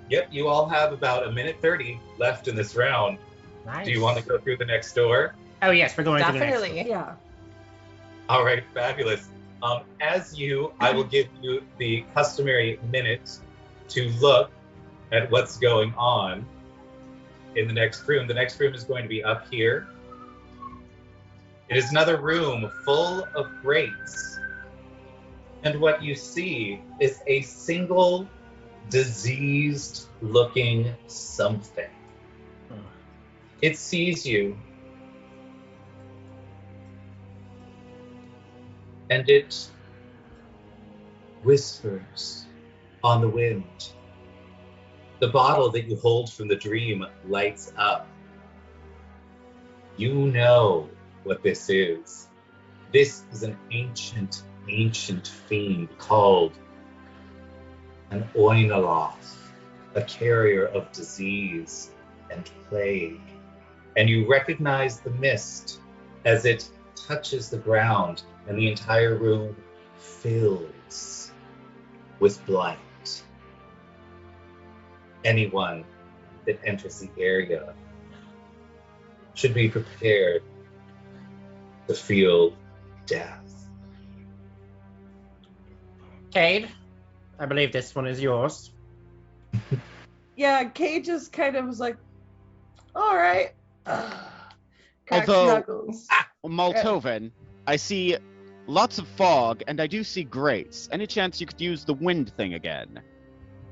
Yep, you all have about 1:30 left in this round. Nice. Do you want to go through the next door? Oh yes, we're going to the Definitely. next Yeah. All right, fabulous. I will give you the customary minute to look at what's going on in the next room. The next room is going to be up here. It is another room full of grates. And what you see is a single diseased-looking something. It sees you. And it whispers on the wind. The bottle that you hold from the dream lights up. You know what this is. This is an ancient fiend called an Oinoloth, a carrier of disease and plague. And you recognize the mist as it touches the ground, and the entire room fills with blight. Anyone that enters the area should be prepared to feel death. Cade, I believe this one is yours. Yeah, Kay just kind of was like, all right. Cracks Although- knuckles. Moltovan, I see lots of fog, and I do see grates. Any chance you could use the wind thing again?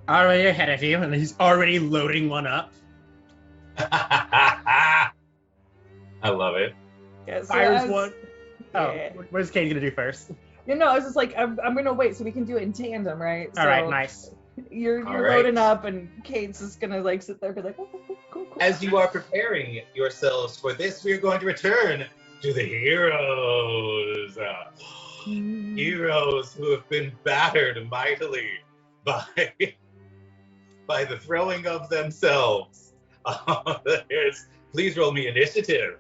Already ahead of you, and he's already loading one up. I love it. Yeah, so Fires one. Oh, Yeah. what is Cade gonna do first? You know, I was just like, I'm gonna wait so we can do it in tandem, right? All right, nice. You're All right. loading up, and Kate's just gonna like sit there and be like, oh, cool. As you are preparing yourselves for this, we are going to return to the heroes. Heroes who have been battered mightily by the throwing of themselves. Please roll me initiative.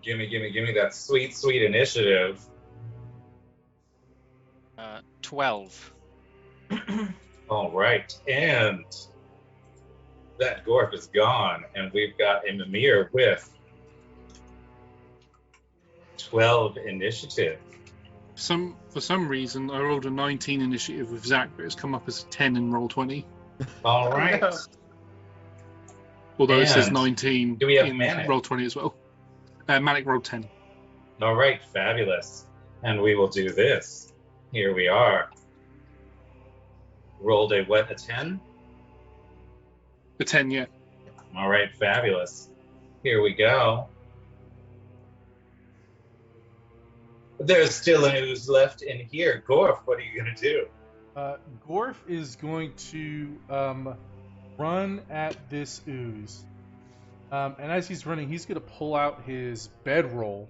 Give me that sweet initiative. 12. All right, and that Gorf is gone, and we've got a Mimir with 12 initiative. For some reason, I rolled a 19 initiative with Zach, but it's come up as a 10 in roll 20. All right. no. Although it says And 19 do we have in Manic? roll 20 as well. Manic rolled 10. All right, fabulous. And we will do this. Here we are. Rolled a what, a 10? A 10, yeah. All right, fabulous. Here we go. There's still an ooze left in here. Gorf, what are you going to do? Gorf is going to run at this ooze. And as he's running, he's going to pull out his bedroll,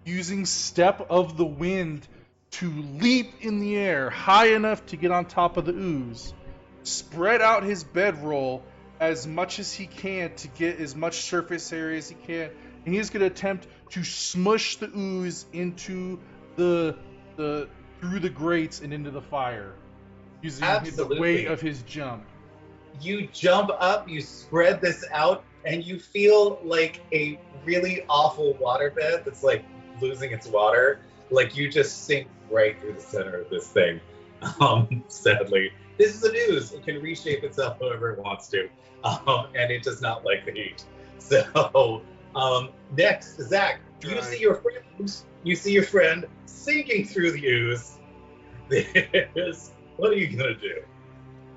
using Step of the Wind to leap in the air high enough to get on top of the ooze, spread out his bedroll as much as he can to get as much surface area as he can, and he's going to attempt to smush the ooze into the through the grates and into the fire, using the Absolutely. weight of his jump. You jump up, you spread this out, and you feel like a really awful waterbed that's like losing its water. Like you just sink right through the center of this thing, sadly. This is an ooze. It can reshape itself however it wants to, and it does not like the heat. So next, Zach, you see your friend. You see your friend sinking through the ooze. What are you gonna do?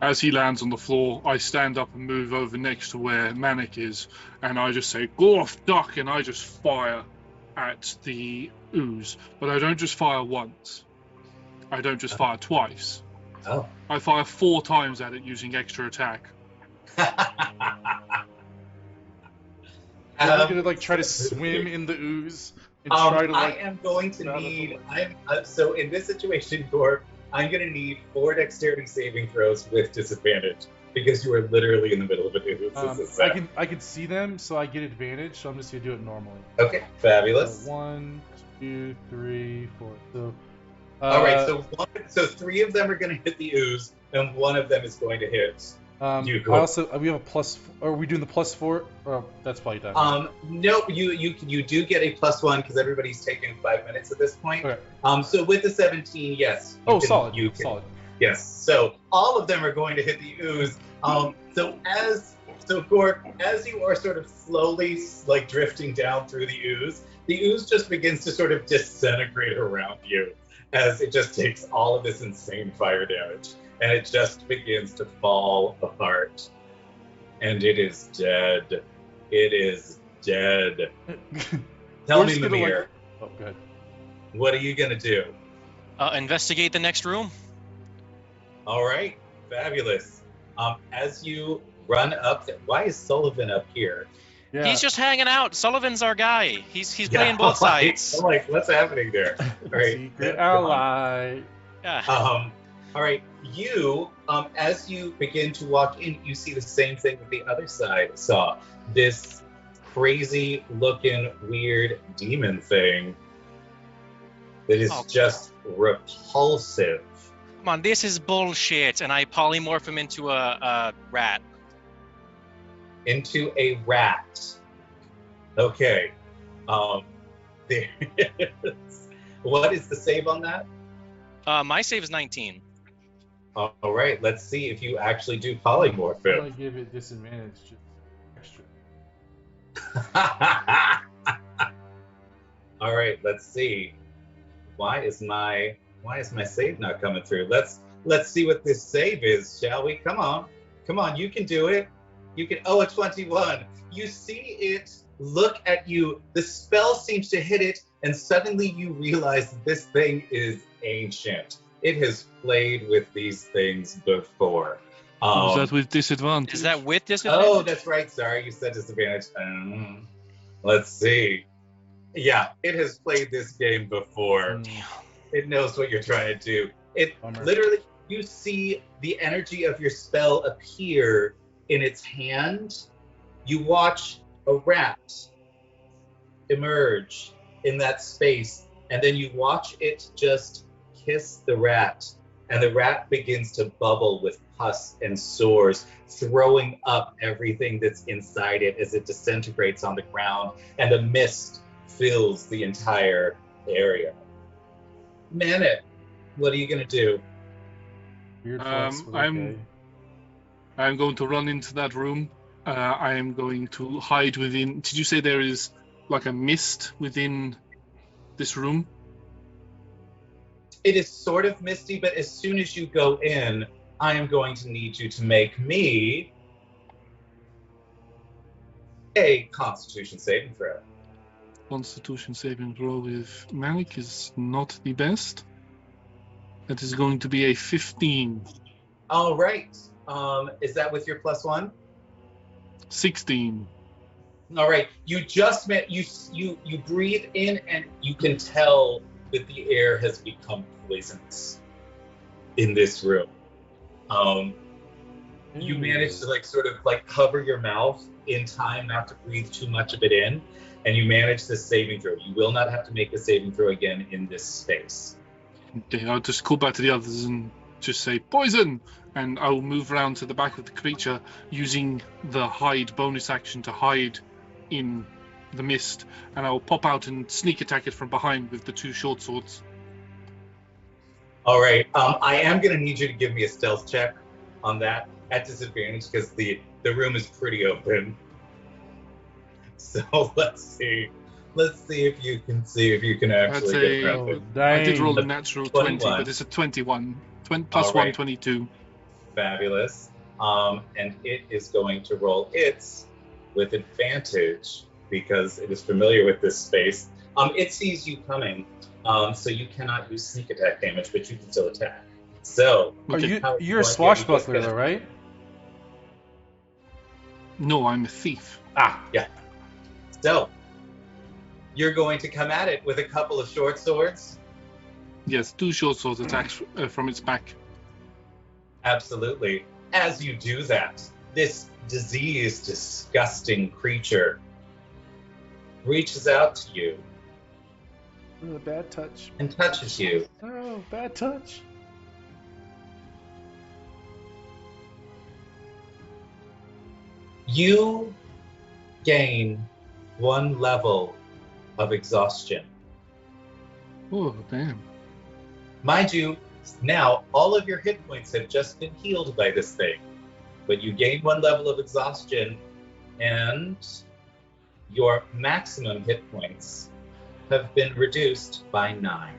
As he lands on the floor, I stand up and move over next to where Manic is, and I just say, "Go off, duck," and I just fire at the ooze. But I don't just fire once. I don't just fire twice. Oh. I fire 4 times at it using extra attack. Are you gonna try to swim in the ooze and try to I am going to need. So in this situation, Gorp, I'm going to need 4 dexterity saving throws with disadvantage because you are literally in the middle of an ooze. I can see them, so I get advantage. So I'm just gonna do it normally. Okay, fabulous. So 1, 2, 3, 4. So. All right, so 3 of them are going to hit the ooze, and 1 of them is going to hit you. I also we have a plus. Are we doing the +4? Oh, that's probably done. No, you do get a +1 because everybody's taken 5 minutes at this point. Okay. So with the 17, yes. Solid. Solid. Yes. So all of them are going to hit the ooze. So Gork, as you are sort of slowly drifting down through the ooze just begins to sort of disintegrate around you as it just takes all of this insane fire damage, and it just begins to fall apart. And it is dead. It is dead. Tell me, Mimir. Oh, good. What are you gonna do? Investigate the next room. All right, fabulous. As you run up, why is Sullivan up here? Yeah. He's just hanging out. Sullivan's our guy. He's playing both sides. What's happening there? All right. Secret ally. Yeah. All right. You, as you begin to walk in, you see the same thing that the other side saw. This crazy-looking, weird demon thing that is just repulsive. Come on, this is bullshit. And I polymorph him into a rat. Into a rat. Okay. There is. What is the save on that? My save is 19. All right. Let's see if you actually do polymorph I'm him. gonna give it disadvantage, just extra. All right. Let's see. Why is my save not coming through? Let's see what this save is, shall we? Come on. You can do it. You can. Oh, a 21. You see it look at you. The spell seems to hit it, and suddenly you realize that this thing is ancient. It has played with these things before. Is that with disadvantage? Is that with disadvantage? Oh, that's right. Sorry, you said disadvantage. Let's see. Yeah, it has played this game before. It knows what you're trying to do. Literally, you see the energy of your spell appear in its hand. You watch a rat emerge in that space, and then you watch it just kiss the rat, and the rat begins to bubble with pus and sores, throwing up everything that's inside it as it disintegrates on the ground, and a mist fills the entire area. Manet, what are you gonna do? Weird flex, but okay. I'm going to run into that room. I am going to hide within. Did you say there is like a mist within this room? It is sort of misty, but as soon as you go in, I am going to need you to make me a Constitution saving throw. Constitution saving throw with Malik is not the best. That is going to be a 15. All right. Is that with your +1? 16. All right. You just met. You breathe in, and you can tell that the air has become poisonous in this room. You manage to sort of cover your mouth in time not to breathe too much of it in, and you manage this saving throw. You will not have to make a saving throw again in this space. Okay, I'll just call back to the others and just say poison, and I'll move around to the back of the creature using the hide bonus action to hide in the mist, and I'll pop out and sneak attack it from behind with the 2 short swords. All right. I am going to need you to give me a stealth check on that at disadvantage because the room is pretty open. So let's see. Let's see if you can actually That's get a- around it. I did roll a Dang. natural 21. 20, but it's a 21. Plus All 1, right. 22. Fabulous. And it is going to roll its with advantage because it is familiar with this space. It sees you coming, so you cannot use sneak attack damage, but you can still attack. So, Are Okay. you, how- you're a what- swashbuckler, you're just though, right? No, I'm a thief. Ah, So, you're going to come at it with a couple of short swords? Yes, 2 short sword attacks from its back. Absolutely. As you do that, this diseased, disgusting creature reaches out to you ooh, bad touch. and touches you. Oh, bad touch. You gain 1 level of exhaustion. Oh, damn. Mind you, now all of your hit points have just been healed by this thing, but you gain 1 level of exhaustion, and your maximum hit points have been reduced by 9.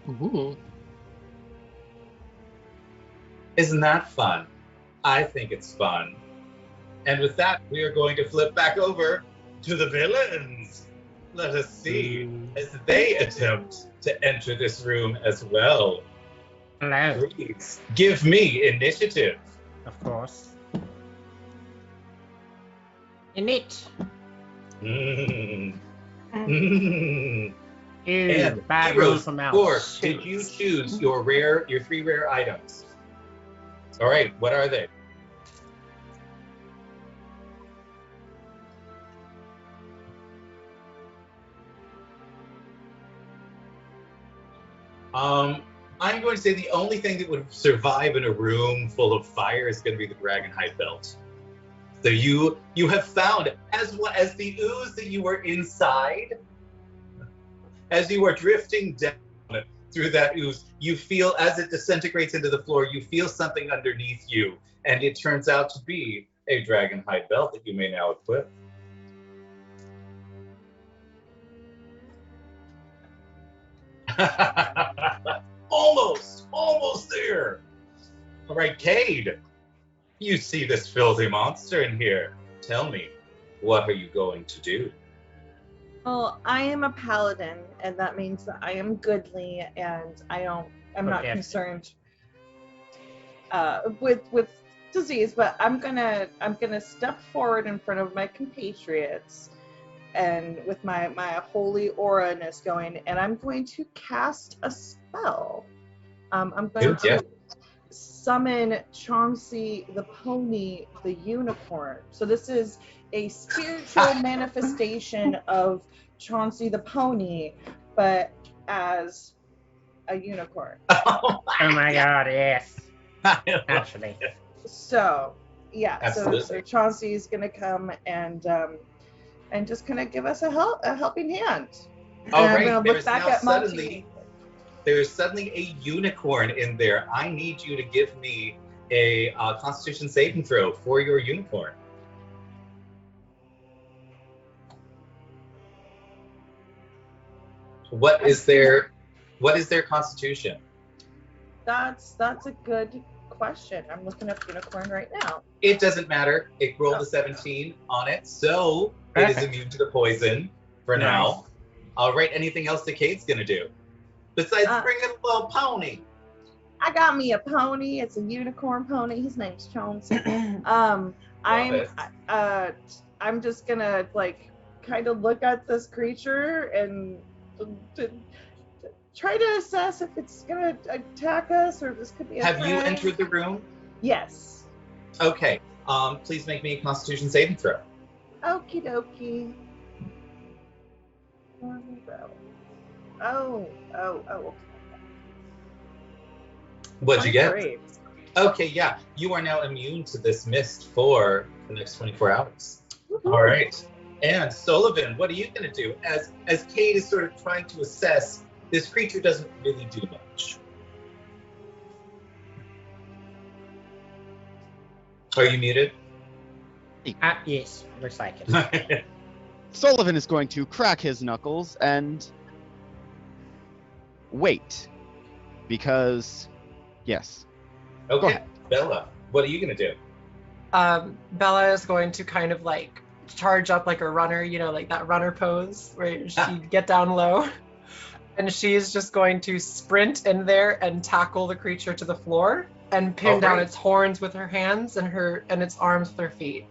Ooh. Isn't that fun? I think it's fun. And with that, we are going to flip back over to the villains. Let us see as they attempt to enter this room as well. Hello. Please give me initiative. Of course. Init. Mm. Mm. Ew, And bad roll heroes, from out. score. Did you choose your 3 rare items? All right, what are they? I'm going to say the only thing that would survive in a room full of fire is going to be the Dragonhide belt. So you have found, as well as the ooze that you were inside, as you are drifting down through that ooze, you feel as it disintegrates into the floor, you feel something underneath you, and it turns out to be a Dragonhide belt that you may now equip. Almost there. All right, Cade, you see this filthy monster in here. Tell me, what are you going to do? Well, I am a paladin, and that means that I am goodly, and I'm not Okay. concerned with disease. But I'm gonna step forward in front of my compatriots, and with my holy aura-ness going, and I'm going to cast a spell. I'm going Yeah. to summon Chauncey the pony, the unicorn. So this is a spiritual manifestation of Chauncey the pony, but as a unicorn. Oh my god, yes. Actually. So yeah, Absolutely. so Chauncey's gonna come and just kind of give us a helping hand. All And I'm right, gonna there look is back now at suddenly a unicorn in there. I need you to give me a Constitution saving throw for your unicorn. What is their Constitution? That's a good question. I'm looking up unicorn right now. It doesn't matter. It rolled a 17 on it, so it is Perfect. immune to the poison for now. All right. Anything else that Kate's gonna do besides bring in a little pony? I got me a pony. It's a unicorn pony. His name's Chauncey. I'm just gonna kind of look at this creature and to try to assess if it's gonna attack us or if this could be a Have you threat. entered the room? Yes. Okay. Please make me a Constitution saving throw. Okie dokie. Oh. What'd you get? 23. Okay, yeah. You are now immune to this mist for the next 24 hours. All right. And Sullivan, what are you going to do? As Kate is sort of trying to assess, this creature doesn't really do much. Are you muted? Yes, looks like it. Sullivan is going to crack his knuckles and wait. Because, yes. Go Okay, ahead. Bella, what are you gonna do? Bella is going to kind of like charge up like a runner, like that runner pose where she'd get down low. And she's just going to sprint in there and tackle the creature to the floor and pin down Alright. its horns with her hands and its arms with her feet.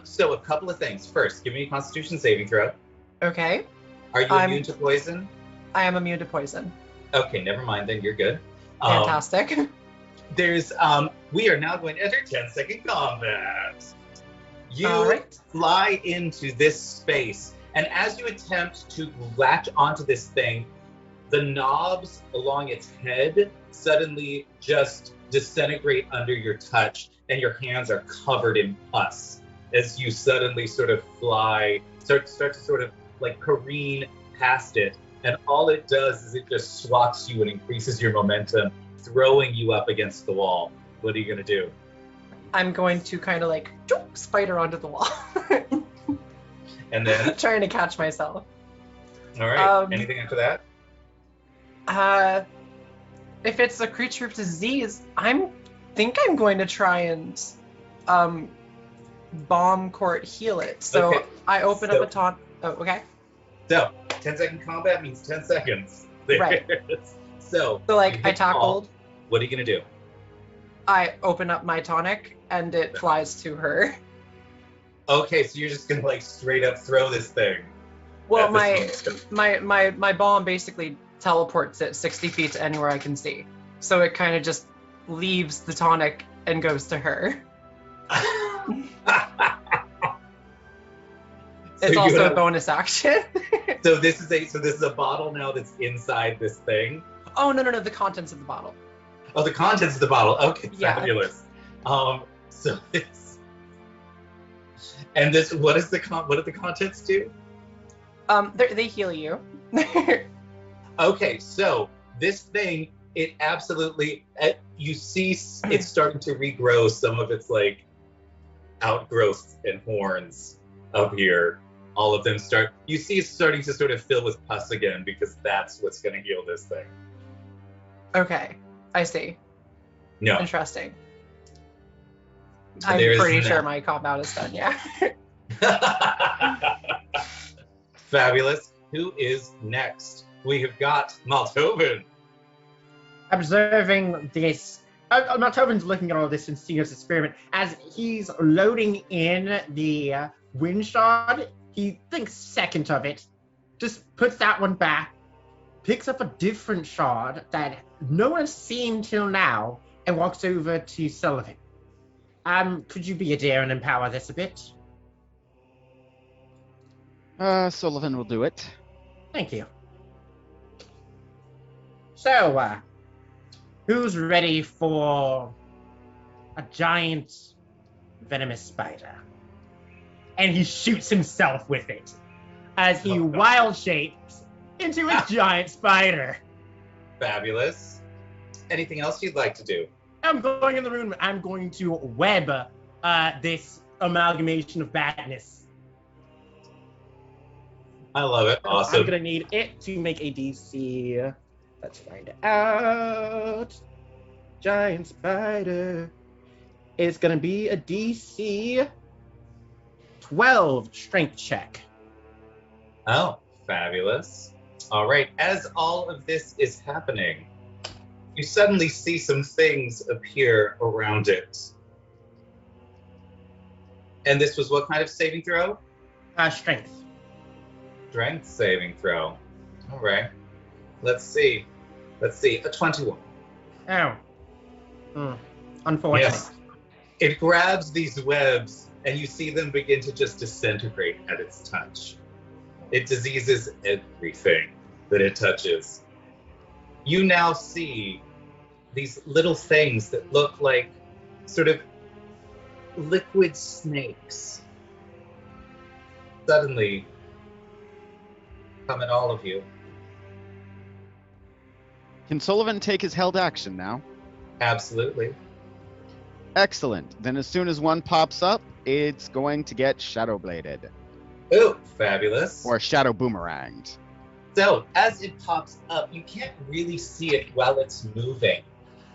So a couple of things. First, give me a Constitution saving throw. Okay. Are you immune to poison? I am immune to poison. Okay, never mind then. You're good. Fantastic. We are now going to enter 10-second combat. You All right. fly into this space, and as you attempt to latch onto this thing, the knobs along its head suddenly just disintegrate under your touch, and your hands are covered in pus as you suddenly sort of start to sort of like careen past it. And all it does is it just swats you and increases your momentum, throwing you up against the wall. What are you going to do? I'm going to kind of like spider onto the wall. And then, Trying to catch myself. all right, anything after that? If it's a creature of disease, think I'm going to try and bomb court heal it. So Okay, I open up a taunt. Oh, okay. So, 10-second combat means 10 seconds. Right. So like, you I hit the ball. tackled. What are you going to do? I open up my tonic and it flies to her. Okay, so you're just going to like straight up throw this thing. Well, at this my bomb basically teleports it 60 feet to anywhere I can see. So it kind of just leaves the tonic and goes to her. It's you also have- a bonus action. So this is a bottle now that's inside this thing. Oh, no, the contents of the bottle. Oh, the contents of the bottle. Okay, Yeah. fabulous. So this, and this, what do the contents do? They heal you. Okay, so this thing, it absolutely, you see it's starting to regrow some of its like outgrowths and horns up here. All of them you see it's starting to sort of fill with pus again because that's what's going to heal this thing. Okay, I see. No. Interesting. So I'm there's pretty that. sure my combat is done, yeah. Fabulous. Who is next? We have got Maltoven. Observing this, Maltoven's looking at all this and seeing his experiment. As he's loading in the wind shard, he thinks second of it, just puts that one back, picks up a different shard that no one's seen till now, and walks over to Sullivan. Could you be a dear and empower this a bit? Sullivan will do it. Thank you. So, who's ready for a giant venomous spider? And he shoots himself with it as he wild shapes into a giant spider. Fabulous. Anything else you'd like to do? I'm going in the room. I'm going to web this amalgamation of badness. I love it. Awesome. I'm gonna need it to make a DC. Let's find out. Giant spider. It's gonna be a DC 12 strength check. Oh, fabulous. All right. As all of this is happening, you suddenly see some things appear around it. And this was what kind of saving throw? Strength. Strength saving throw. All right. Let's see. A 21. Oh. Unfortunate. Yes. It grabs these webs, and you see them begin to just disintegrate at its touch. It diseases everything that it touches. You now see these little things that look like sort of liquid snakes suddenly come at all of you. Can Sullivan take his held action now? Absolutely. Excellent. Then as soon as one pops up, it's going to get shadow bladed Oh, fabulous. or shadow boomeranged. So as it pops up, you can't really see it while it's moving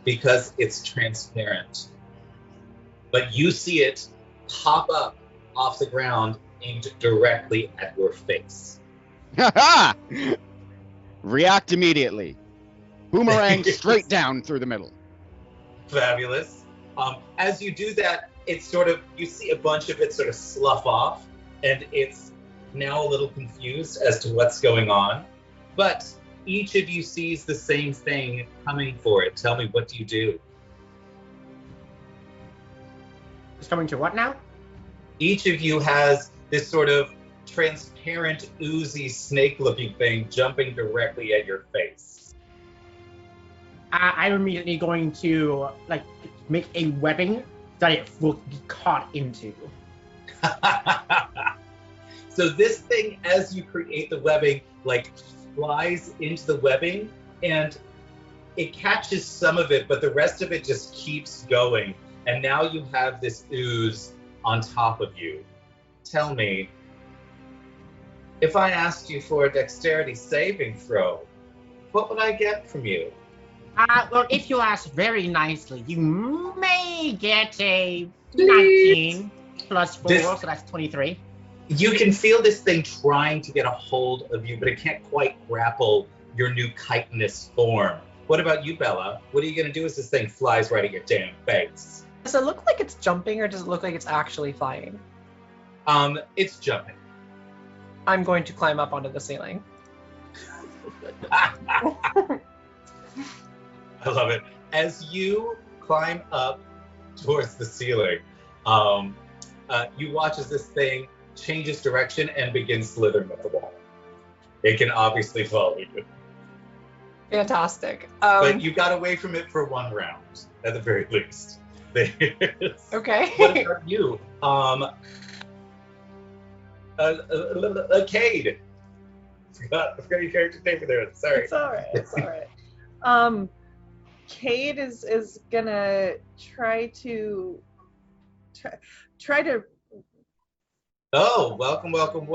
because it's transparent. But you see it pop up off the ground aimed directly at your face. Ha React immediately. Boomerang straight down through the middle. Fabulous. As you do that, it's sort of, you see a bunch of it sort of slough off, and it's now a little confused as to what's going on. But each of you sees the same thing coming for it. Tell me, what do you do? It's coming to what now? Each of you has this sort of transparent, oozy, snake-looking thing jumping directly at your face. I'm immediately going to like make a webbing that it will be caught into. So this thing, as you create the webbing, like flies into the webbing, and it catches some of it, but the rest of it just keeps going. And now you have this ooze on top of you. Tell me, if I asked you for a dexterity saving throw, what would I get from you? Well, if you ask very nicely, you may get a 19 plus 4, so that's 23. You can feel this thing trying to get a hold of you, but it can't quite grapple your new chitinous form. What about you, Bella? What are you going to do as this thing flies right at your damn face? Does it look like it's jumping, or does it look like it's actually flying? It's jumping. I'm going to climb up onto the ceiling. I love it. As you climb up towards the ceiling, you watch as this thing changes direction and begins slithering up the wall. It can obviously follow you. Fantastic. But you got away from it for one round, at the very least. Okay. What about you? Cade. Forgot your character's name for there. Sorry. It's all right. It's all right. Cade is gonna try to. Oh, welcome, Raid.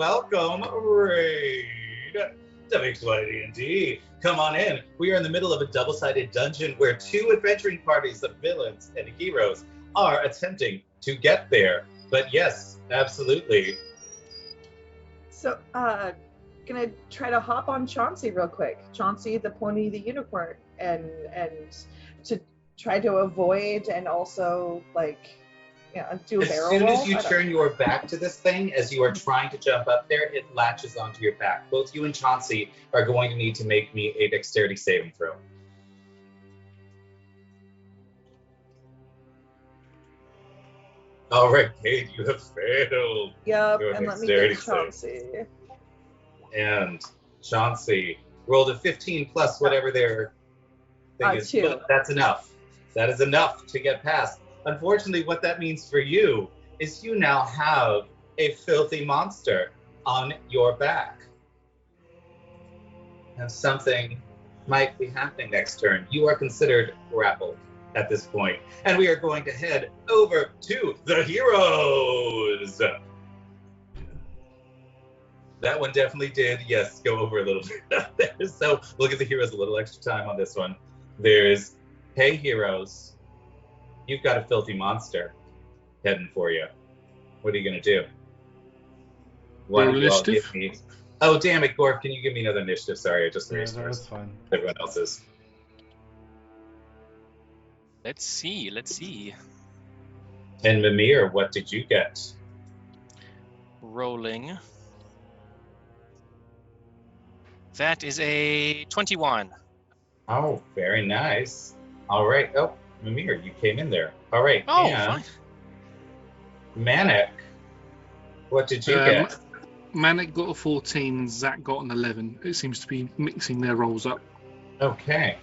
WXYD&D. Come on in. We are in the middle of a double-sided dungeon where two adventuring parties of villains and heroes are attempting to get there. But yes, absolutely. So, gonna try to hop on Chauncey real quick. Chauncey, the pony, the unicorn, and to try to avoid and also do a barrel roll. As soon as you turn your back to this thing, as you are trying to jump up there, it latches onto your back. Both you and Chauncey are going to need to make me a dexterity saving throw. All right, Kate, you have failed. Yep, your and let me dexterity get Chauncey. And Chauncey rolled a 15 plus whatever their thing is. 2. But that's enough. That is enough to get past. Unfortunately, what that means for you is you now have a filthy monster on your back. And something might be happening next turn. You are considered grappled at this point. And we are going to head over to the heroes. That one definitely did, yes, go over a little bit. So we'll give the heroes a little extra time on this one. There's, hey, heroes. You've got a filthy monster heading for you. What are you going to do? Why don't you all give me... Oh, damn it, Gorf, can you give me another initiative? Sorry, I just erased that's fine. everyone else's. Let's see. And Mimir, what did you get? Rolling. That is a 21. Oh, very nice. All right. Oh, Mimir, you came in there. All right. Oh, and fine. Manic, what did you get? Manic got a 14 and Zach got an 11. It seems to be mixing their rolls up. Okay.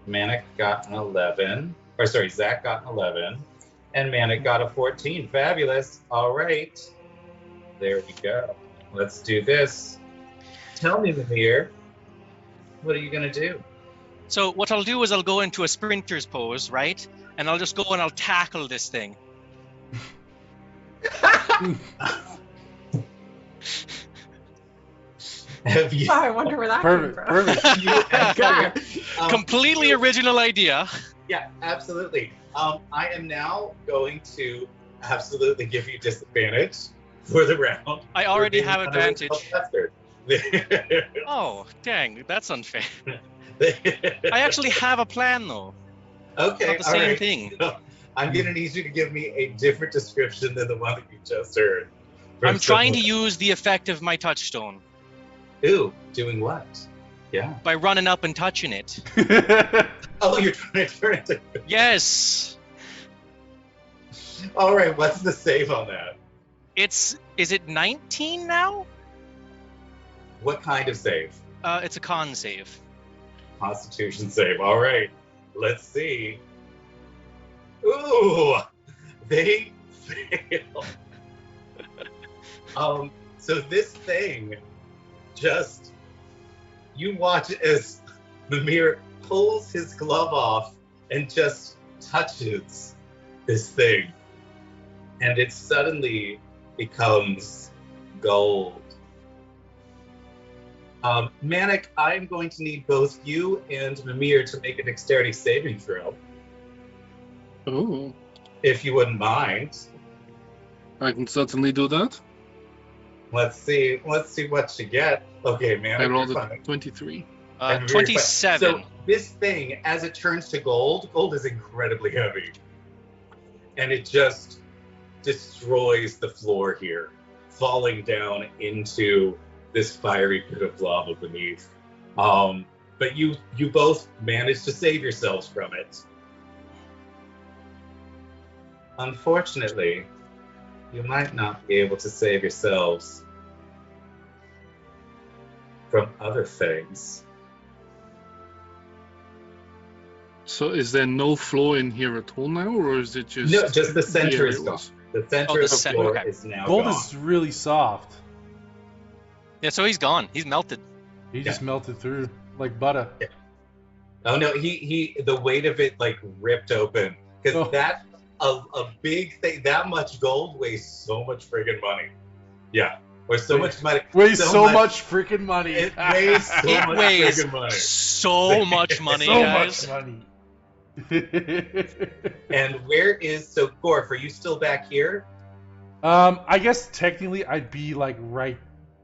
Manic got an 11. Or sorry, Zach got an 11. And Manic got a 14. Fabulous. All right. There we go. Let's do this. Tell me, Mimir, what are you going to do? So what I'll do is I'll go into a sprinter's pose, right? and I'll just go and I'll tackle this thing. Have you? I wonder where that came from. Perfect. you God. Completely original idea. Yeah, absolutely. I am now going to absolutely give you disadvantage for the round. I already for being have unoriginal advantage. bastard. Oh, dang, that's unfair. I actually have a plan though. Okay, Not the all same right. thing. So, I'm gonna need you to give me a different description than the one that you just heard. from I'm trying to someone. use the effect of my touchstone Ooh, doing what? Yeah. by running up and touching it. Oh, you're trying to turn it to. Yes. All right, what's the save on that? Is it 19 now? What kind of save? It's a con save. Constitution save. All right, let's see. Ooh, they fail. So this thing just, you watch as Mimir pulls his glove off and just touches this thing, and it suddenly becomes gold. Manic, I'm going to need both you and Mimir to make a dexterity saving throw, Oh, if you wouldn't mind. I can certainly do that. Let's see what you get. Okay, Manic, I you're rolled fine. a 23. And Mimir, you're fine. 27. So this thing, as it turns to gold is incredibly heavy, and it just destroys the floor here, falling down into this fiery pit of lava beneath. But you both managed to save yourselves from it. Unfortunately, you might not be able to save yourselves from other things. So is there no floor in here at all now, or is it just... No, just the center area is gone. was- The center the of the center, floor okay. is now Gold gone. is really soft. Yeah, so he's gone. He's melted. He just melted through like butter. Oh no, he the weight of it like ripped open, because Oh. that a big thing, that much gold weighs so much friggin' money. Yeah, or so much money. Weighs so much freaking money. It weighs so It much weighs friggin' money. so much money, so guys. much money. And where is Gorf? Are you still back here? I guess technically I'd be like right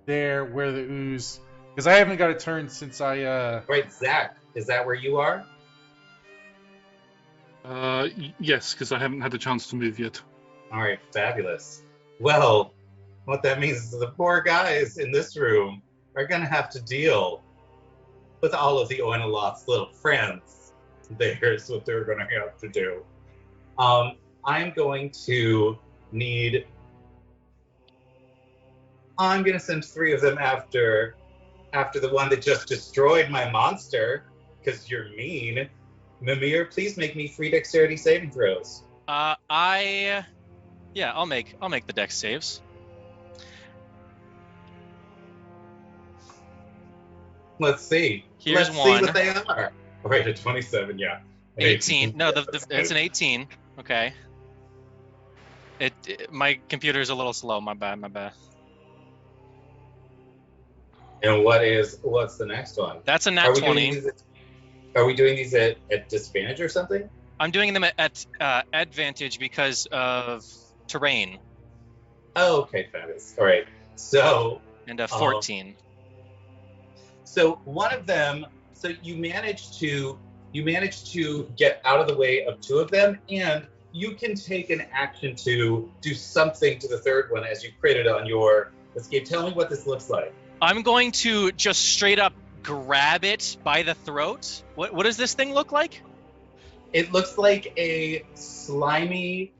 there where the ooze, because I haven't got a turn since I Right, Zach. Is that where you are? Yes, because I haven't had a chance to move yet. All right, fabulous. Well, what that means is the poor guys in this room are gonna have to deal with all of the Oenalot's little friends. There's what they're gonna have to do. I'm going to need. I'm gonna send 3 of them after the one that just destroyed my monster, because you're mean. Mimir, please make me 3 dexterity saving throws. I'll make the dex saves. Let's see. Here's Let's one. see what they are. All right, a 27, yeah. 18. No, That's it's good. an 18. Okay. My computer's a little slow. My bad. And what's the next one? That's a nat Are we 20. doing these at disadvantage or something? I'm doing them at advantage because of terrain. Oh, okay, fabulous. All right. So And a 14. So one of them, so you managed to get out of the way of 2 of them, and you can take an action to do something to the third one as you created on your escape. Tell me what this looks like. I'm going to just straight up grab it by the throat. What does this thing look like? It looks like a slimy,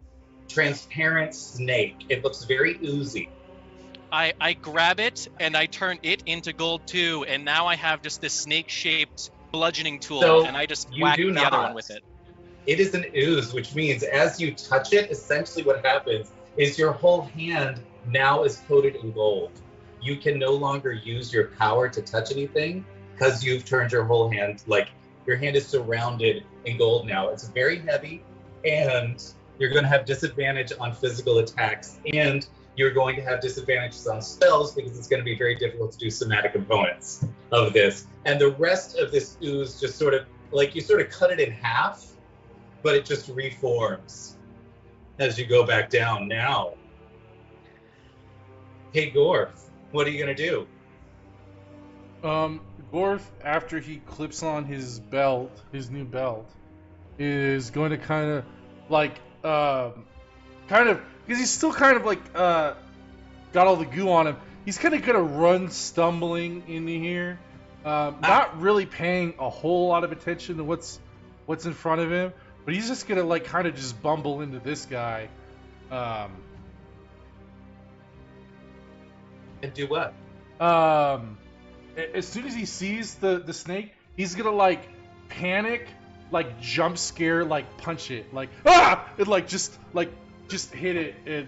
transparent snake. It looks very oozy. I grab it and I turn it into gold too, and now I have just this snake-shaped bludgeoning tool, So and I just you whack do the other not. one with it. It is an ooze, which means as you touch it, essentially what happens is your whole hand now is coated in gold. You can no longer use your power to touch anything because you've turned your whole hand, like your hand is surrounded in gold now. It's very heavy. and you're going to have disadvantage on physical attacks, and you're going to have disadvantages on spells because it's going to be very difficult to do somatic components of this. And the rest of this ooze just sort of, like, you sort of cut it in half, but it just reforms as you go back down. Now, hey, Gorf, what are you going to do? Gorf, after he clips on his belt, his new belt, is going to kind of like, because he's still kind of like, got all the goo on him. He's kind of gonna run stumbling into here, not really paying a whole lot of attention to what's in front of him, but he's just gonna like kind of just bumble into this guy. And do what? As soon as he sees the snake, he's gonna like panic, like jump scare, like punch it, like and like just hit it. And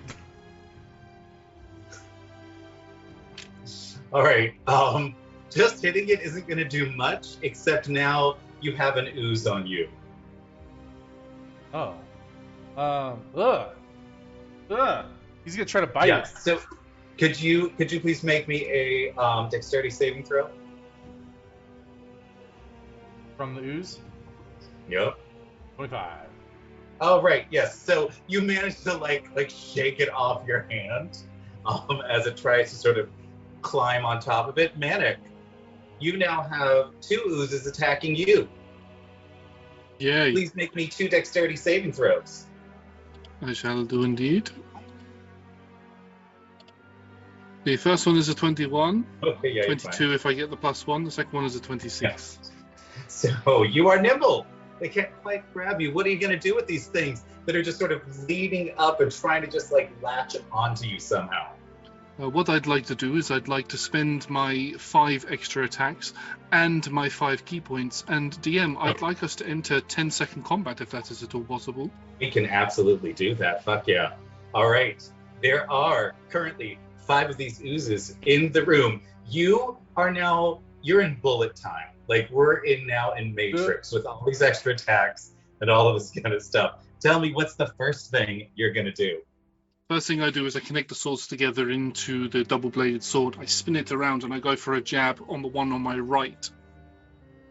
all right. Just hitting it isn't going to do much, except now you have an ooze on you. oh, he's gonna try to bite Yeah. it. So, could you please make me a dexterity saving throw? From the ooze. Yep. 25. Oh, right. Yes. So you manage to like shake it off your hand as it tries to sort of climb on top of it. Manic, you now have 2 oozes attacking you. Yay. Please make me 2 dexterity saving throws. I shall do indeed. The first one is a 21. Okay, yeah, you're 22 if I get the +1. The second one is a 26. Yes. So you are nimble. They can't quite grab you. What are you going to do with these things that are just sort of leading up and trying to just like latch onto you somehow? What I'd like to do is I'd like to spend my 5 extra attacks and my 5 key points. And DM, I'd like us to enter 10-second combat if that is at all possible. We can absolutely do that. Fuck yeah. All right. There are currently 5 of these oozes in the room. You're in bullet time. Like we're now in Matrix with all these extra attacks and all of this kind of stuff. Tell me, what's the first thing you're going to do? First thing I do is I connect the swords together into the double-bladed sword. I spin it around and I go for a jab on the one on my right.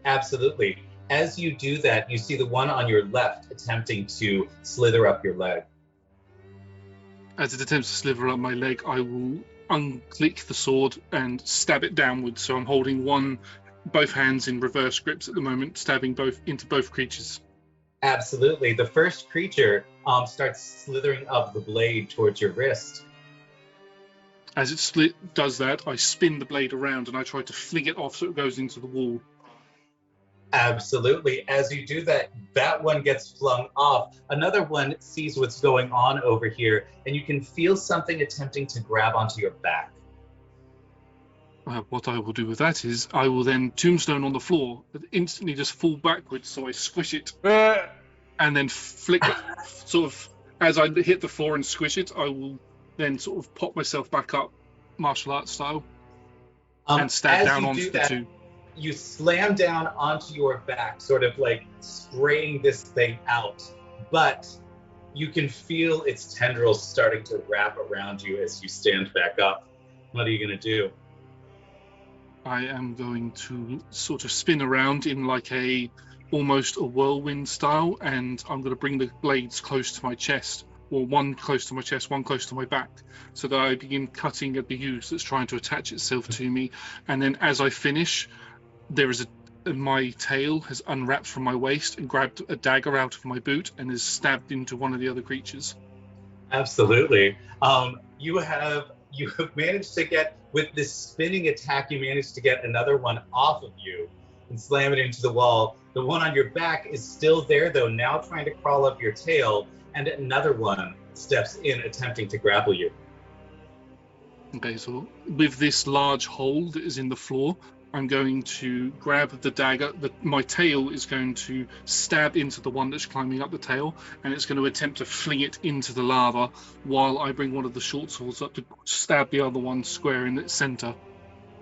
Absolutely. As you do that, you see the one on your left attempting to slither up your leg. As it attempts to slither up my leg, I will unclick the sword and stab it downwards. So I'm holding both hands in reverse grips at the moment, stabbing into both creatures. Absolutely. The first creature starts slithering up the blade towards your wrist. As it does that, I spin the blade around and I try to fling it off so it goes into the wall. Absolutely. As you do that, that one gets flung off. Another one sees what's going on over here, and you can feel something attempting to grab onto your back. What I will do with that is I will then tombstone on the floor, instantly just fall backwards, so I squish it, and then flick it, sort of, as I hit the floor and squish it, I will then sort of pop myself back up, martial arts style, and stab down onto the 2. You slam down onto your back, sort of like spraying this thing out, but you can feel its tendrils starting to wrap around you as you stand back up. What are you going to do? I am going to sort of spin around in like almost a whirlwind style, and I'm going to bring the blades close to my chest, or one close to my chest, one close to my back, so that I begin cutting at the ooze that's trying to attach itself to me. And then as I finish, my tail has unwrapped from my waist and grabbed a dagger out of my boot and is stabbed into one of the other creatures. Absolutely. You have managed to get, with this spinning attack, you managed to get another one off of you and slam it into the wall. The one on your back is still there, though, now trying to crawl up your tail, and another one steps in, attempting to grapple you. Okay, so with this large hole that is in the floor, I'm going to grab the dagger. My tail is going to stab into the one that's climbing up the tail, and it's going to attempt to fling it into the lava while I bring one of the short swords up to stab the other one square in its center.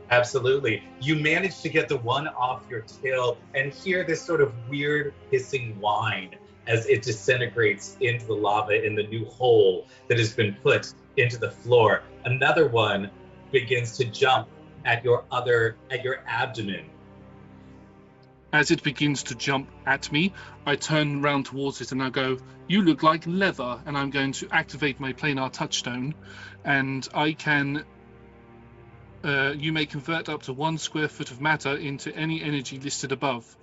Absolutely. You manage to get the one off your tail and hear this sort of weird hissing whine as it disintegrates into the lava in the new hole that has been put into the floor. Another one begins to jump at your abdomen. As it begins to jump at me, I turn round towards it and I go, "You look like leather," and I'm going to activate my planar touchstone, and I can. You may convert up to 1 square foot of matter into any energy listed above,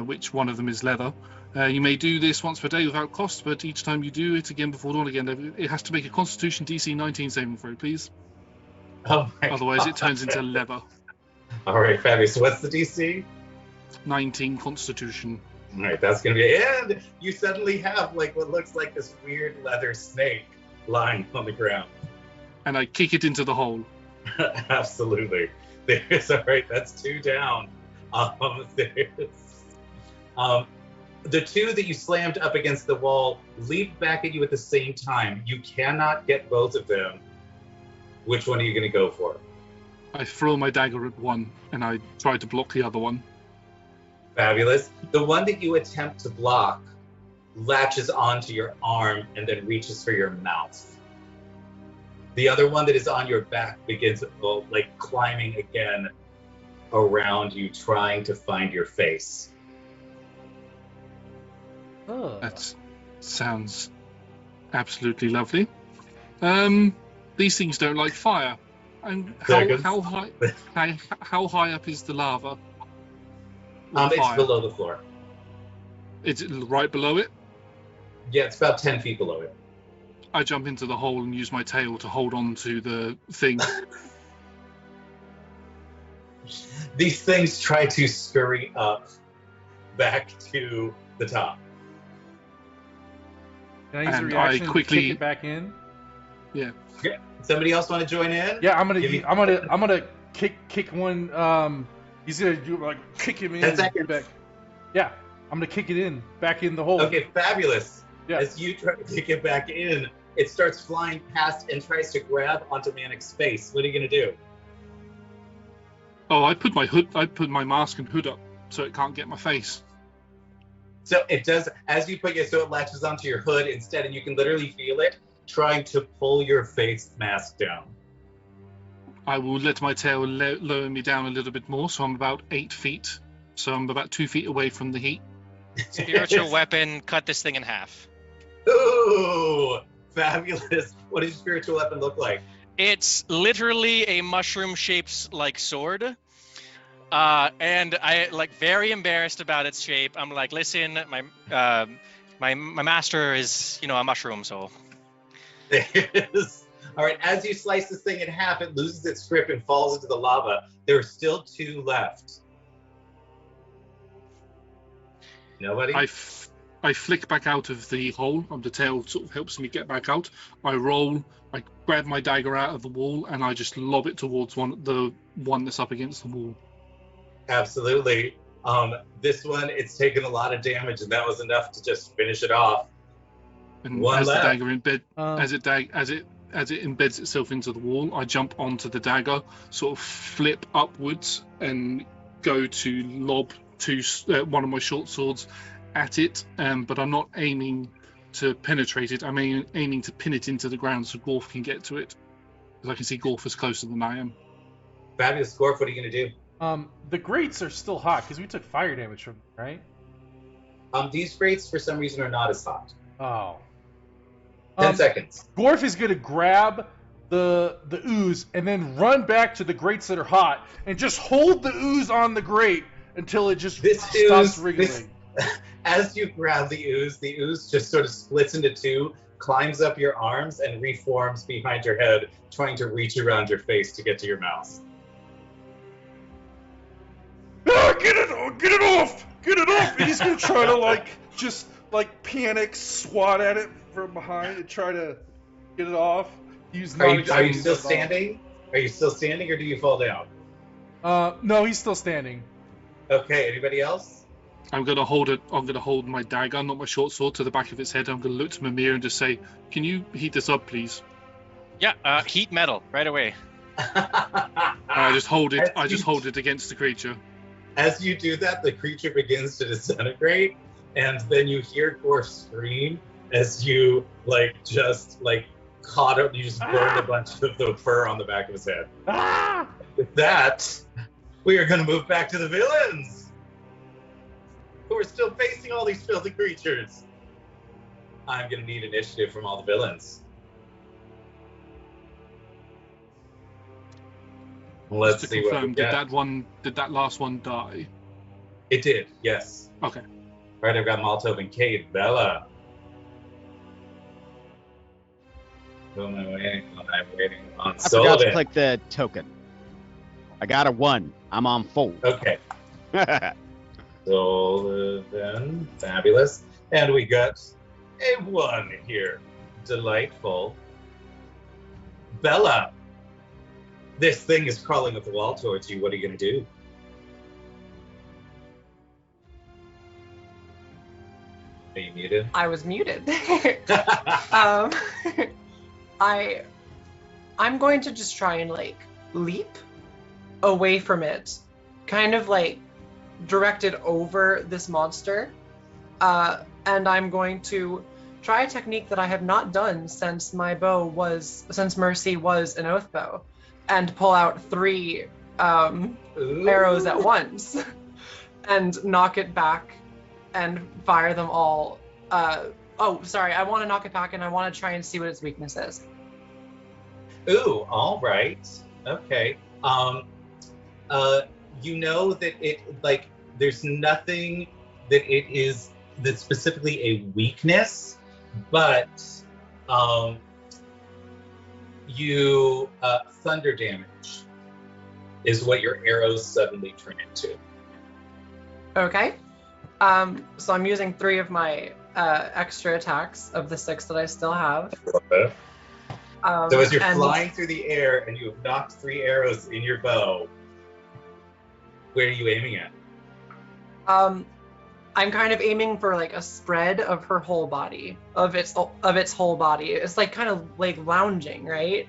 which one of them is leather. You may do this once per day without cost, but each time you do it again before dawn again, it has to make a Constitution DC 19 saving throw, please. Oh my Otherwise, God. it turns into leather. All right, fabulous. So what's the DC? 19 Constitution. All right, that's going to be it. And you suddenly have like what looks like this weird leather snake lying on the ground. And I kick it into the hole. Absolutely. There's, all right, that's 2 down. The 2 that you slammed up against the wall leap back at you at the same time. You cannot get both of them. Which one are you going to go for? I throw my dagger at one, and I try to block the other one. Fabulous. The one that you attempt to block latches onto your arm and then reaches for your mouth. The other one that is on your back begins like climbing again around you, trying to find your face. Oh. That sounds absolutely lovely. These things don't like fire. And how high up is the lava? It's Fire. below the floor. Is it right below it? Yeah, it's about 10 feet below it. I jump into the hole and use my tail to hold on to the thing. These things try to scurry up back to the top. Can I use a And reaction I quickly- to kick it back in? Yeah. Somebody else want to join in? Yeah, I'm Give me- gonna kick one. He's gonna do like kick him in. 10 seconds. Back. Yeah, I'm gonna kick it in back in the hole. Okay, fabulous. Yeah. As you try to kick it back in, it starts flying past and tries to grab onto Manic's face. What are you going to do? Oh, I put my mask and hood up so it can't get my face. So it does, as you put it, so it latches onto your hood instead, and you can literally feel it trying to pull your face mask down. I will let my tail lower me down a little bit more, so I'm about 8 feet. So I'm about 2 feet away from the heat. Spiritual weapon, cut this thing in half. Ooh, fabulous. What does your spiritual weapon look like? It's literally a mushroom-shaped like sword. And I like very embarrassed about its shape. I'm like, listen, my master is, a mushroom, so. All right, as you slice this thing in half, it loses its grip and falls into the lava. There are still 2 left. Nobody? I flick back out of the hole, and the tail sort of helps me get back out. I roll, I grab my dagger out of the wall, and I just lob it towards the one that's up against the wall. Absolutely. This one, it's taken a lot of damage, and that was enough to just finish it off. And One as left. the dagger as it embeds itself into the wall, I jump onto the dagger, sort of flip upwards, and go to lob one of my short swords at it, but I'm not aiming to penetrate it. I'm aiming to pin it into the ground so Gorf can get to it. Because I can see Gorf is closer than I am. Fabulous. Gorf, what are you going to do? The grates are still hot because we took fire damage from them, right? These grates, for some reason, are not as hot. Oh. 10 seconds. Gorf is gonna grab the ooze and then run back to the grates that are hot and just hold the ooze on the grate until it just stops wriggling. As you grab the ooze just sort of splits into 2, climbs up your arms, and reforms behind your head, trying to reach around your face to get to your mouth. Get it off! Get it off! And he's gonna try to just panic, swat at it from behind and try to get it off. Are you still standing? Are you still standing, or do you fall down? No, he's still standing. Okay, anybody else? I'm gonna hold my dagger, not my short sword, to the back of its head. I'm gonna look to Mimir and just say, "Can you heat this up, please?" Yeah, heat metal right away. I just hold it against the creature. As you do that, the creature begins to disintegrate, and then you hear Gore scream as you just caught up. You just burned a bunch of the fur on the back of his head. Ah! With that, we are going to move back to the villains, who are still facing all these filthy creatures. I'm going to need initiative from all the villains. Let's Just to see what we confirm, get. did that last one die? It did, yes. Okay. All right, I've got Maltov and Cade. Bella. Who am I waiting on? I'm waiting on I forgot to Sullivan. click the token. I got a 1. I'm on 4. Okay. Sullivan. Fabulous. And we got a 1 here. Delightful. Bella. This thing is crawling up the wall towards you. What are you going to do? Are you muted? I was muted. I'm going to just try and leap away from it, kind of directed over this monster, and I'm going to try a technique that I have not done since Mercy was an oath bow, and pull out 3 arrows at once and knock it back and fire them all. I want to knock it back and I want to try and see what its weakness is. Ooh, all right. Okay. You know that it there's nothing that it is that's specifically a weakness, but you thunder damage is what your arrows suddenly turn into. Okay. So I'm using 3 of my extra attacks of the 6 that I still have. So as you're flying through the air and you have knocked 3 arrows in your bow, where are you aiming at? I'm kind of aiming for a spread of her whole body, of its whole body. It's kind of lounging, right?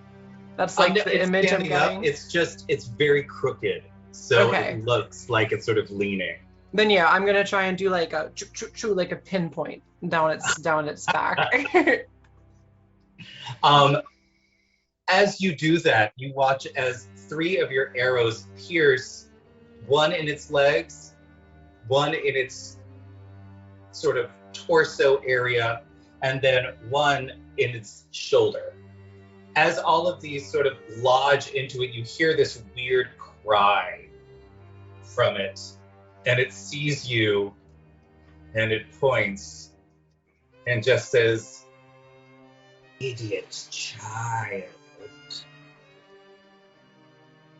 That's the image I'm getting. It's very crooked, so Okay. It looks like it's sort of leaning. Then yeah, I'm gonna try and do a a pinpoint down its back. As you do that, you watch as 3 of your arrows pierce, 1 in its legs, 1 in its sort of torso area, and then 1 in its shoulder. As all of these sort of lodge into it, you hear this weird cry from it, and it sees you, and it points, and just says, "Idiot child."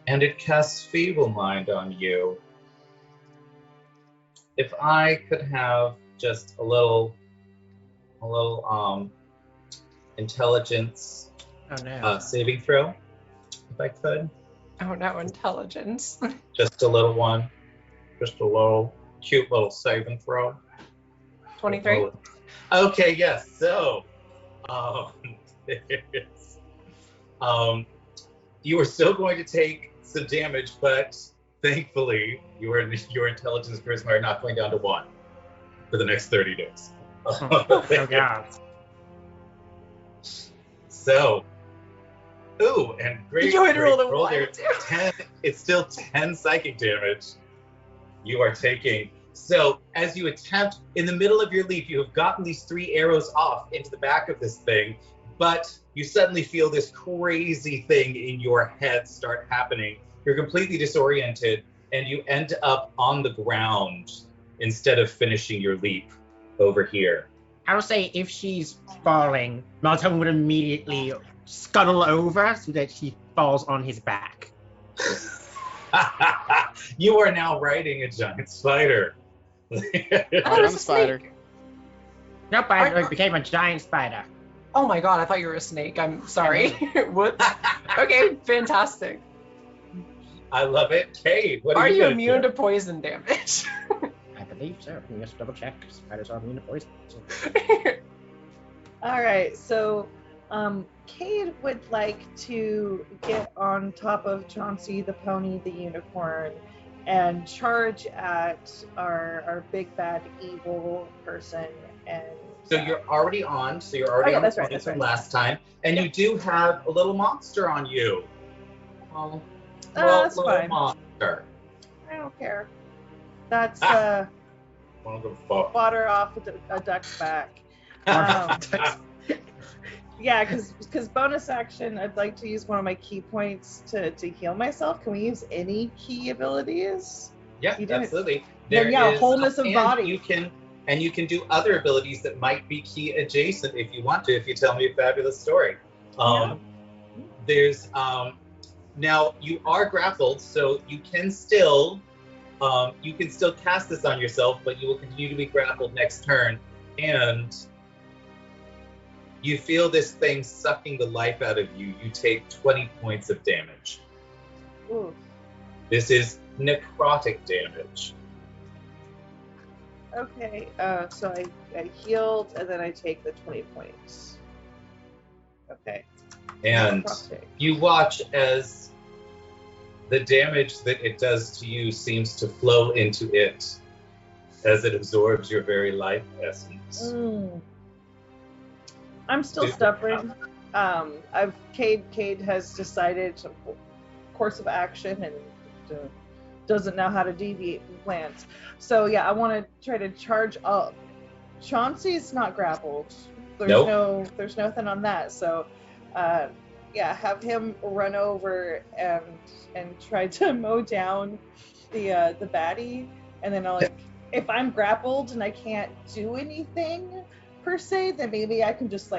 And it casts Feeble Mind on you. If I could have just a little intelligence Oh no. saving throw, if I could. Oh no, intelligence. Just a little one. Just a little cute little saving throw. 23. Okay, yes. So, you are still going to take some damage, but thankfully, your intelligence and charisma are not going down to 1 for the next 30 days. Oh god. So, ooh, and great. You had rolled a roll 1 there. too. 10. It's still 10 psychic damage you are taking. So, as you attempt, in the middle of your leap, you have gotten these 3 arrows off into the back of this thing, but you suddenly feel this crazy thing in your head start happening. You're completely disoriented, and you end up on the ground instead of finishing your leap over here. I would say if she's falling, Malton would immediately scuttle over so that she falls on his back. You are now riding a giant spider. Oh, I'm it's a a spider. snake. Nope, I became a giant spider. Oh my god, I thought you were a snake. I'm sorry. Whoops. Okay, fantastic. I love it. Kate, what Are you gonna immune do? to poison damage? I believe so. Let me just double check. Spiders are immune to poison. All right, so Cade would like to get on top of Chauncey the pony, the unicorn, and charge at our big bad evil person. And So you're already on. So you're already yeah, on that's the right, points that's from right. last time, and you do have a little monster on you. Oh, That's little fine. monster. I don't care. That's One of the fuck. water off a duck's back. Um, Yeah, because bonus action, I'd like to use one of my key points to heal myself. Can we use any key abilities? Yeah, You didn't- absolutely. Then yeah, is- wholeness of and body. You can do other abilities that might be key adjacent if you want to. If you tell me a fabulous story. There's now you are grappled, so you can still cast this on yourself, but you will continue to be grappled next turn, and you feel this thing sucking the life out of you. You take 20 points of damage. Ooh. This is necrotic damage. Okay, so I healed, and then I take the 20 points. Okay. And Necrotic. you watch as the damage that it does to you seems to flow into it as it absorbs your very life essence. Mm. I'm still stubborn. Cade has decided to course of action and doesn't know how to deviate from plans. So yeah, I want to try to charge up. Chauncey's not grappled. There's nothing on that. So yeah, have him run over and try to mow down the baddie, and then I'll if I'm grappled and I can't do anything per se, then maybe I can just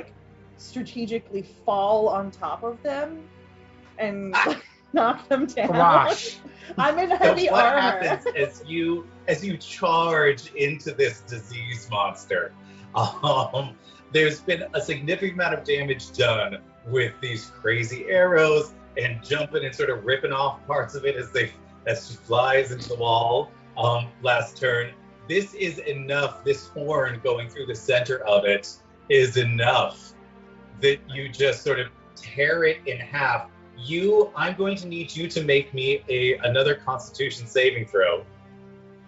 strategically fall on top of them and knock them down. Gosh. I'm in So heavy what armor. happens as you charge into this disease monster? There's been a significant amount of damage done with these crazy arrows and jumping and sort of ripping off parts of it as she flies into the wall. Last turn, this is enough. This horn going through the center of it is enough that you just sort of tear it in half. I'm going to need you to make me another Constitution saving throw.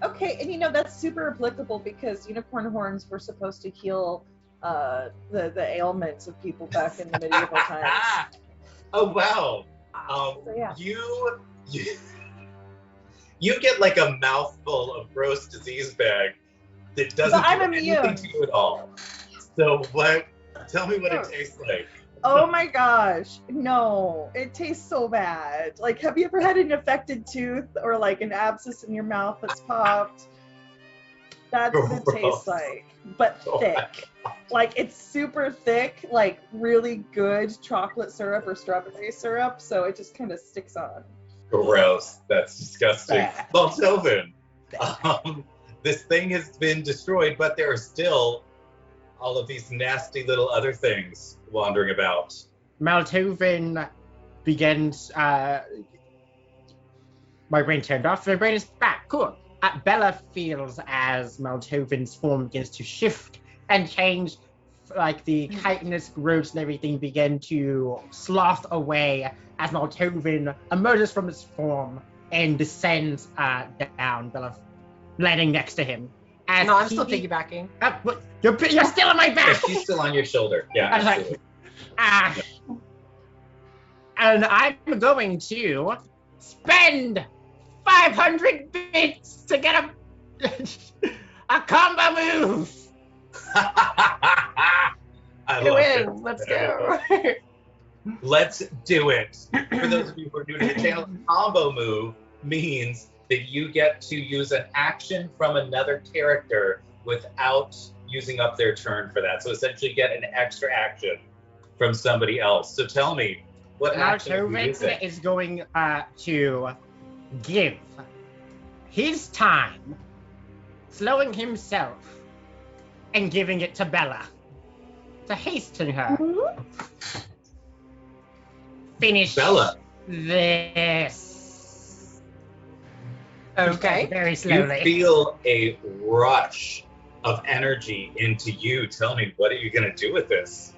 Okay, and that's super applicable because unicorn horns were supposed to heal the ailments of people back in the medieval times. Oh wow! So, yeah. You get like a mouthful of gross disease bag that doesn't But I'm do anything immune. to you at all. So what? Tell me what it tastes like. Oh my gosh, no, it tastes so bad. Have you ever had an infected tooth or an abscess in your mouth that's popped? That's what it tastes like, but thick. It's super thick, really good chocolate syrup or strawberry syrup, so it just kind of sticks on. Gross. That's disgusting. Well, Sylvan, this thing has been destroyed, but there are still all of these nasty little other things wandering about. Maltoven begins. My brain turned off. My brain is back. Cool. Bella feels as Maltoven's form begins to shift and change. The chitinous growths and everything begin to slough away as Maltoven emerges from its form and descends down. Bella landing next to him. No, I'm still piggybacking. You're still on my Yeah, back. she's still on your shoulder. Yeah, I was like, absolutely. And I'm going to spend 500 bits to get a combo move. I You love win. it. Let's go. Let's do it. For those of you who are new to the channel, combo move means that you get to use an action from another character without using up their turn for that. So essentially get an extra action from somebody else. So tell me, what action are you using? Maltoven is going to give his time, slowing himself, and giving it to Bella to hasten her. Finish Bella. this. Okay. Very You slowly. feel a rush of energy into you. Tell me, what are you going to do with this?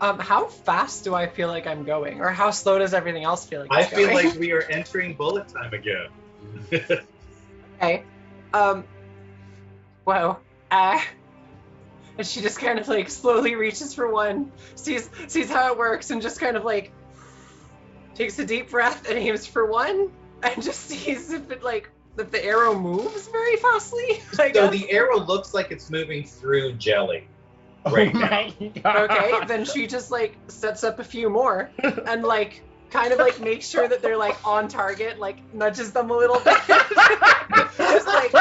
How fast do I feel like I'm going, or how slow does everything else feel like? I It's feel going? like we are entering bullet time again. Okay. Whoa. And she just kind of like slowly reaches for one, sees how it works, and just kind of like takes a deep breath and aims for one, and just sees if the arrow moves very fastly. So the arrow looks like it's moving through jelly right now. my God. Okay, then she just like sets up a few more and like kind of like makes sure that they're like on target, like nudges them a little bit. Just like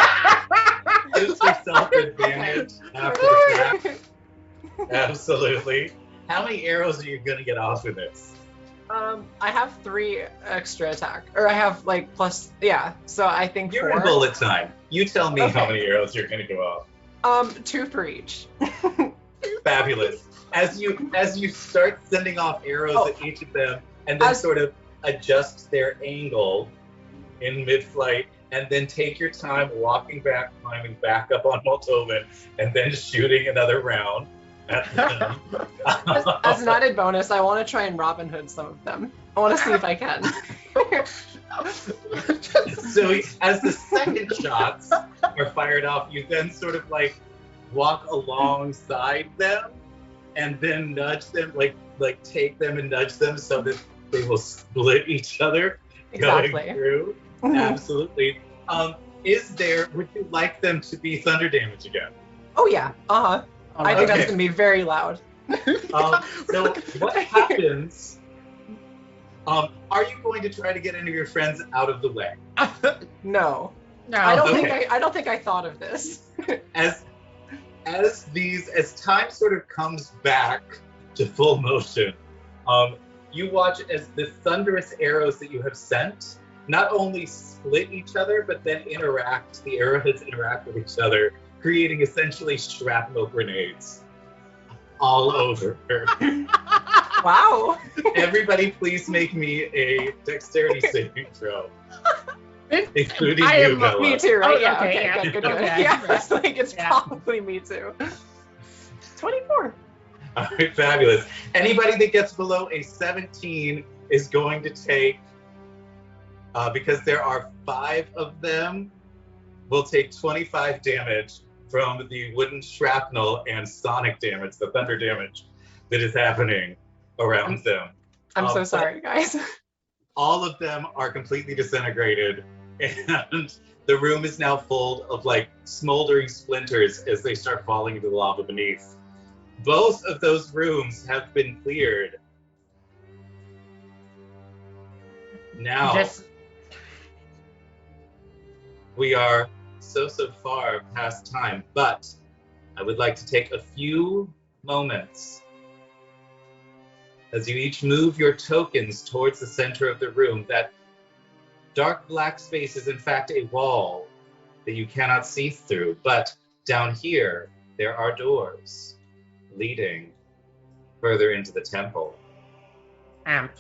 Gives herself advantage after the fact. Absolutely. How many arrows are you going to get off of this? I have 3 extra attack, or I have like plus, yeah. So I think You're 4. in bullet time. You tell me how Okay. many arrows you're going to go off. 2 for each. Fabulous. As you start sending off arrows at each of them, and then sort of adjust their angle in mid-flight, and then take your time walking back, climbing back up on Moldovan, and then shooting another round at them. As an added bonus, I want to try and Robin Hood some of them. I want to see if I can. So as the second shots are fired off, you then sort of like walk alongside them and then nudge them, like take them and nudge them so that they will split each other Exactly. going through. Absolutely. Would you like them to be thunder damage again? Oh yeah. I think Okay. that's gonna be very loud. So what happens? Are you going to try to get any of your friends out of the way? No. No. I don't Okay. think I thought of this. As time sort of comes back to full motion, you watch as the thunderous arrows that you have sent not only split each other, but then the arrowheads interact with each other, creating essentially shrapnel grenades all over her. Wow. Everybody please make me a dexterity saving throw. Including I you, am- Bella. Me too, right? Oh, Yeah. okay, Okay. yeah. Good. Okay. Yeah. It's like it's Yeah. probably me too. 24. All right, fabulous. Anybody that gets below a 17 is going to take, because there are 5 of them, will take 25 damage from the wooden shrapnel and sonic damage, the thunder damage that is happening around them. I'm so but sorry, guys. All of them are completely disintegrated, and the room is now full of like smoldering splinters as they start falling into the lava beneath. Both of those rooms have been cleared. Now Just we are so far past time, but I would like to take a few moments as you each move your tokens towards the center of the room. That dark black space is in fact a wall that you cannot see through, but down here there are doors leading further into the temple. amp.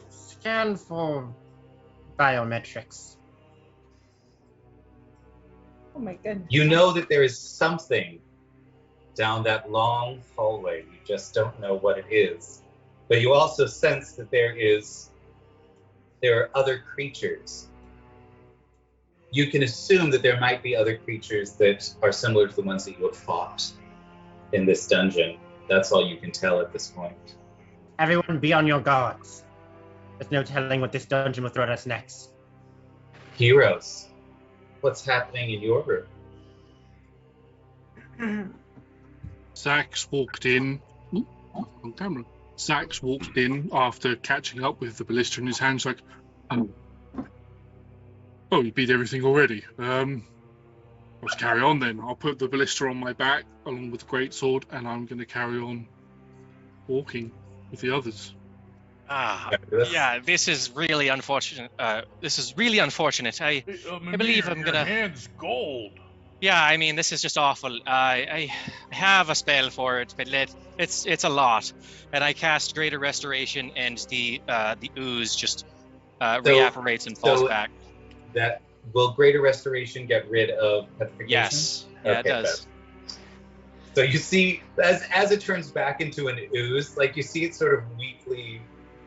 Scan for biometrics. Oh my goodness. You know that there is something down that long hallway. You just don't know what it is. But you also sense that there are other creatures. You can assume that there might be other creatures that are similar to the ones that you have fought in this dungeon. That's all you can tell at this point. Everyone be on your guards. There's no telling what this dungeon will throw at us next. Heroes, what's happening in your room? Zax walked in. Ooh, on camera. Zax walked in after catching up with the ballista in his hands, like, oh, you beat everything already. Let's carry on then. I'll put the ballista on my back along with the greatsword, and I'm going to carry on walking with the others. Yeah, this is really unfortunate. I believe I'm gonna. Hands gold. Yeah, I mean, this is just awful. I have a spell for it, but it's a lot, and I cast Greater Restoration, and the ooze just reapparates and falls back. That will Greater Restoration get rid of petrification? Yes, yeah, Okay, it does. So you see, as it turns back into an ooze, like you see it sort of weakly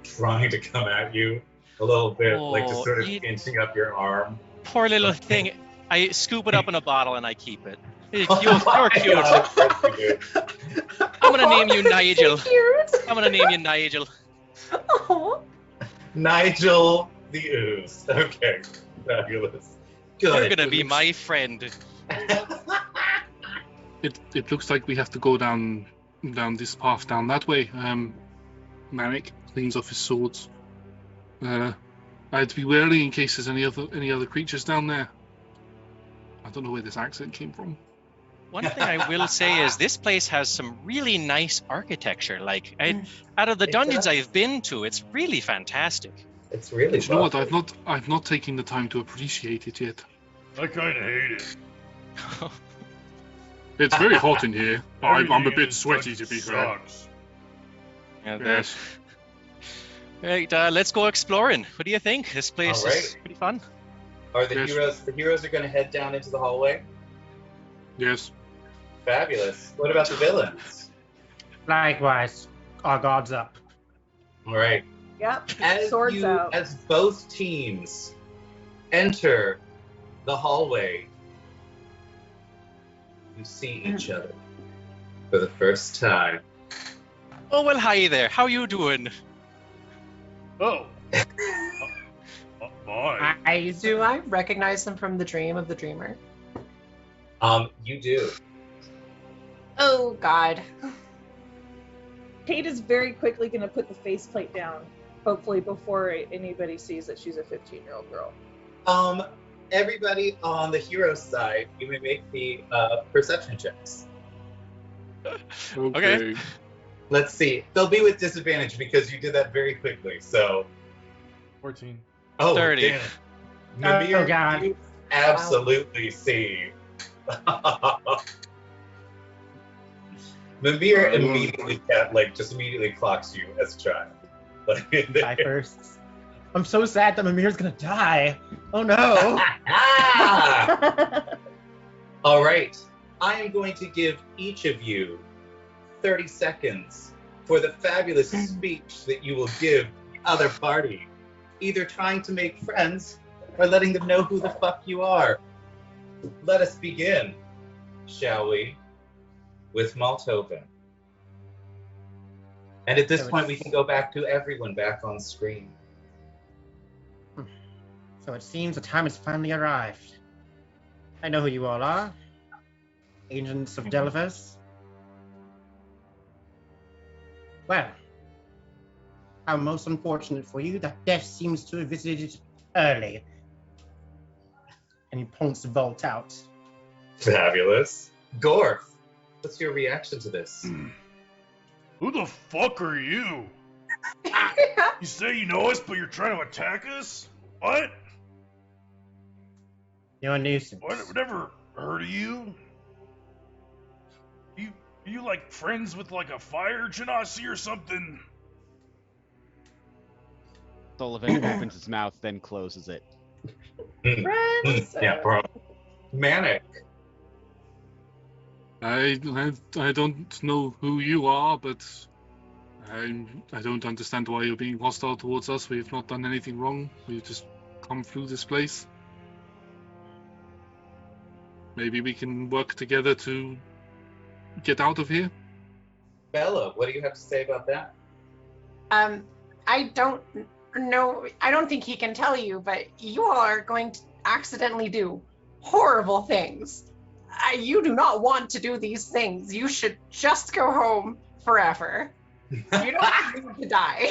trying to come at you a little bit, like just sort of inching up your arm. poor little thing. I scoop it up in a bottle and I keep it. You're my cute. God, yes, you do. I'm gonna name you That's so Nigel. cute. I'm gonna name you Nigel. Aw. Nigel the Ooze. Okay, fabulous. You're Good. gonna be my friend. It looks like we have to go down this path down that way. Marik cleans off his swords. I'd be wary in case there's any other creatures down there. I don't know where this accent came from. One thing I will say is this place has some really nice architecture. Like, out of the It dungeons does. I've been to, it's really fantastic. It's really. You know what? lovely. I've not taken the time to appreciate it yet. I kind of hate it. It's very hot in here. I'm a Everything in bit this sweaty, place to be fair. sucks. And, Yes. right, let's go exploring. What do you think? This place All is right. pretty fun. Are the Yes. heroes? The heroes are going to head down into the hallway. Yes. Fabulous. What about the villains? Likewise, our guards up. All right. Yep. As Swords out. as both teams enter the hallway, you see each other for the first time. Oh, well, hi there. How you doing? Oh. Bye. Do I recognize him from the dream of the dreamer? You do. Oh God. Kate is very quickly going to put the faceplate down, hopefully before anybody sees that she's a 15-year-old girl. Everybody on the hero side, you may make the perception checks. Okay. Let's see. They'll be with disadvantage because you did that very quickly. So, 14. oh, 30. damn it. Mimir, Oh, God. you absolutely see. Mimir immediately just immediately clocks you as a child. Like, Die first. I'm so sad that Mimir's gonna die. Oh no. All right. I am going to give each of you 30 seconds for the fabulous speech that you will give the other party, either trying to make friends or letting them know who the fuck you are. Let us begin, shall we, with Maltoven. And at this point, we can go back to everyone back on screen. So it seems the time has finally arrived. I know who you all are. Agents of Delphus. Well, how most unfortunate for you that death seems to have visited early. And he points the vault out. Fabulous. Gorf, what's your reaction to this? Who the fuck are you? You say you know us, but you're trying to attack us? What? You're a nuisance. What? Never heard of you? You like friends with like a fire genasi or something? Sullivan opens his mouth, then closes it. Friends. Yeah, bro. Manic. I don't know who you are, but I don't understand why you're being hostile towards us. We've not done anything wrong. We've just come through this place. Maybe we can work together to get out of here. Bella, what do you have to say about that? I don't know. I don't think he can tell you, but you all are going to accidentally do horrible things. You do not want to do these things. You should just go home forever. You don't need to die.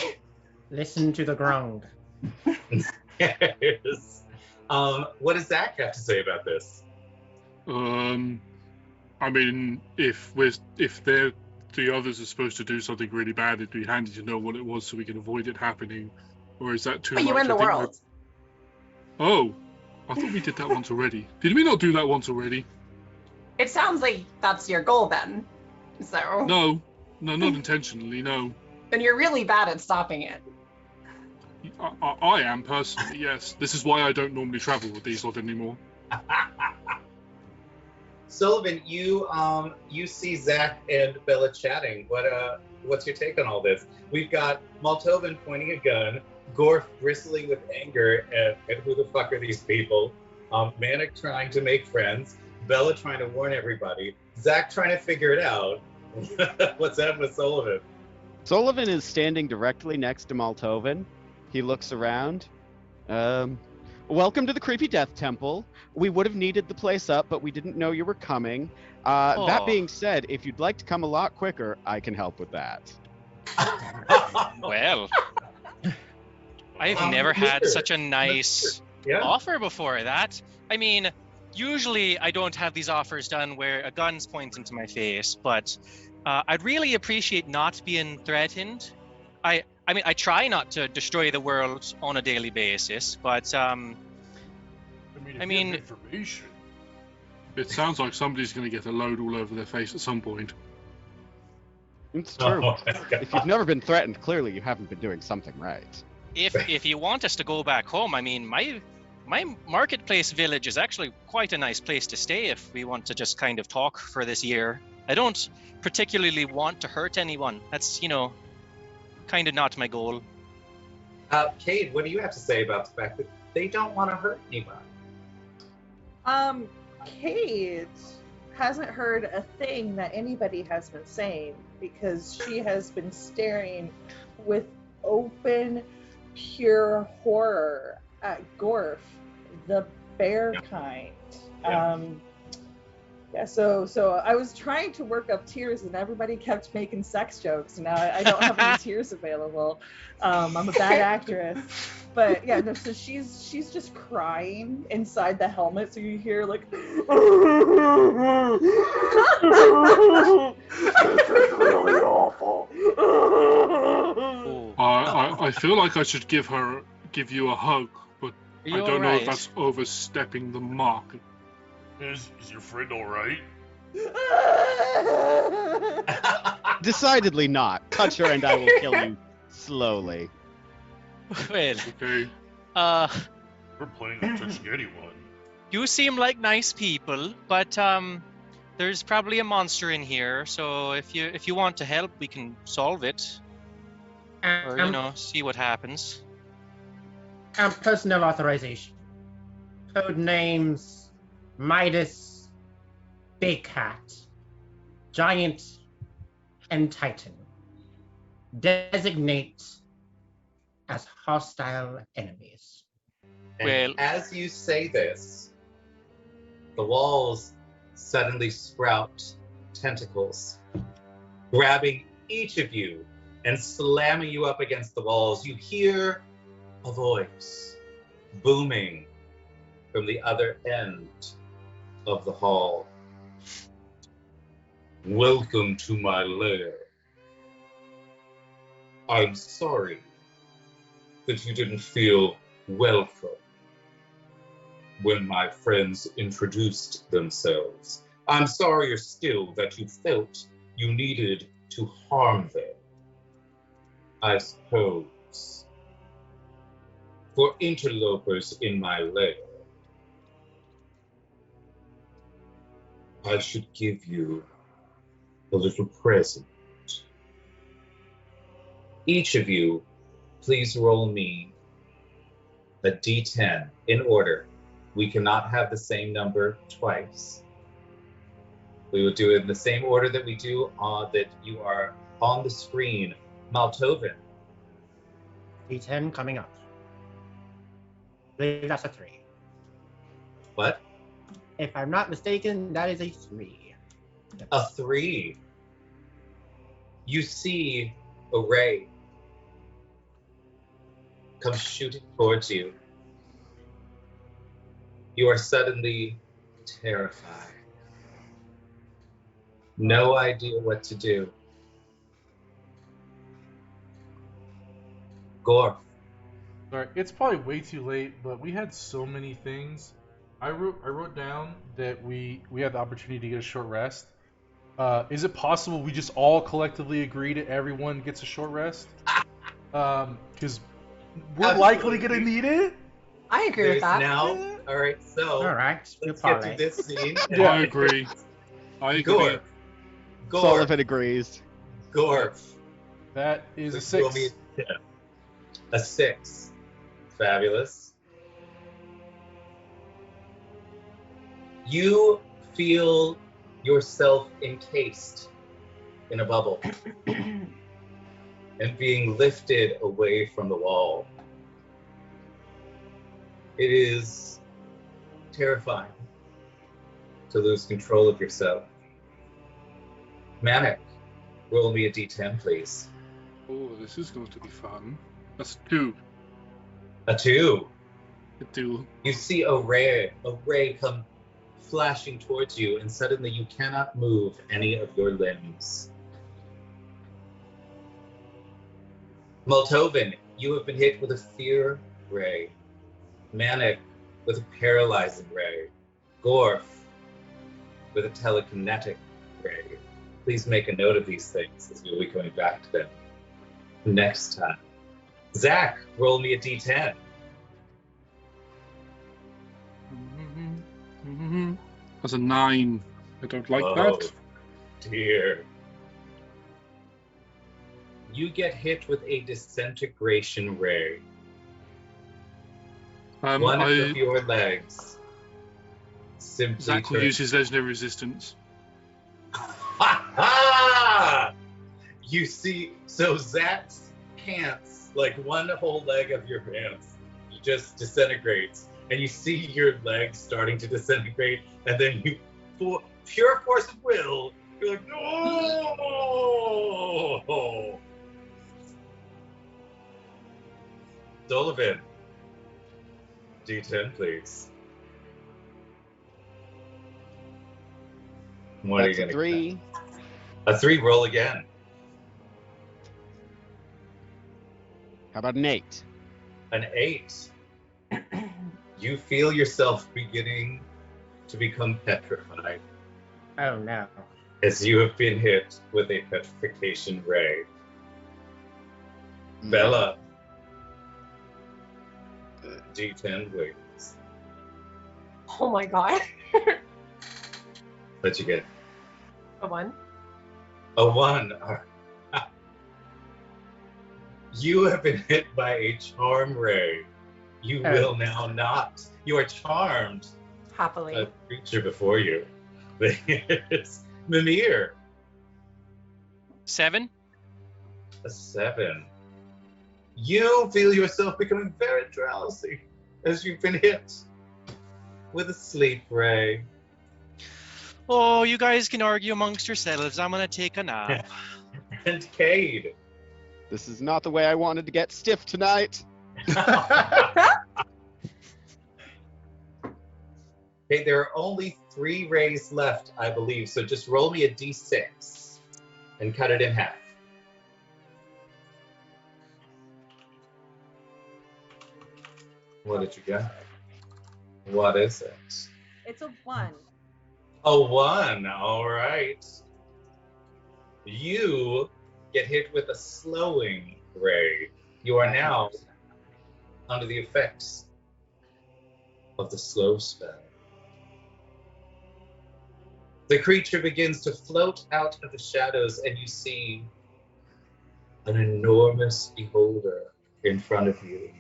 Listen to the ground. Yes. What does Zach have to say about this? I mean, if the others are supposed to do something really bad, it'd be handy to know what it was so we can avoid it happening. Or is that too But much? you win the I think world. Oh, I thought we did that once already. Did we not do that once already? It sounds like that's your goal then. So No, not intentionally. No, then you're really bad at stopping it. I am personally. Yes, this is why I don't normally travel with these lot anymore. Sullivan, you see Zach and Bella chatting. What's your take on all this? We've got Maltoven pointing a gun, Gorf bristling with anger at who the fuck are these people, Manic trying to make friends, Bella trying to warn everybody, Zach trying to figure it out. What's happening with Sullivan? Sullivan is standing directly next to Maltovan. He looks around. Welcome to the Creepy Death Temple. We would have needed the place up, but we didn't know you were coming. That Oh. being said, if you'd like to come a lot quicker, I can help with that. Well, I've never had Mr. such a nice Yeah. offer before that. I mean, usually I don't have these offers done where a gun's pointing to my face, but I'd really appreciate not being threatened. I mean, I try not to destroy the world on a daily basis, but I mean, if I you mean- have information. It sounds like somebody's going to get a load all over their face at some point. It's true. Oh, my God. If you've never been threatened, clearly you haven't been doing something right. if you want us to go back home, I mean, my marketplace village is actually quite a nice place to stay if we want to just kind of talk for this year. I don't particularly want to hurt anyone. That's, kind of not my goal. Cade, what do you have to say about the fact that they don't want to hurt anyone? Kate hasn't heard a thing that anybody has been saying because she has been staring with open, pure horror at Gorf, the bear kind. So I was trying to work up tears and everybody kept making sex jokes. Now I don't have any tears available. I'm a bad actress. But yeah, no, so she's just crying inside the helmet, so you hear like this is really awful. I feel like I should give you a hug, but Are I you don't know if alright? that's overstepping the mark. Is your friend alright? Decidedly not. Cutcher and I will kill you slowly. Well, Okay. We're planning on touching anyone. you seem like nice people, but there's probably a monster in here. So if you want to help, we can solve it, or see what happens. Personnel authorization. Code names: Midas, Big Cat, Giant, and Titan. Designate as hostile enemies. And Well- as you say this, the walls suddenly sprout tentacles, grabbing each of you and slamming you up against the walls. You hear a voice booming from the other end of the hall. Welcome to my lair. I'm sorry that you didn't feel welcome when my friends introduced themselves. I'm sorrier still that you felt you needed to harm them. I suppose for interlopers in my lair, I should give you a little present. Each of you, please roll me a d10 in order. We cannot have the same number twice. We will do it in the same order that we do that you are on the screen. Maltovan, D10 coming up. I believe that's a 3. what? If I'm not mistaken, that is a 3. A 3. You see a ray come shooting towards you. You are suddenly terrified. No idea what to do. Gorf. Sorry, it's probably way too late, but we had so many things. I wrote down that we had the opportunity to get a short rest. Is it possible we just all collectively agree that everyone gets a short rest? Because we're likely gonna need it. I agree with that. Now, all right, so All right, let's your get to parlay. this scene. I agree. Gorf. Gorf. Sullivan agrees. Gorf. That is a Please roll 6. me a 6. Fabulous. You feel yourself encased in a bubble and being lifted away from the wall. It is terrifying to lose control of yourself. Manic, roll me a d10, please. Oh, this is going to be fun. That's 2. A 2. A 2. You see a ray come flashing towards you, and suddenly you cannot move any of your limbs. Moltovan, you have been hit with a fear ray. Manic with a paralyzing ray. Gorf with a telekinetic ray. Please make a note of these things as we'll be coming back to them next time. Zach, roll me a d10. That's a 9. I don't like Oh, that. dear. You get hit with a disintegration ray. One of your legs simply Zach will use his legendary resistance. Ha ha! You see, so Zach's pants, like one whole leg of your pants, just disintegrates, and you see your legs starting to disintegrate, and then you, for pure force of will, you're like, no! Sullivan, D10, please. What That's are you a gonna 3. get? A 3, roll again. How about an 8? An 8. You feel yourself beginning to become petrified Oh no. as you have been hit with a petrification ray. Bella, D10, please. Oh my god. What'd you get? A 1. A 1. You have been hit by a charm ray. You will now not. You are charmed. Happily. A creature before you. There's Mimir. 7. A 7. You feel yourself becoming very drowsy as you've been hit with a sleep ray. Oh, you guys can argue amongst yourselves. I'm gonna take a nap. And Cade. This is not the way I wanted to get stiff tonight. Okay, there are only 3 rays left, I believe, so just roll me a d6 and cut it in half. What did you get? What is it? It's a 1. A 1, all right. You get hit with a slowing ray. You are now under the effects of the slow spell. The creature begins to float out of the shadows, and you see an enormous beholder in front of you.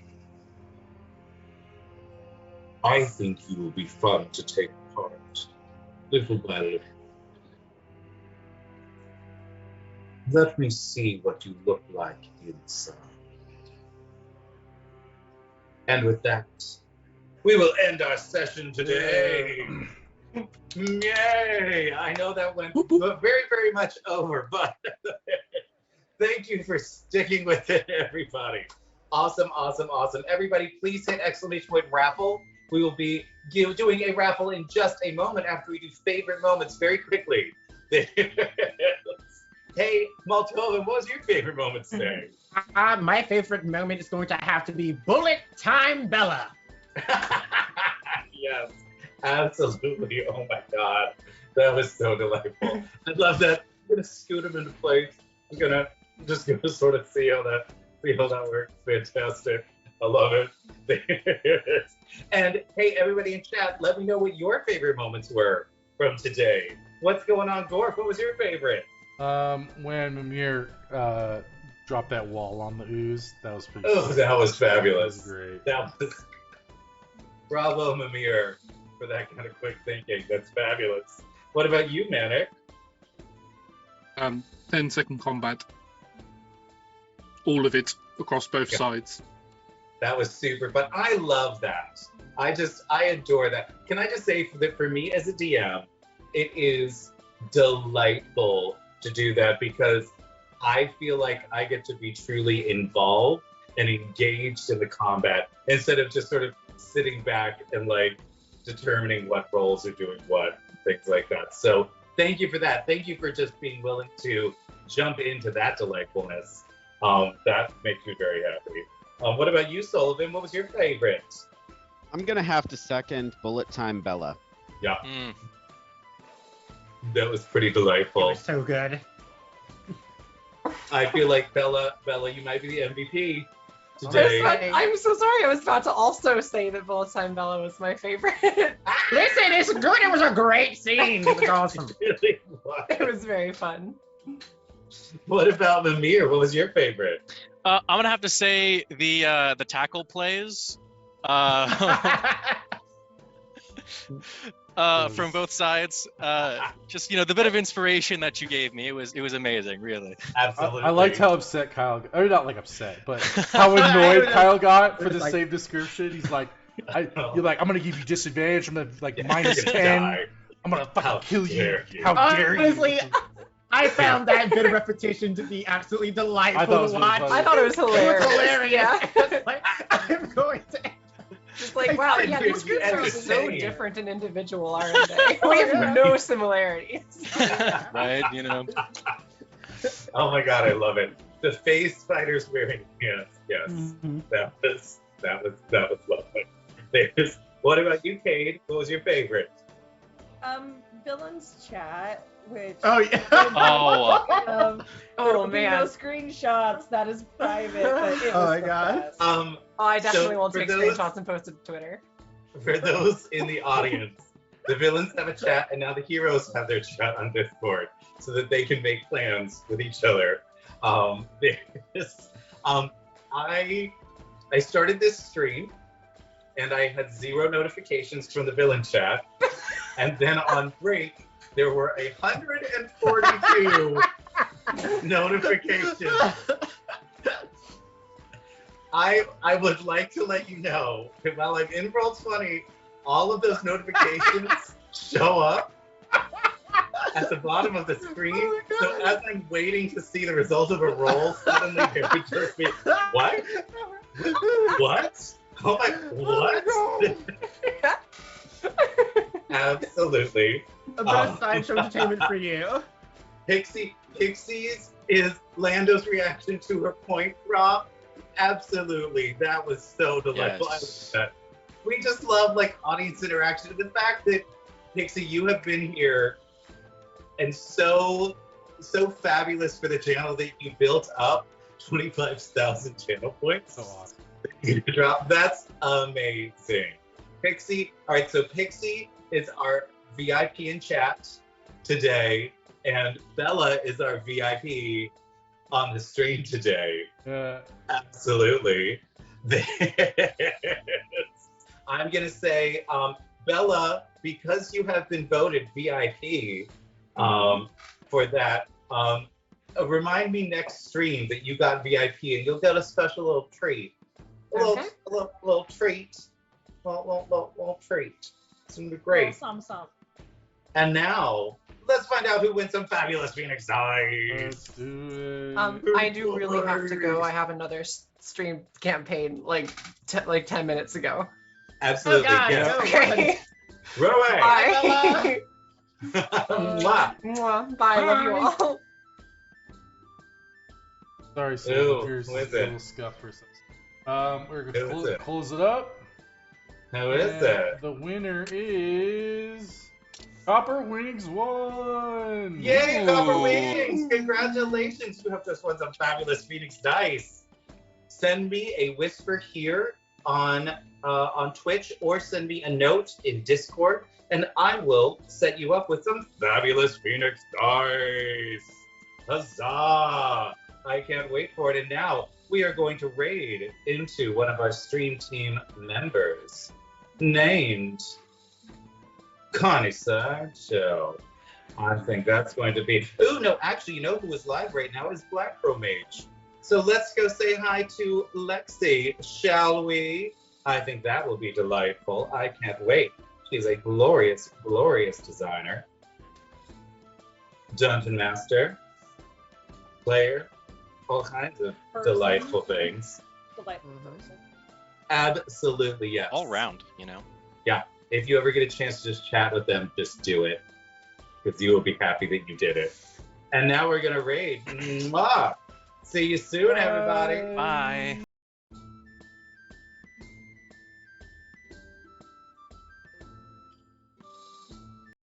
I think you will be fun to take part, little by little. Let me see what you look like inside. And with that, we will end our session today. Yay! I know that went very, very much over, but thank you for sticking with it, everybody. Awesome, awesome, awesome. Everybody, please hit ~, raffle. We will be doing a raffle in just a moment after we do favorite moments very quickly. Hey, Maltova, what was your favorite moment today? My favorite moment is going to have to be Bullet Time Bella. Yes, absolutely. Oh my God, that was so delightful. I love that. I'm gonna scoot him into place. I'm gonna just sort of see how that works. Fantastic. I love it. And hey, everybody in chat, let me know what your favorite moments were from today. What's going on, Gorf? What was your favorite? When Mimir dropped that wall on the ooze, that was pretty. Oh, that was fabulous. That was great. That was bravo, Mimir. for that kind of quick thinking. That's fabulous. What about you, Manic? 10-second combat. All of it across both sides. That was super fun. I love that. I adore that. Can I just say that for me as a DM, it is delightful to do that because I feel like I get to be truly involved and engaged in the combat instead of just sort of sitting back and like determining what roles are doing what, things like that. So thank you for that. Thank you for just being willing to jump into that delightfulness. That makes me very happy. What about you, Sullivan? What was your favorite? I'm gonna have to second Bullet Time Bella. Yeah, Mm. that was pretty It delightful. was so good. I feel like Bella, you might be the MVP today. I'm so sorry. I was about to also say that Bullet Time Bella was my favorite. Listen, it's good. It was a great scene. It was awesome. Really was. It was very fun. What about Mimir? What was your favorite? I'm gonna have to say the tackle plays from both sides. Just the bit of inspiration that you gave me. It was amazing, really. Absolutely. I liked how upset Kyle, or not like upset, but how annoyed Kyle got for the like- same description. He's like, you're like, I'm gonna give you disadvantage. I'm gonna like Yeah, minus you're gonna 10. die. I'm gonna fucking How kill you. dare you. How dare Honestly, you? I found that bit of repetition to be absolutely delightful I thought it was to really watch. funny. I thought it was It was hilarious. hilarious. Yeah. It's like, I'm going to. Just like, wow, yeah, Dude, these groups you are so entertain. different and individual, aren't they? We have no similarities. Right? Oh my god, I love it. The face fighters wearing yes. Mhm. That was lovely. What about you, Cade? What was your favorite? Villains chat, which Oh yeah. Oh, Oh no man. screenshots. That is private. But it was Oh my the God. best. Oh, I definitely So won't for take those- screenshots and post it to Twitter. For those in the audience, the villains have a chat, and now the heroes have their chat on Discord, so that they can make plans with each other. I started this stream, and I had 0 notifications from the villain chat, and then on break there were 142 notifications. I would like to let you know that while I'm in World 20, all of those notifications show up at the bottom of the screen. Oh my So God. as I'm waiting to see the result of a roll, suddenly there would just be, what? What? Oh my, what? Absolutely. A bit of sideshow entertainment for you. Pixies is Lando's reaction to her point drop. Absolutely. That was so delightful. Yes. I love that. We just love like audience interaction. The fact that Pixie, you have been here and so fabulous for the channel that you built up 25,000 channel points. So awesome. You drop. That's amazing. Pixie. All right, so Pixie is our VIP in chat today, and Bella is our VIP on the stream today. Absolutely. I'm gonna say, Bella, because you have been voted VIP for that, remind me next stream that you got VIP, and you'll get a special little treat. Okay. Little treat. Little treat. It's gonna be great. Some. And now, let's find out who wins some fabulous Phoenix dice. Let's do it. I do really have to go. I have another stream campaign like 10 minutes ago. Absolutely. Oh, God, Yes. no. Okay. Run away. Bye. Mwah. Mwah. Bye. Love you all. Sorry, Ooh, so here's who a is it? little scuff for a second. We're Who gonna is it? close it up. Who is And it? The winner is Copper Wings 1. Yay, Ooh. Copper Wings! Congratulations! You have just won some fabulous Phoenix dice. Send me a whisper here on Twitch, or send me a note in Discord, and I will set you up with some fabulous Phoenix dice. Huzzah! I can't wait for it. And now we are going to raid into one of our stream team members, named Connoisseur show. I think that's going to be. Oh no, actually, you know who is live right now is Black Pro Mage. So let's go say hi to Lexi, shall we? I think that will be delightful. I can't wait. She's a glorious, glorious designer, dungeon master, player, all kinds of delightful things. Delightful person. Absolutely, yes. All round, you know. Yeah. If you ever get a chance to just chat with them, just do it. Because you will be happy that you did it. And now we're going to raid. Mwah! See you soon, everybody. Bye.